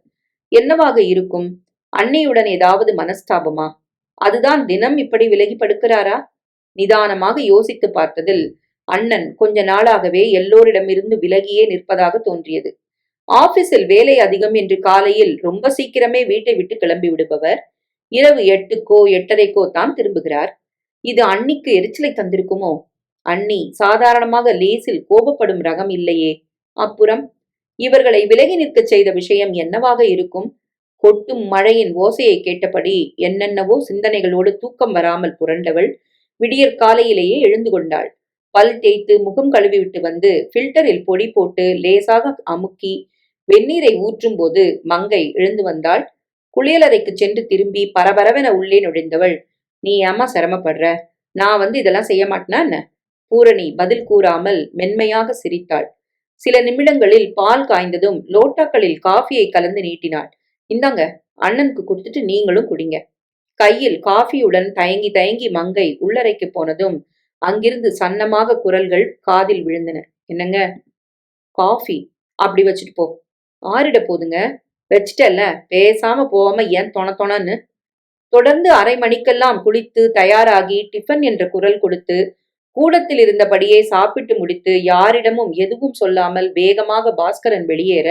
என்னவாக இருக்கும்? அன்னையுடன் ஏதாவது மனஸ்தாபமா? அதுதான் தினம் இப்படி விலகி படுக்கிறாரா? நிதானமாக யோசித்து பார்த்ததில் அண்ணன் கொஞ்ச நாளாகவே எல்லோரிடமிருந்து விலகியே நிற்பதாக தோன்றியது. ஆபீஸில் வேலை அதிகம் என்று காலையில் ரொம்ப சீக்கிரமே வீட்டை விட்டு கிளம்பி விடுபவர் இரவு 8க்கோ 8:30க்கோ தான் திரும்புகிறார். இது அண்ணிக்கு எரிச்சலை தந்திருக்குமோ? அண்ணி சாதாரணமாக லேசில் கோபப்படும் ரகம் இல்லையே. அப்புறம் இவர்களை விலகி நிற்கச் செய்த விஷயம் என்னவாக இருக்கும்? கொட்டும் மழையின் ஓசையை கேட்டபடி என்னென்னவோ சிந்தனைகளோடு தூக்கம் வராமல் புரண்டவள் விடியற் காலையிலேயே எழுந்து கொண்டாள். பல் தேய்த்து முகம் கழுவிவிட்டு வந்து ஃபில்டரில் பொடி போட்டு லேசாக அமுக்கி வெந்நீரை ஊற்றும் போது மங்கை எழுந்து வந்தாள். குளியலறைக்கு சென்று திரும்பி பரபரவென உள்ளே நுழைந்தவள், நீ ஏம்மா சிரமப்படுற? நான் இதெல்லாம் செய்ய மாட்டேனா என்ன? பூரணி பதில் கூறாமல் மென்மையாக சிரித்தாள். சில நிமிடங்களில் பால் காய்ந்ததும் லோட்டாக்களில் காஃபியை கலந்து நீட்டினாள். இந்தாங்க, அண்ணனுக்கு கொடுத்துட்டு நீங்களும் குடிங்க. கையில் காஃபியுடன் தயங்கி தயங்கி மங்கை உள்ளறைக்கு போனதும் அங்கிருந்து சன்னமாக குரல்கள் காதில் விழுந்தன. என்னங்க? காஃபி அப்படி வச்சுட்டு போ. ஆறிட போதுங்க. வச்சிட்டல்ல, பேசாம போகாம ஏன் தொணன்னு. தொடர்ந்து அரை மணிக்கெல்லாம் குளித்து தயாராகி டிஃபன் என்ற குரல் கொடுத்து கூடத்தில் இருந்தபடியே சாப்பிட்டு முடித்து யாரிடமும் எதுவும் சொல்லாமல் வேகமாக பாஸ்கரன் வெளியேற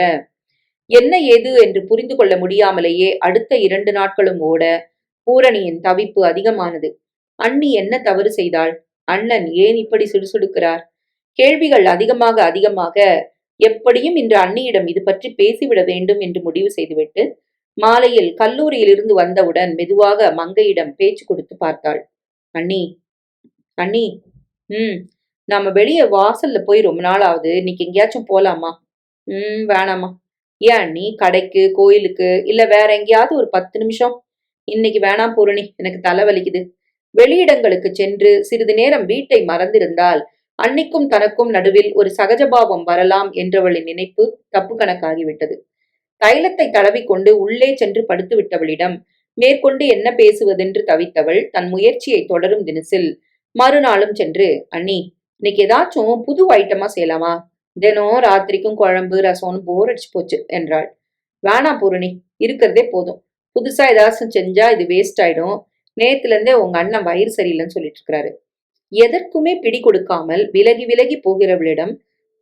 என்ன ஏது என்று புரிந்து கொள்ள முடியாமலேயே அடுத்த 2 நாட்களும் ஓட பூரணியின் தவிப்பு அதிகமானது. அண்ணி என்ன தவறு செய்தாள்? அண்ணன் ஏன் இப்படி சுடுசுடுக்கிறார்? கேள்விகள் அதிகமாக அதிகமாக எப்படியும் இன்று அண்ணியிடம் இது பற்றி பேசிவிட வேண்டும் என்று முடிவு செய்துவிட்டு மாலையில் கல்லூரியிலிருந்து வந்தவுடன் மெதுவாக மங்கையிடம் பேச்சு கொடுத்து பார்த்தாள். அண்ணி, அண்ணி, நாம வெளியே வாசல்ல போய் ரொம்ப நாள் ஆகுது. இன்னைக்கு எங்கேயாச்சும் போலாமா? வேணாமா. ஏன் அண்ணி? கடைக்கு, கோயிலுக்கு, இல்ல வேற எங்கேயாவது ஒரு 10 நிமிஷம்? இன்னைக்கு வேணாம் பூரணி, எனக்கு தலை வலிக்குது. வெளியிடங்களுக்கு சென்று சிறிது நேரம் வீட்டை மறந்திருந்தால் அன்னிக்கும் தனக்கும் நடுவில் ஒரு சகஜபாவம் வரலாம் என்றவளின் நினைப்பு தப்பு கணக்காகிவிட்டது. தைலத்தை தடவிக்கொண்டு உள்ளே சென்று படுத்து விட்டவளிடம் மேற்கொண்டு என்ன பேசுவதென்று தவித்தவள் தன் முயற்சியை தொடரும் தினசில் மறுநாளும் சென்று, அண்ணி, இன்னைக்கு ஏதாச்சும் புது ஐட்டமா செய்யலாமா? தினம் ராத்திரிக்கும் குழம்பு ரசம்னு போர் அடிச்சு போச்சு என்றாள். வேணாம் பூரணி, இருக்கிறதே போதும். புதுசா ஏதாச்சும் செஞ்சா இது வேஸ்ட் ஆயிடும். நேத்துல இருந்தே உங்க அண்ணன் வயிறு சரியில்லைன்னு சொல்லிட்டு இருக்கிறாரு. எதற்குமே பிடி கொடுக்காமல் விலகி விலகி போகிறவளிடம்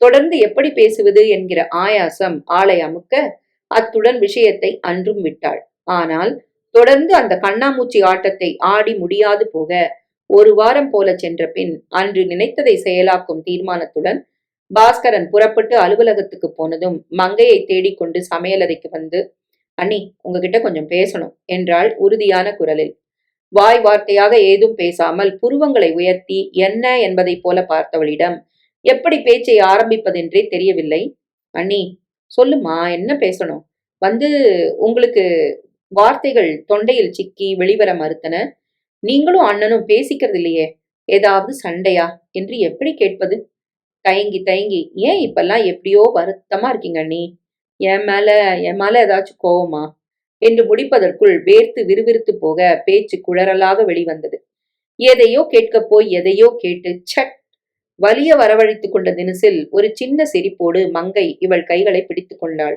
தொடர்ந்து எப்படி பேசுவது என்கிற ஆயாசம் ஆளை அமுக்க அத்துடன் விஷயத்தை அன்றும் விட்டாள். ஆனால் தொடர்ந்து அந்த கண்ணாமூச்சி ஆட்டத்தை ஆடி முடியாது போக 1 வாரம் போல சென்ற பின் அன்று நினைத்ததை செயலாக்கும் தீர்மானத்துடன் பாஸ்கரன் புறப்பட்டு அலுவலகத்துக்கு போனதும் மங்கையை தேடிக்கொண்டு சமையலறைக்கு வந்து, அண்ணி, உங்ககிட்ட கொஞ்சம் பேசணும் என்றாள் உறுதியான குரலில். வாய் வார்த்தையாக ஏதும் பேசாமல் புருவங்களை உயர்த்தி என்ன என்பதை போல பார்த்தவளிடம் எப்படி பேச்சை ஆரம்பிப்பதென்றே தெரியவில்லை. அண்ணி, சொல்லுமா, என்ன பேசணும்? உங்களுக்கு வார்த்தைகள் தொண்டையில் சிக்கி வெளிவர மறுத்தன. நீங்களும் அண்ணனும் பேசிக்கிறது இல்லையே, ஏதாவது சண்டையா என்று எப்படி கேட்பது? தயங்கி தயங்கி, ஏன் இப்பெல்லாம் எப்படியோ வருத்தமா இருக்கீங்க அண்ணி? என் மேல ஏதாச்சும் கோவமா என்று முடிப்பதற்குள் வேர்த்து விறுவிறுத்து போக பேச்சு குழறலாக வெளிவந்தது. எதையோ கேட்கப் போய் எதையோ கேட்டு சட் வலிய வரவழைத்துக் கொண்ட தினசில் ஒரு சின்ன சிரிப்போடு மங்கை இவள் கைகளை பிடித்துக் கொண்டாள்.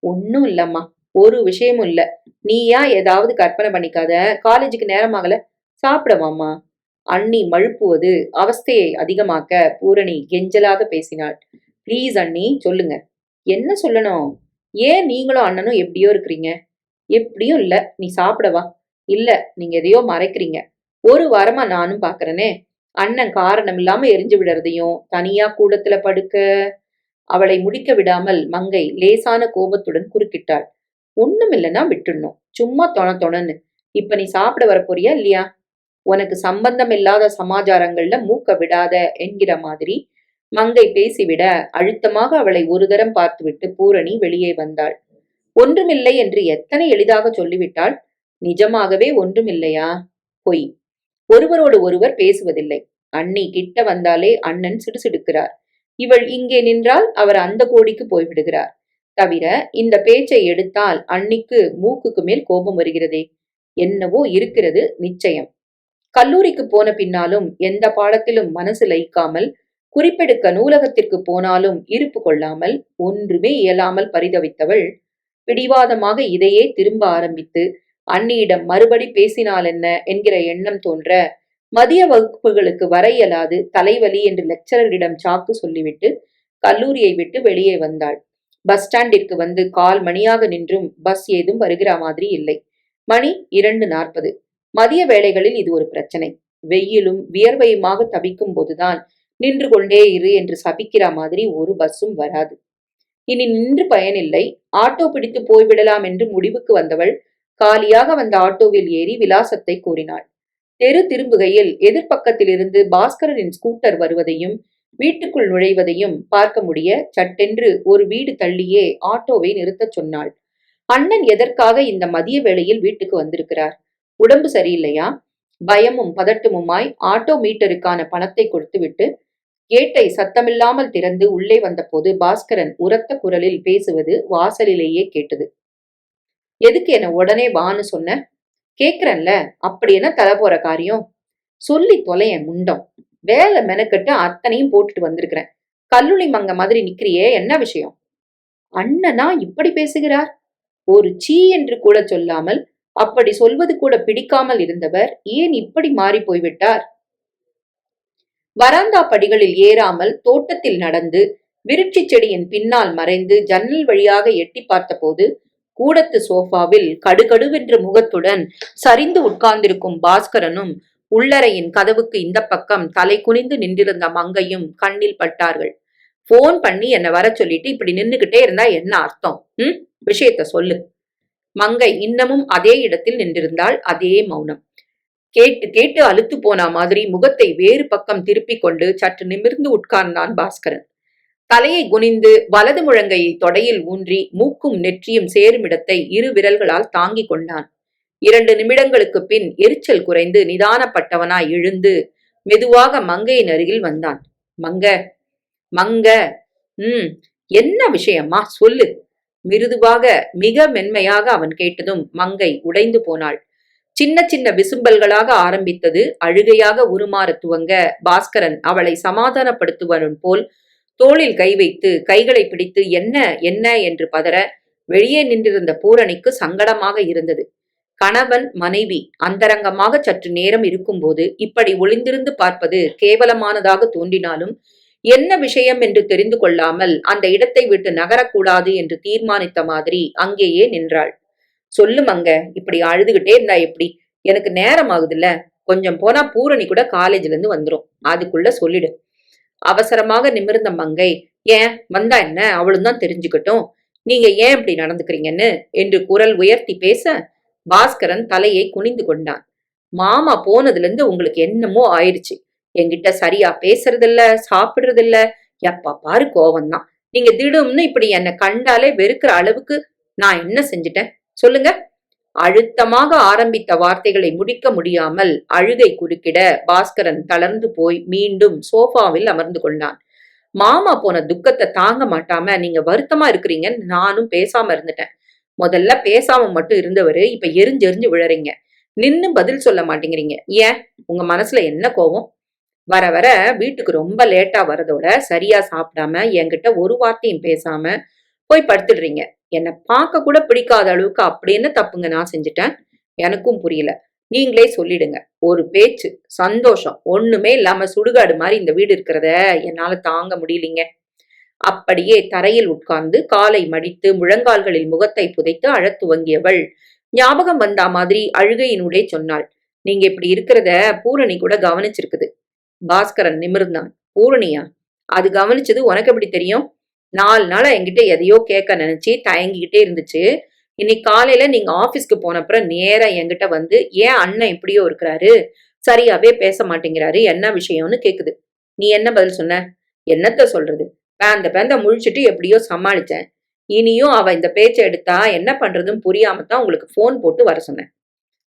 ஒன்னும் இல்லம்மா, ஒரு விஷயமும் இல்ல. நீயா ஏதாவது கற்பனை பண்ணிக்காத. காலேஜுக்கு நேரமாகல, சாப்பிடவாம்மா. அண்ணி மழுப்புவது அவஸ்தையை அதிகமாக்க பூரணி கெஞ்சலாக பேசினாள். ப்ளீஸ் அண்ணி, சொல்லுங்க. என்ன சொல்லணும்? ஏன் நீங்களும் அண்ணனும் எப்படியோ இருக்கிறீங்க? எப்படியும் இல்ல, நீ சாப்பிடவா? இல்ல, நீங்க எதையோ மறைக்கிறீங்க. 1 வாரமா நானும் பாக்குறேனே. அண்ணன் காரணம் இல்லாம எரிஞ்சு விடுறதையும் தனியா கூடத்துல படுக்க. அவளை முடிக்க விடாமல் மங்கை லேசான கோபத்துடன் குறுக்கிட்டாள். ஒண்ணும் இல்லைன்னா விட்டுடணும், சும்மா தொணன்னு. இப்ப நீ சாப்பிட வரப்போறியா இல்லையா? உனக்கு சம்பந்தம் இல்லாத சமாச்சாரங்கள்ல மூக்க விடாத என்கிற மாதிரி மங்கை பேசிவிட அழுத்தமாக அவளை ஒரு தரம் பார்த்துவிட்டு பூரணி வெளியே வந்தாள். ஒன்றுமில்லை என்று எத்தனை எளிதாக சொல்லிவிட்டாள். நிஜமாகவே ஒன்றுமில்லையா? பொய். ஒருவரோடு ஒருவர் பேசுவதில்லை. அண்ணி கிட்ட வந்தாலே அண்ணன் சிடுசிடுக்கிறார். இவள் இங்கே நின்றால் அவர் அந்த கோடிக்கு போய்விடுகிறார். தவிர இந்த பேச்சை எடுத்தால் அன்னிக்கு மூக்குக்கு மேல் கோபம் வருகிறதே. என்னவோ இருக்கிறது நிச்சயம். கல்லூரிக்கு போன பின்னாலும் எந்த பாடத்திலும் மனசு லயிக்காமல், குறிப்பெடுக்க நூலகத்திற்கு போனாலும் இருப்பு கொள்ளாமல், ஒன்றுமே இயலாமல் பரிதவித்தவள் பிடிவாதமாக இதையே திரும்ப ஆரம்பித்து அண்ணியிடம் மறுபடி பேசினால் என்ன என்கிற எண்ணம் தோன்ற மதிய வகுப்புகளுக்கு வர இயலாது தலைவலி என்று லெக்சரரிடம் சாக்கு சொல்லிவிட்டு கல்லூரியை விட்டு வெளியே வந்தாள். பஸ் ஸ்டாண்டிற்கு வந்து 1/4 மணியாக நின்றும் பஸ் ஏதும் வருகிற மாதிரி இல்லை. மணி 2:40. மதிய வேளைகளில் இது ஒரு பிரச்சனை. வெயிலும் வியர்வையுமாக தவிக்கும் போதுதான் நின்று கொண்டே இரு என்று சபிக்கிற மாதிரி ஒரு பஸ்ஸும் வராது. இனி நின்று பயனில்லை, ஆட்டோ பிடித்து போய்விடலாம் என்று முடிவுக்கு வந்தவள் காலியாக வந்த ஆட்டோவில் ஏறி விலாசத்தை கூறினாள். தெரு திரும்புகையில் எதிர்பக்கத்திலிருந்து பாஸ்கரனின் ஸ்கூட்டர் வருவதையும் வீட்டுக்குள் நுழைவதையும் பார்க்க முடிய சட்டென்று ஒரு வீடு தள்ளியே ஆட்டோவை நிறுத்தச் சொன்னாள். அண்ணன் எதற்காக இந்த மதிய வேளையில் வீட்டுக்கு வந்திருக்கிறார்? உடம்பு சரியில்லையா? பயமும் பதட்டமுமாய் ஆட்டோ மீட்டருக்கான பணத்தை கொடுத்துவிட்டு கேட்டை சத்தமில்லாமல் திறந்து உள்ளே வந்தபோது பாஸ்கரன் உரத்த குரலில் பேசுவது வாசலிலேயே கேட்டது. எதுக்கு என்ன உடனே வான்னு சொன்ன? கேக்குறேன்ல, அப்படி என்ன தலை போற காரியம்? சொல்லி தொலைய முண்டம். வேலை மெனக்கட்டு அத்தனையும் போட்டுட்டு வந்திருக்கிறேன். கல்லுளி மங்க மாதிரி நிக்கிறியே, என்ன விஷயம்? அண்ணனா இப்படி பேசுகிறார்? ஒரு சீ என்று கூட சொல்லாமல் அப்படி சொல்வது கூட பிடிக்காமல் இருந்தவர் ஏன் இப்படி மாறி போய்விட்டார்? வராந்தா படிகளில் ஏறாமல் தோட்டத்தில் நடந்து விருட்சி செடியின் பின்னால் மறைந்து ஜன்னல் வழியாக எட்டி பார்த்தபோது கூடத்து சோஃபாவில் கடுகடுவென்ற முகத்துடன் சரிந்து உட்கார்ந்திருக்கும் பாஸ்கரனும் உள்ளறையின் கதவுக்கு இந்த பக்கம் தலை குனிந்து நின்றிருந்த மங்கையும் கண்ணில் பட்டார்கள். போன் பண்ணி என்ன வர சொல்லிட்டு இப்படி நின்னுகிட்டே இருந்தா என்ன அர்த்தம்? விஷயத்த சொல்லு. மங்கை இன்னமும் அதே இடத்தில் நின்றிருந்தாள். அதே மௌனம். கேட்டு கேட்டு அலுத்து போன மாதிரி முகத்தை வேறு பக்கம் திருப்பிக் கொண்டு சற்று நிமிர்ந்து உட்கார்ந்தான் பாஸ்கரன். தலையை குனிந்து வலது முழங்கையை தொடையில் ஊன்றி மூக்கும் நெற்றியும் சேரும் இடத்தை இரு விரல்களால் தாங்கிக் கொண்டான். 2 நிமிடங்களுக்கு பின் எரிச்சல் குறைந்து நிதானப்பட்டவனாய் எழுந்து மெதுவாக மங்கையின் அருகில் வந்தான். மங்க மங்க என்ன விஷயமா சொல்லு. மிருதுவாக மிக மென்மையாக அவன் கேட்டதும் மங்கை உடைந்து போனாள். சின்ன சின்ன விசும்பல்களாக ஆரம்பித்தது அழுகையாக உருமாற துவங்க பாஸ்கரன் அவளை சமாதானப்படுத்துவன் போல் தோளில் கை வைத்து கைகளை பிடித்து என்ன என்ன என்று பதற வெளியே நின்றிருந்த பூரணிக்கு சங்கடமாக இருந்தது. கணவன் மனைவி அந்தரங்கமாக சற்று நேரம் இருக்கும்போது இப்படி ஒளிந்திருந்து பார்ப்பது கேவலமானதாக தோன்றினாலும் என்ன விஷயம் என்று தெரிந்து கொள்ளாமல் அந்த இடத்தை விட்டு நகரக்கூடாது என்று தீர்மானித்த மாதிரி அங்கேயே நின்றாள். சொல்லு மங்க, இப்படி அழுதுகிட்டே இருந்தா எப்படி? எனக்கு நேரம் ஆகுதுல்ல, கொஞ்சம் போனா பூரணி கூட காலேஜ்ல இருந்து வந்துரும், அதுக்குள்ள சொல்லிடு. அவசரமாக நிமிர்ந்த மங்கை, ஏன் வந்தா என்ன, அவளும் தான் தெரிஞ்சுக்கட்டும், நீங்க ஏன் இப்படி நடந்துக்கிறீங்கன்னு என்று குரல் உயர்த்தி பேச பாஸ்கரன் தலையை குனிந்து கொண்டான். மாமா போனதுல இருந்து உங்களுக்கு என்னமோ ஆயிடுச்சு. என்கிட்ட சரியா பேசுறதில்ல, சாப்பிடுறதில்ல, எப்ப பாரு கோவம்தான். நீங்க திடும்னு இப்படி என்னை கண்டாலே வெறுக்கிற அளவுக்கு நான் என்ன செஞ்சிட்டேன் சொல்லுங்க? அழுத்தமாக ஆரம்பித்த வார்த்தைகளை முடிக்க முடியாமல் அழுகை குறுக்கிட பாஸ்கரன் தளர்ந்து போய் மீண்டும் சோஃபாவில் அமர்ந்து கொண்டான். மாமா போன துக்கத்தை தாங்க மாட்டாம நீங்க வருத்தமா இருக்கிறீங்கன்னு நானும் பேசாம இருந்துட்டேன். முதல்ல பேசாம மட்டும் இருந்தவரு இப்ப எரிஞ்செறிஞ்சு விழறீங்க. நின்னு பதில் சொல்ல மாட்டேங்கிறீங்க. ஏன், உங்க மனசுல என்ன கோவம்? வர வர வீட்டுக்கு ரொம்ப லேட்டா வரதோட சரியா சாப்பிடாம என்கிட்ட ஒரு வார்த்தையும் பேசாம போய் படுத்துடுறீங்க. என்னை பார்க்க கூட பிடிக்காத அளவுக்கு அப்படி என்ன தப்புங்க நான் செஞ்சுட்டேன்? எனக்கும் புரியல. நீங்களே சொல்லிடுங்க. ஒரு பேச்சு சந்தோஷம் ஒண்ணுமே இல்லாம சுடுகாடு மாதிரி இந்த வீடு இருக்கிறத என்னால தாங்க முடியலிங்க. அப்படியே தரையில் உட்கார்ந்து காலை மடித்து முழங்கால்களில் முகத்தை புதைத்து அழத் துவங்கியவள் ஞாபகம் வந்தா மாதிரி அழுகையினூடே சொன்னாள். நீங்க இப்படி இருக்கிறத பூரணி கூட கவனிச்சிருக்குது. பாஸ்கரன் நிமிர்ந்தான். பூரணியா? அது கவனிச்சது உனக்கு எப்படி தெரியும்? 4 நாளா என்கிட்ட எதையோ கேட்க நினைச்சு தயங்கிக்கிட்டே இருந்துச்சு. இன்னைக்கு காலையில நீங்க ஆபீஸ்க்கு போனப்புறம் நேரா என்கிட்ட வந்து ஏன் அண்ணன் இப்படியோ இருக்கிறாரு, சரியாவே பேச மாட்டேங்கிறாரு, என்ன விஷயம்னு கேக்குது. நீ என்ன பதில் சொன்ன? என்னத்த சொல்றது? பேந்த முழிச்சிட்டு எப்படியோ சமாளிச்சேன். இனியும் அவ இந்த பேச்சை எடுத்தா என்ன பண்றதுன்னு புரியாமத்தான் உங்களுக்கு போன் போட்டு வர சொன்னேன்.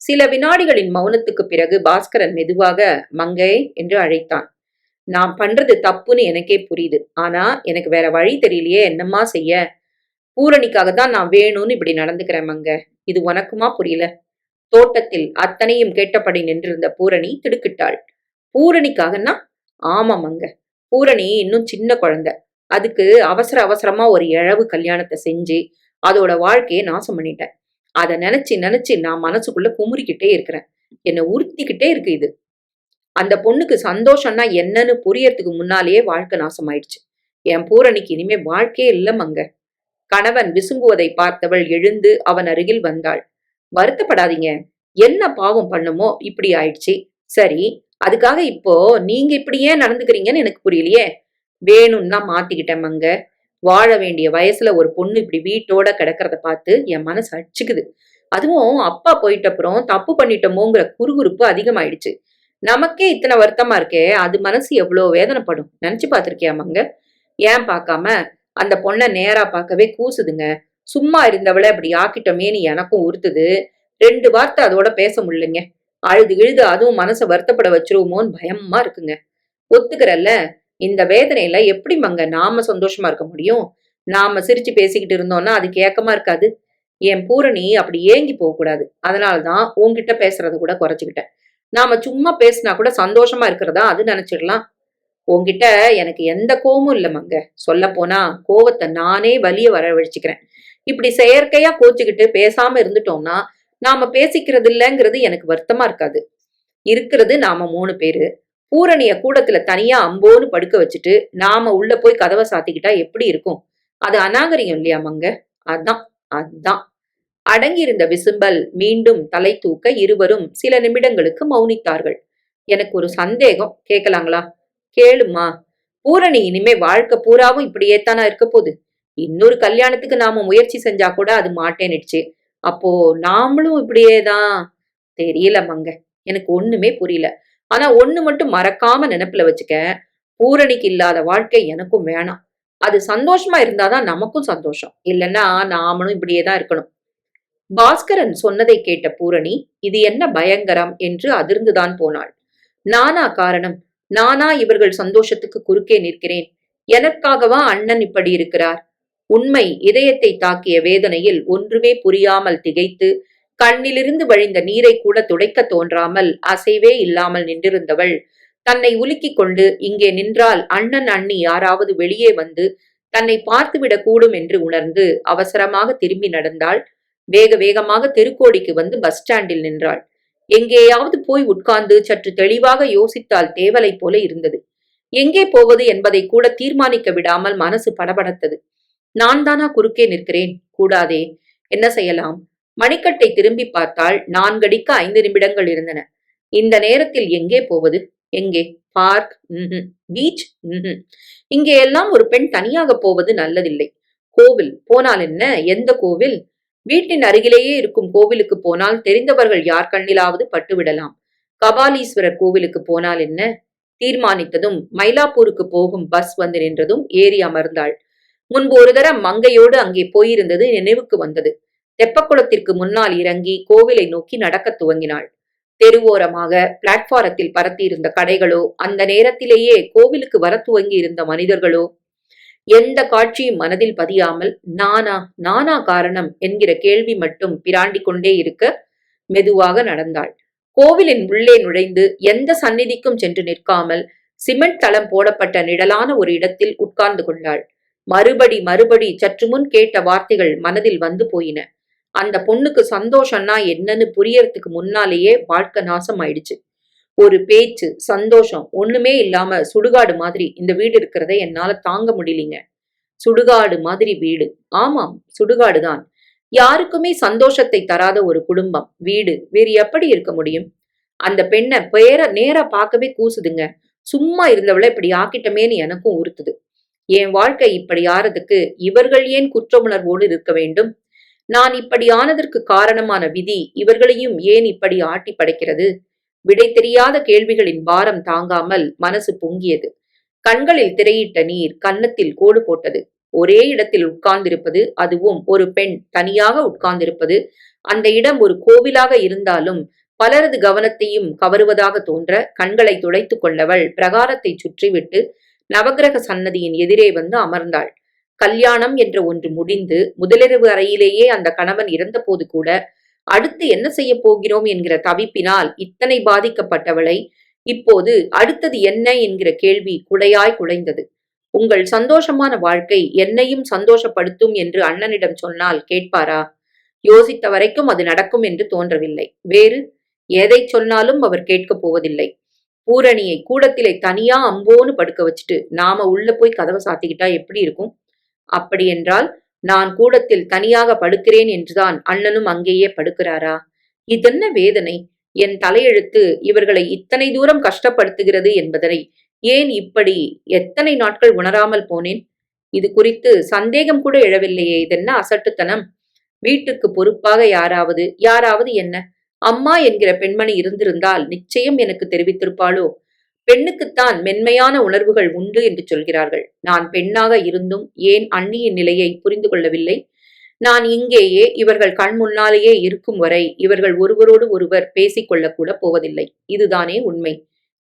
சில வினாடிகளின் மௌனத்துக்கு பிறகு பாஸ்கரன் மெதுவாக மங்கை என்று அழைத்தான். நான் பண்றது தப்புன்னு எனக்கே புரியுது. ஆனா எனக்கு வேற வழி தெரியலையே, என்னம்மா செய்ய? பூரணிக்காக தான் நான் வேணும்னு இப்படி நடந்துக்கிறேன் மங்க. இது உனக்குமா புரியல? தோட்டத்தில் அத்தனையும் கேட்டபடி நின்றிருந்த பூரணி திடுக்கிட்டாள். பூரணிக்காகன்னா? ஆமா மங்க, பூரணி இன்னும் சின்ன குழந்தை. அதுக்கு அவசரமா ஒரு இழவு கல்யாணத்தை செஞ்சு அதோட வாழ்க்கையை நாசம் பண்ணிட்டேன். அத நினைச்சு நினைச்சு நான் மனசுக்குள்ள குமுறிக்கிட்டே இருக்கிறேன். என்னை உறுத்திக்கிட்டே இருக்கு இது. அந்த பொண்ணுக்கு சந்தோஷம்னா என்னன்னு புரியறதுக்கு முன்னாலேயே வாழ்க்கை நாசமாயிடுச்சு. என் பூரணிக்கு இனிமே வாழ்க்கையே இல்லமங்க. கணவன் விசும்புவதை பார்த்தவள் எழுந்து அவன் அருகில் வந்தாள். வருத்தப்படாதீங்க. என்ன பாவம் பண்ணுமோ இப்படி ஆயிடுச்சு. சரி, அதுக்காக இப்போ நீங்க இப்படி ஏன் நடந்துக்கிறீங்கன்னு எனக்கு புரியலையே. வேணும்னா மாத்திக்கிட்டேன் மங்க. வாழ வேண்டிய வயசுல ஒரு பொண்ணு இப்படி வீட்டோட கிடக்கிறத பார்த்து என் மனசு அடிச்சுக்குது. அதுவும் அப்பா போயிட்ட அப்புறம் தப்பு பண்ணிட்டோமோங்கிற குறுகுறுப்பு அதிகமாயிடுச்சு. நமக்கே இத்தனை வருத்தமா இருக்கே, அது மனசு எவ்வளவு வேதனைப்படும் நினைச்சு பார்த்திருக்கியா மங்க? ஏன் பார்க்காம அந்த பொண்ணை நேரா பார்க்கவே கூசுதுங்க. சும்மா இருந்தவளை அப்படி ஆக்கிட்டோமேன்னு எனக்கும் உறுத்துது. 2 வார்த்தை அதோட பேச முடியலைங்க. அழுது இழுது அதுவும் மனசை வருத்தப்பட வச்சிருவோமோன்னு பயமா இருக்குங்க. ஒத்துக்கிறல்ல, இந்த வேதனையில எப்படி மங்க நாம சந்தோஷமா இருக்க முடியும்? நாம சிரிச்சு பேசிக்கிட்டு இருந்தோம்னா அதுக்கு ஏக்கமா இருக்காது. என் பூரணி அப்படி ஏங்கி போக கூடாது. அதனாலதான் உன்கிட்ட பேசுறத கூட குறைச்சுக்கிட்டேன். நாம சும்மா பேசினா கூட சந்தோஷமா இருக்கிறதா அது நினைச்சிடலாம். உன்கிட்ட எனக்கு எந்த கோவமும் இல்ல மங்க. சொல்ல போனா கோவத்தை நானே வலிய வரவழைச்சுக்கிறேன். இப்படி செயற்கையா கோச்சுக்கிட்டு பேசாம இருந்துட்டோம்னா நாம பேசிக்கிறது இல்லைங்கிறது எனக்கு வருத்தமா இருக்காது. இருக்கிறது நாம 3 பேரு. பூரணிய கூடத்துல தனியா அம்போன்னு படுக்க வச்சுட்டு நாம உள்ள போய் கதவை சாத்திக்கிட்டா எப்படி இருக்கும்? அது அநாகரிகம் இல்லையா மங்க? அதான் அதான். அடங்கியிருந்த விசும்பல் மீண்டும் தலை தூக்க இருவரும் சில நிமிடங்களுக்கு மௌனித்தார்கள். எனக்கு ஒரு சந்தேகம், கேட்கலாங்களா? கேளுமா. பூரணி இனிமே வாழ்க்கை பூராவும் இப்படியே தானா இருக்க போகுது. இன்னொரு கல்யாணத்துக்கு நாம முயற்சி செஞ்சா கூட அது மாட்டேன்னுடுச்சு. அப்போ நாமளும் இப்படியேதான்? தெரியல மங்க. எனக்கு ஒண்ணுமே புரியல. ஆனா ஒண்ணு மட்டும் மறக்காம நினைப்புல வச்சுக்க. பூரணிக்கு இல்லாத வாழ்க்கை எனக்கும் வேணாம். அது சந்தோஷமா இருந்தாதான் நமக்கும் சந்தோஷம். இல்லைன்னா நாமளும் இப்படியேதான் இருக்கணும். பாஸ்கரன் சொன்னதை கேட்ட பூரணி, இது என்ன பயங்கரம் என்று அதிர்ந்துதான் போனாள். நானா காரணம்? நானா இவர்கள் சந்தோஷத்துக்கு குறுக்கே நிற்கிறேன்? எனக்காகவா அண்ணன் இப்படி இருக்கிறார்? உண்மை இதயத்தை தாக்கிய வேதனையில் ஒன்றுமே புரியாமல் திகைத்து கண்ணிலிருந்து வழிந்த நீரை கூட துடைக்க தோன்றாமல் அசைவே இல்லாமல் நின்றிருந்தவள் தன்னை உலுக்கிக் கொண்டு இங்கே நின்றால் அண்ணன் அண்ணி யாராவது வெளியே வந்து தன்னை பார்த்துவிடக் கூடும் என்று உணர்ந்து அவசரமாக திரும்பி நடந்தாள். வேக வேகமாக தெருக்கோடிக்கு வந்து பஸ் ஸ்டாண்டில் நின்றாள். எங்கேயாவது போய் உட்கார்ந்து சற்று தெளிவாக யோசித்தால் தேவலை போல இருந்தது. எங்கே போவது என்பதை கூட தீர்மானிக்க விடாமல் மனசு படபடத்தது. நான் தானா குறுக்கே நிற்கிறேன்? கூடாதே. என்ன செய்யலாம்? மணிக்கட்டை திரும்பி பார்த்தால் 4 அடிக்க 5 நிமிடங்கள் இருந்தன. இந்த நேரத்தில் எங்கே போவது? எங்கே? பார்க்? பீச்? இங்கே எல்லாம் ஒரு பெண் தனியாக போவது நல்லதில்லை. கோவில் போனால் என்ன? எந்த கோவில்? வீட்டின் அருகிலேயே இருக்கும் கோவிலுக்கு போனால் தெரிந்தவர்கள் யார் கண்ணிலாவது பட்டுவிடலாம். கபாலீஸ்வரர் கோவிலுக்கு போனால் என்ன? தீர்மானித்ததும் மயிலாப்பூருக்கு போகும் பஸ் வந்து நின்றதும் ஏறி அமர்ந்தாள். முன்பு ஒரு தரம் மங்கையோடு அங்கே போயிருந்தது நினைவுக்கு வந்தது. தெப்பக்குளத்திற்கு முன்னால் இறங்கி கோவிலை நோக்கி நடக்கத் துவங்கினாள். தெருவோரமாக பிளாட்பாரத்தில் பரத்தியிருந்த கடைகளோ, அந்த நேரத்திலேயே கோவிலுக்கு வர துவங்கி இருந்த மனிதர்களோ, எந்த காட்சியும் மனதில் பதியாமல் நானா நானா காரணம் என்கிற கேள்வி மட்டும் பிராண்டி கொண்டே இருக்க மெதுவாக நடந்தாள். கோவிலின் உள்ளே நுழைந்து எந்த சந்நிதிக்கும் சென்று நிற்காமல் சிமெண்ட் தளம் போடப்பட்ட நிழலான ஒரு இடத்தில் உட்கார்ந்து கொண்டாள். மறுபடி சற்று முன் கேட்ட வார்த்தைகள் மனதில் வந்து போயின. அந்த பொண்ணுக்கு சந்தோஷம்னா என்னன்னு புரியறதுக்கு முன்னாலேயே வாழ்க்கை நாசம் ஆயிடுச்சு. ஒரு பேச்சு சந்தோஷம் ஒண்ணுமே இல்லாம சுடுகாடு மாதிரி இந்த வீடு இருக்கிறத என்னால தாங்க முடியலீங்க. சுடுகாடு மாதிரி வீடு. ஆமாம், சுடுகாடுதான். யாருக்குமே சந்தோஷத்தை தராத ஒரு குடும்பம், வீடு வேறு எப்படி இருக்க முடியும்? அந்த பெண்ணை நேரா பார்க்கவே கூசுதுங்க. சும்மா இருந்தவளை இப்படி ஆக்கிட்டமேன்னு எனக்கும் உறுத்துது. என் வாழ்க்கை இப்படி ஆறதுக்கு இவர்கள் ஏன் குற்ற உணர்வோடு இருக்க வேண்டும்? நான் இப்படி ஆனதற்கு காரணமான விதி இவர்களையும் ஏன் இப்படி ஆட்டி படைக்கிறது? விடை தெரியாத கேள்விகளின் பாரம் தாங்காமல் மனசு பொங்கியது. கண்களில் திரையிட்ட நீர் கன்னத்தில் கோடு போட்டது. ஒரே இடத்தில் உட்கார்ந்திருப்பது, அதுவும் ஒரு பெண் தனியாக உட்கார்ந்திருப்பது, அந்த இடம் ஒரு கோவிலாக இருந்தாலும் பலரது கவனத்தையும் கவருவதாக தோன்ற கண்களை துடைத்துக் கொண்டவள் பிரகாரத்தை சுற்றிவிட்டு நவக்கிரக சன்னதியின் எதிரே வந்து அமர்ந்தாள். கல்யாணம் என்ற ஒன்று முடிந்து முதலிரவு அறையிலேயே அந்த கணவன் இறந்தபோது கூட அடுத்து என்ன செய்ய போகிறோம் என்கிற தவிப்பினால் இத்தனை பாதிக்கப்பட்டவளை இப்போது அடுத்தது என்ன என்கிற கேள்வி குடையாய் குடைந்தது. உங்கள் சந்தோஷமான வாழ்க்கை என்னையும் சந்தோஷப்படுத்தும் என்று அண்ணனிடம் சொன்னால் கேட்பாரா? யோசித்த வரைக்கும் அது நடக்கும் என்று தோன்றவில்லை. வேறு எதை சொன்னாலும் அவர் கேட்கப் போவதில்லை. பூரணியை கூடத்திலே தனியா அம்போன்னு படுக்க வச்சுட்டு நாம உள்ள போய் கதவை சாத்திக்கிட்டா எப்படி இருக்கும்? அப்படி என்றால் நான் கூடத்தில் தனியாக படுக்கிறேன் என்றுதான் அண்ணனும் அங்கேயே படுக்கிறாரா? இதென்ன வேதனை? என் தலையெழுத்து இவர்களை இத்தனை தூரம் கஷ்டப்படுத்துகிறது என்பதனை ஏன் இப்படி எத்தனை நாட்கள் உணராமல் போனேன்? இது குறித்து சந்தேகம் கூட எழவில்லையே. இதென்ன அசட்டுத்தனம்? வீட்டுக்கு பொறுப்பாக யாராவது என்ன அம்மா என்கிற பெண்மணி இருந்திருந்தால் நிச்சயம் எனக்கு தெரிவித்திருப்பாளோ? பெண்ணுக்குத்தான் மென்மையான உணர்வுகள் உண்டு என்று சொல்கிறார்கள். நான் பெண்ணாக இருந்தும் ஏன் அண்ணியின் நிலையை புரிந்து கொள்ளவில்லை? நான் இங்கேயே இவர்கள் கண் முன்னாலேயே இருக்கும் வரை இவர்கள் ஒருவரோடு ஒருவர் பேசிக்கொள்ளக்கூட போவதில்லை. இதுதானே உண்மை.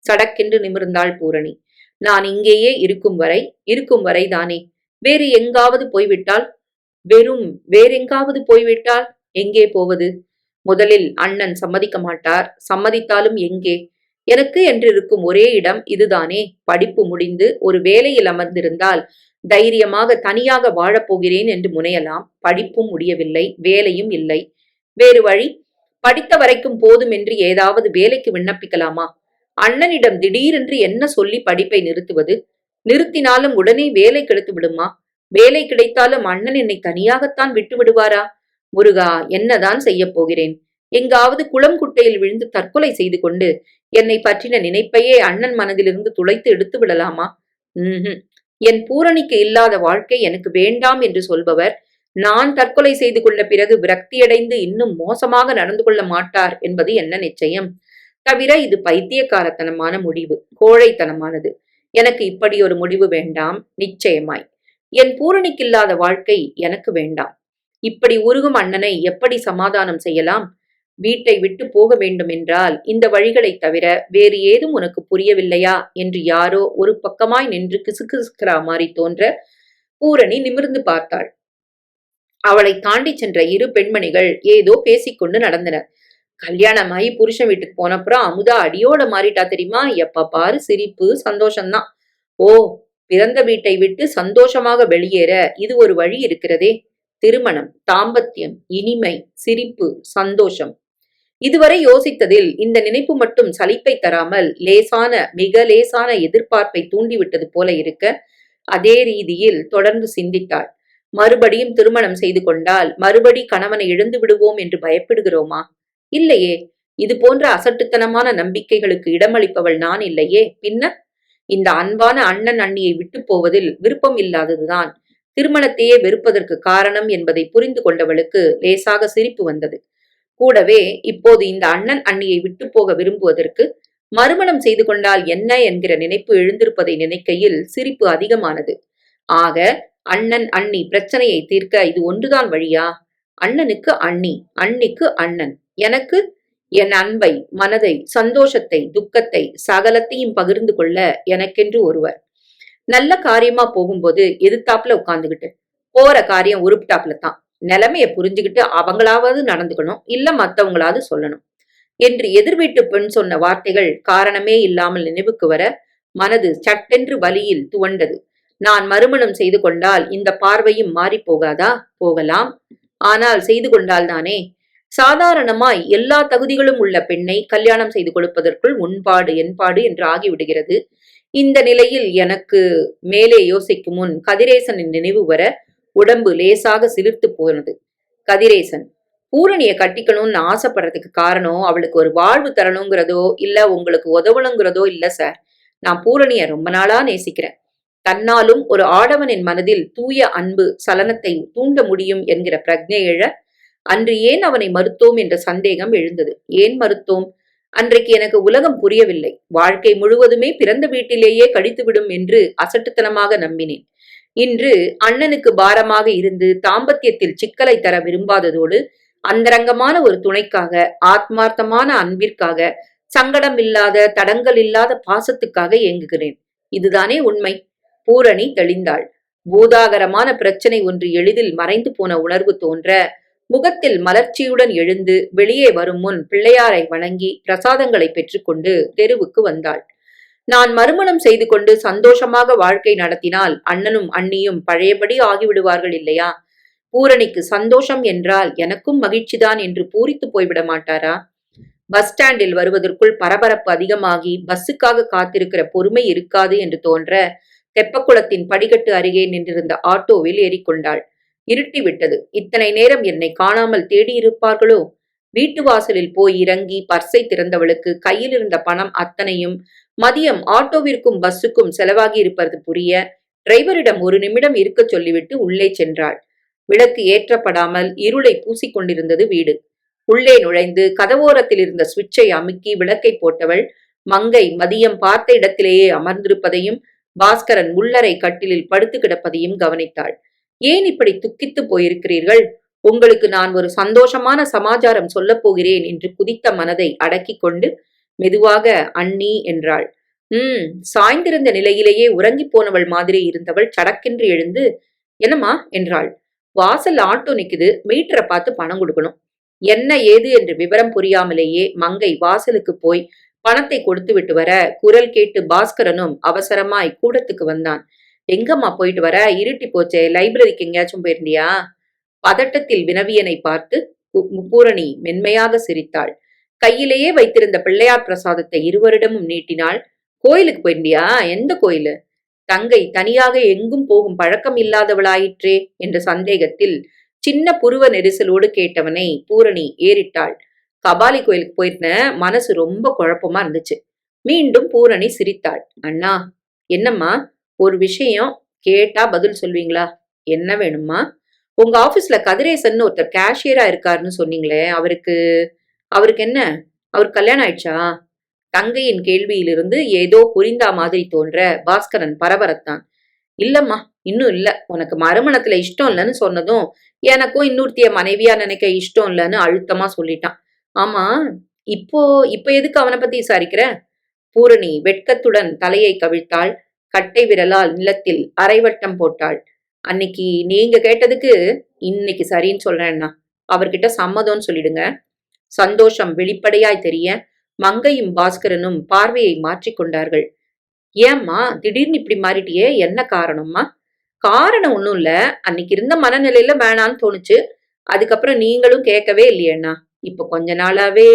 சடக்கென்று நிமிர்ந்தாள் பூரணி. நான் இங்கேயே இருக்கும் வரை தானே. வேறு எங்காவது போய்விட்டால்? வேறெங்காவது போய்விட்டால் எங்கே போவது? முதலில் அண்ணன் சம்மதிக்க மாட்டார். சம்மதித்தாலும் எங்கே? எனக்கு என்றிருக்கும் ஒரே இடம் இதுதானே. படிப்பு முடிந்து ஒரு வேலையில் அமர்ந்திருந்தால் தைரியமாக தனியாக வாழப்போகிறேன் என்று முனையலாம். படிப்பும் முடியவில்லை, வேலையும் இல்லை. வேறு வழி? படித்த வரைக்கும் போதும் என்று ஏதாவது வேலைக்கு விண்ணப்பிக்கலாமா? அண்ணனிடம் திடீரென்று என்ன சொல்லி படிப்பை நிறுத்துவது? நிறுத்தினாலும் உடனே வேலை கிடைத்து விடுமா? வேலை கிடைத்தாலும் அண்ணன் என்னை தனியாகத்தான் விட்டு விடுவாரா? முருகா, என்னதான் செய்யப் போகிறேன்? எங்காவது குளம் குட்டையில் விழுந்து தற்கொலை செய்து கொண்டு என்னை பற்றின நினைப்பையே அண்ணன் மனதிலிருந்து துளைத்து எடுத்து விடலாமா? என் பூரணிக்கு இல்லாத வாழ்க்கை எனக்கு வேண்டாம் என்று சொல்பவர் நான் தற்கொலை செய்து கொண்ட பிறகு விரக்தியடைந்து இன்னும் மோசமாக நடந்து கொள்ள மாட்டார் என்பது என்ன நிச்சயம்? தவிர இது பைத்தியக்காரத்தனமான முடிவு, கோழைத்தனமானது. எனக்கு இப்படி ஒரு முடிவு வேண்டாம், நிச்சயமாய். என் பூரணிக்கில்லாத வாழ்க்கை எனக்கு வேண்டாம். இப்படி உருகும் அண்ணனை எப்படி சமாதானம் செய்யலாம்? வீட்டை விட்டு போக வேண்டும் என்றால் இந்த வழிகளைத் தவிர வேறு ஏதும் உனக்கு புரியவில்லையா என்று யாரோ ஒரு பக்கமாய் நின்று கிசுகிசுக்கிறா மாதிரி தோன்ற பூரணி நிமிர்ந்து பார்த்தாள். அவளை தாண்டி சென்ற இரு பெண்மணிகள் ஏதோ பேசிக்கொண்டு நடந்தனர். கல்யாணமாயி புருஷன் வீட்டுக்கு போனப்புறம் அமுதா அடியோட மாறிட்டா தெரியுமா? எப்ப பாரு சிரிப்பு, சந்தோஷம்தான். ஓ, பிறந்த வீட்டை விட்டு சந்தோஷமாக வெளியேற இது ஒரு வழி இருக்கிறதே. திருமணம், தாம்பத்தியம், இனிமை, சிரிப்பு, சந்தோஷம். இதுவரை யோசித்ததில் இந்த நினைப்பு மட்டும் சலிப்பை தராமல் மிக லேசான எதிர்பார்ப்பை தூண்டிவிட்டது போல இருக்க அதே ரீதியில் தொடர்ந்து சிந்தித்தாள். மறுபடியும் திருமணம் செய்து கொண்டால் மறுபடி கணவனை இழந்து விடுவோம் என்று பயப்படுகிறோமா? இல்லையே. இது போன்ற அசட்டுத்தனமான நம்பிக்கைகளுக்கு இடமளிப்பவள் நான் இல்லையே. பின்ன இந்த அன்பான அண்ணன் அண்ணியை விட்டு போவதில் விருப்பம் இல்லாததுதான் திருமணத்தையே வெறுப்பதற்கு காரணம் என்பதை புரிந்து கொண்டவளுக்கு லேசாக சிரிப்பு வந்தது. கூடவே இப்போது இந்த அண்ணன் அண்ணியை விட்டு போக விரும்புவதற்கு மறுமணம் செய்து கொண்டால் என்ன என்கிற நினைப்பு எழுந்திருப்பதை நினைக்கையில் சிரிப்பு அதிகமானது. ஆக அண்ணன் அண்ணி பிரச்சனையை தீர்க்க இது ஒன்றுதான் வழியா? அண்ணனுக்கு அண்ணி, அண்ணிக்கு அண்ணன், எனக்கு என் அன்பை, மனதை, சந்தோஷத்தை, துக்கத்தை, சகலத்தையும் பகிர்ந்து கொள்ள எனக்கென்று ஒருவர். நல்ல காரியமா போகும்போது எதிர்த்தாப்புல உட்கார்ந்துகிட்டு போற காரியம் உருப்பிட்டாப்புல தான். நிலைமைய புரிஞ்சுக்கிட்டு அவங்களாவது நடந்துக்கணும், இல்ல மத்தவங்களாவது சொல்லணும் என்று எதிர்வீட்டு பெண் சொன்ன வார்த்தைகள் காரணமே இல்லாமல் நினைவுக்கு வர மனது சட்டென்று வலியில் துவண்டது. நான் மறுமணம் செய்து கொண்டால் இந்த பார்வையும் மாறி போகாதா? போகலாம். ஆனால் செய்து கொண்டால் தானே. சாதாரணமாய் எல்லா தகுதிகளும் உள்ள பெண்ணை கல்யாணம் செய்து கொடுப்பதற்குள் உன்பாடு என்பாடு என்று ஆகிவிடுகிறது. இந்த நிலையில் எனக்கு மேலே யோசிக்கும் முன் கதிரேசனின் நினைவு வர உடம்பு லேசாக சிலிர்த்து போனது. கதிரேசன் பூரணிய கட்டிக்கணும்னு ஆசைப்படுறதுக்கு காரணம் அவளுக்கு ஒரு வாழ்வு தரணுங்கிறதோ இல்ல உங்களுக்கு உதவணுங்கிறதோ இல்ல சார். நான் பூரணிய ரொம்ப நாளா நேசிக்கிறேன். தன்னாலும் ஒரு ஆடவனின் மனதில் தூய அன்பு சலனத்தை தூண்ட முடியும் என்கிற பிரக்ஞை எழ அன்று ஏன் அவனை மறுத்தோம் என்ற சந்தேகம் எழுந்தது. ஏன் மறுத்தோம்? அன்றைக்கு எனக்கு உலகம் புரியவில்லை. வாழ்க்கை முழுவதுமே பிறந்த வீட்டிலேயே கழித்துவிடும் என்று அசட்டுத்தனமாக நம்பினேன். இன்று அண்ணனுக்கு பாரமாக இருந்து தாம்பத்தியத்தில் சிக்கலை தர விரும்பாததோடு அந்தரங்கமான ஒரு துணைக்காக, ஆத்மார்த்தமான அன்பிற்காக, சங்கடம் இல்லாத தடங்கள் இல்லாத பாசத்துக்காக ஏங்குகிறேன். இதுதானே உண்மை. பூரணி தெளிந்தாள். பூதாகரமான பிரச்சனை ஒன்று எளிதில் மறைந்து போன உணர்வு தோன்ற முகத்தில் மலர்ச்சியுடன் எழுந்து வெளியே வரும் முன் பிள்ளையாரை வணங்கி பிரசாதங்களை பெற்றுக்கொண்டு தெருவுக்கு வந்தாள். நான் மறுமணம் செய்து கொண்டு சந்தோஷமாக வாழ்க்கை நடத்தினால் அண்ணனும் அண்ணியும் பழையபடி ஆகிவிடுவார்கள் இல்லையா? பூரணிக்கு சந்தோஷம் என்றால் எனக்கும் மகிழ்ச்சிதான் என்று பூரித்து போய்விட மாட்டாரா? பஸ் ஸ்டாண்டில் வருவதற்குள் பரபரப்பு அதிகமாகி பஸ்ஸுக்காக காத்திருக்கிற பொறுமை இருக்காது என்று தோன்ற தெப்பக்குளத்தின் படிக்கட்டு அருகே நின்றிருந்த ஆட்டோவில் ஏறிக்கொண்டாள். இருட்டி விட்டது. இத்தனை நேரம் என்னை காணாமல் தேடியிருப்பார்களோ? வீட்டு வாசலில் போய் இறங்கி பர்ஸை திறந்தவளுக்கு கையில் இருந்த பணம் அத்தனையும் மதியம் ஆட்டோவிற்கும் பஸ்ஸுக்கும் செலவாகி இருப்பது புரிய டிரைவரிடம் ஒரு நிமிடம் இருக்கச் சொல்லிவிட்டு உள்ளே சென்றாள். விளக்கு ஏற்றப்படாமல் இருளை பூசிக்கொண்டிருந்தது வீடு. உள்ளே நுழைந்து கதவோரத்தில் இருந்த சுவிட்சை அமுக்கி விளக்கை போட்டவள் மங்கை மதியம் பார்த்த இடத்திலேயே அமர்ந்திருப்பதையும் பாஸ்கரன் உள்ளறை கட்டிலில் படுத்து கிடப்பதையும் கவனித்தாள். ஏன் இப்படி துக்கித்து போயிருக்கிறீர்கள்? உங்களுக்கு நான் ஒரு சந்தோஷமான சமாச்சாரம் சொல்லப் போகிறேன் என்று குதித்த மனதை அடக்கிக் கொண்டு மெதுவாக அண்ணி என்றாள். சாய்ந்திருந்த நிலையிலேயே உறங்கி போனவள் மாதிரி இருந்தவள் சடக்கென்று எழுந்து என்னம்மா என்றாள். வாசல் ஆட்டோ நிக்குது, மீட்டரை பார்த்து பணம் கொடுக்கணும். என்ன ஏது என்று விவரம் புரியாமலேயே மங்கை வாசலுக்கு போய் பணத்தை கொடுத்து விட்டு வர குரல் கேட்டு பாஸ்கரனும் அவசரமாய் கூடத்துக்கு வந்தான். எங்கம்மா போயிட்டு வர? இருட்டி போச்சே, லைப்ரரிக்கு எங்கேயாச்சும் போயிருந்தியா? பதட்டத்தில் வினவியனை பார்த்து பூரணி மென்மையாக சிரித்தாள். கையிலேயே வைத்திருந்த பிள்ளையார் பிரசாதத்தை இருவரிடமும் நீட்டினாள். கோயிலுக்கு போயிருந்தியா? எந்த கோயிலு? தங்கை தனியாக எங்கும் போகும் பழக்கம் இல்லாதவளாயிற்றே என்ற சந்தேகத்தில் சின்ன புருவ நெரிசலோடு கேட்டவனை பூரணி ஏறிட்டாள். கபாலி கோயிலுக்கு போயிருந்தேன், மனசு ரொம்ப குழப்பமா இருந்துச்சு. மீண்டும் பூரணி சிரித்தாள். அண்ணா, என்னம்மா? ஒரு விஷயம் கேட்டா பதில் சொல்வீங்களா? என்ன வேணுமா? உங்க ஆபீஸ்ல கதிரேசன் ஒருத்தர் கேஷியரா இருக்காருன்னு சொன்னீங்களே, அவருக்கு என்ன? அவருக்கு கல்யாணம் ஆயிடுச்சா? தங்கையின் கேள்வியிலிருந்து ஏதோ புரிந்தா மாதிரி தோன்ற பாஸ்கரன் பரபரத்தான். இல்லம்மா, இன்னும் இல்ல. உனக்கு மறுமணத்துல இஷ்டம் இல்லைன்னு சொன்னதும் எனக்கும் இன்னொருத்திய மனைவியா நினைக்க இஷ்டம் இல்லைன்னு அழுத்தமா சொல்லிட்டான். ஆமா, இப்போ இப்ப எதுக்கு அவனை பத்தி விசாரிக்கிற? பூரணி வெட்கத்துடன் தலையை கவிழ்த்தாள். கட்டை விரலால் நிலத்தில் அரைவட்டம் போட்டாள். அன்னைக்கு நீங்க கேட்டதுக்கு இன்னைக்கு சரின்னு சொல்றேன்னா, அவர்கிட்ட சம்மதம்னு சொல்லிடுங்க. சந்தோஷம் வெளிப்படையாய் தெரிய மங்கையும் பாஸ்கரனும் பார்வையை மாற்றிக்கொண்டார்கள். ஏம்மா திடீர்னு இப்படி மாறிட்டியே? என்ன காரணம்மா? காரணம் ஒண்ணும் இல்ல. அன்னைக்கு இருந்த மனநிலையில வேணான்னு தோணுச்சு. அதுக்கப்புறம் நீங்களும் கேட்கவே இல்லையண்ணா. இப்ப கொஞ்ச நாளாவே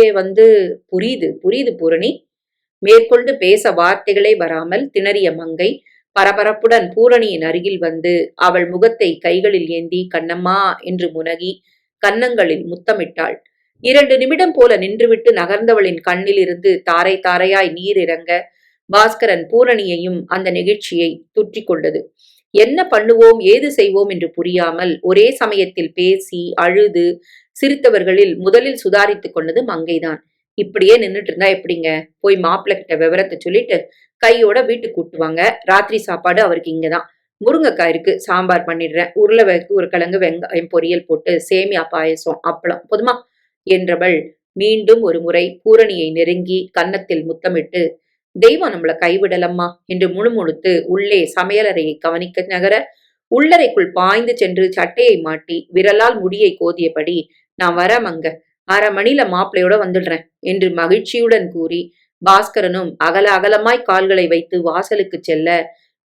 புரியுது புரியுது பூரணி. மேற்கொண்டு பேச வார்த்தைகளே வராமல் திணறிய மங்கை பரபரப்புடன் பூரணியின் அருகில் வந்து அவள் முகத்தை கைகளில் ஏந்தி கண்ணம்மா என்று முனகி கன்னங்களில் முத்தமிட்டாள். 2 நிமிடம் போல நின்றுவிட்டு நகர்ந்தவளின் கண்ணில் இருந்து தாரை தாரையாய் நீர் இறங்க பாஸ்கரன் பூரணியையும் அந்த நிகழ்ச்சியை துற்றிக் கொண்டது. என்ன பண்ணுவோம் ஏது செய்வோம் என்று புரியாமல் ஒரே சமயத்தில் பேசி அழுது சிரித்தவர்களில் முதலில் சுதாரித்துக் கொண்டது மங்கைதான். இப்படியே நின்றுட்டு இருந்தா எப்படிங்க? போய் மாப்பிள்ளை கிட்ட விவரத்தை சொல்லிட்டு கையோட வீட்டுக்கு கூட்டுவாங்க. ராத்திரி சாப்பாடு அவருக்கு இங்கதான். முருங்கைக்காய் இருக்கு, சாம்பார் பண்ணிடுறேன். உருளைக்கிழங்கு வெங்காயம் பொரியல் போட்டு சேமியா பாயசம் அப்பளம் போதுமா என்றவள் மீண்டும் ஒரு முறை பூரணியை நெருங்கி கன்னத்தில் முத்தமிட்டு தெய்வம் நம்மள கைவிடலம்மா என்று முணுமுணுத்து உள்ளே சமையலறையை கவனிக்க நகர உள்ளறைக்குள் பாய்ந்து சென்று சட்டையை மாட்டி விரலால் முடியை கோதியபடி நான் வரமங்க, 1/2 மணில மாப்பிளையோட வந்துடுறேன் என்று மகிழ்ச்சியுடன் கூறி பாஸ்கரனும் அகல அகலமாய் கால்களை வைத்து வாசலுக்கு செல்ல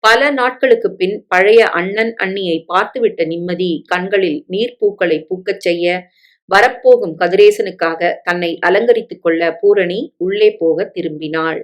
பல நாட்களுக்கு பின் பழைய அண்ணன் அண்ணியை பார்த்துவிட்ட நிம்மதி கண்களில் நீர்ப்பூக்களை பூக்கச் செய்ய வரப்போகும் கதிரேசனுக்காக தன்னை அலங்கரித்துக் கொள்ள பூரணி உள்ளே போக திரும்பினாள்.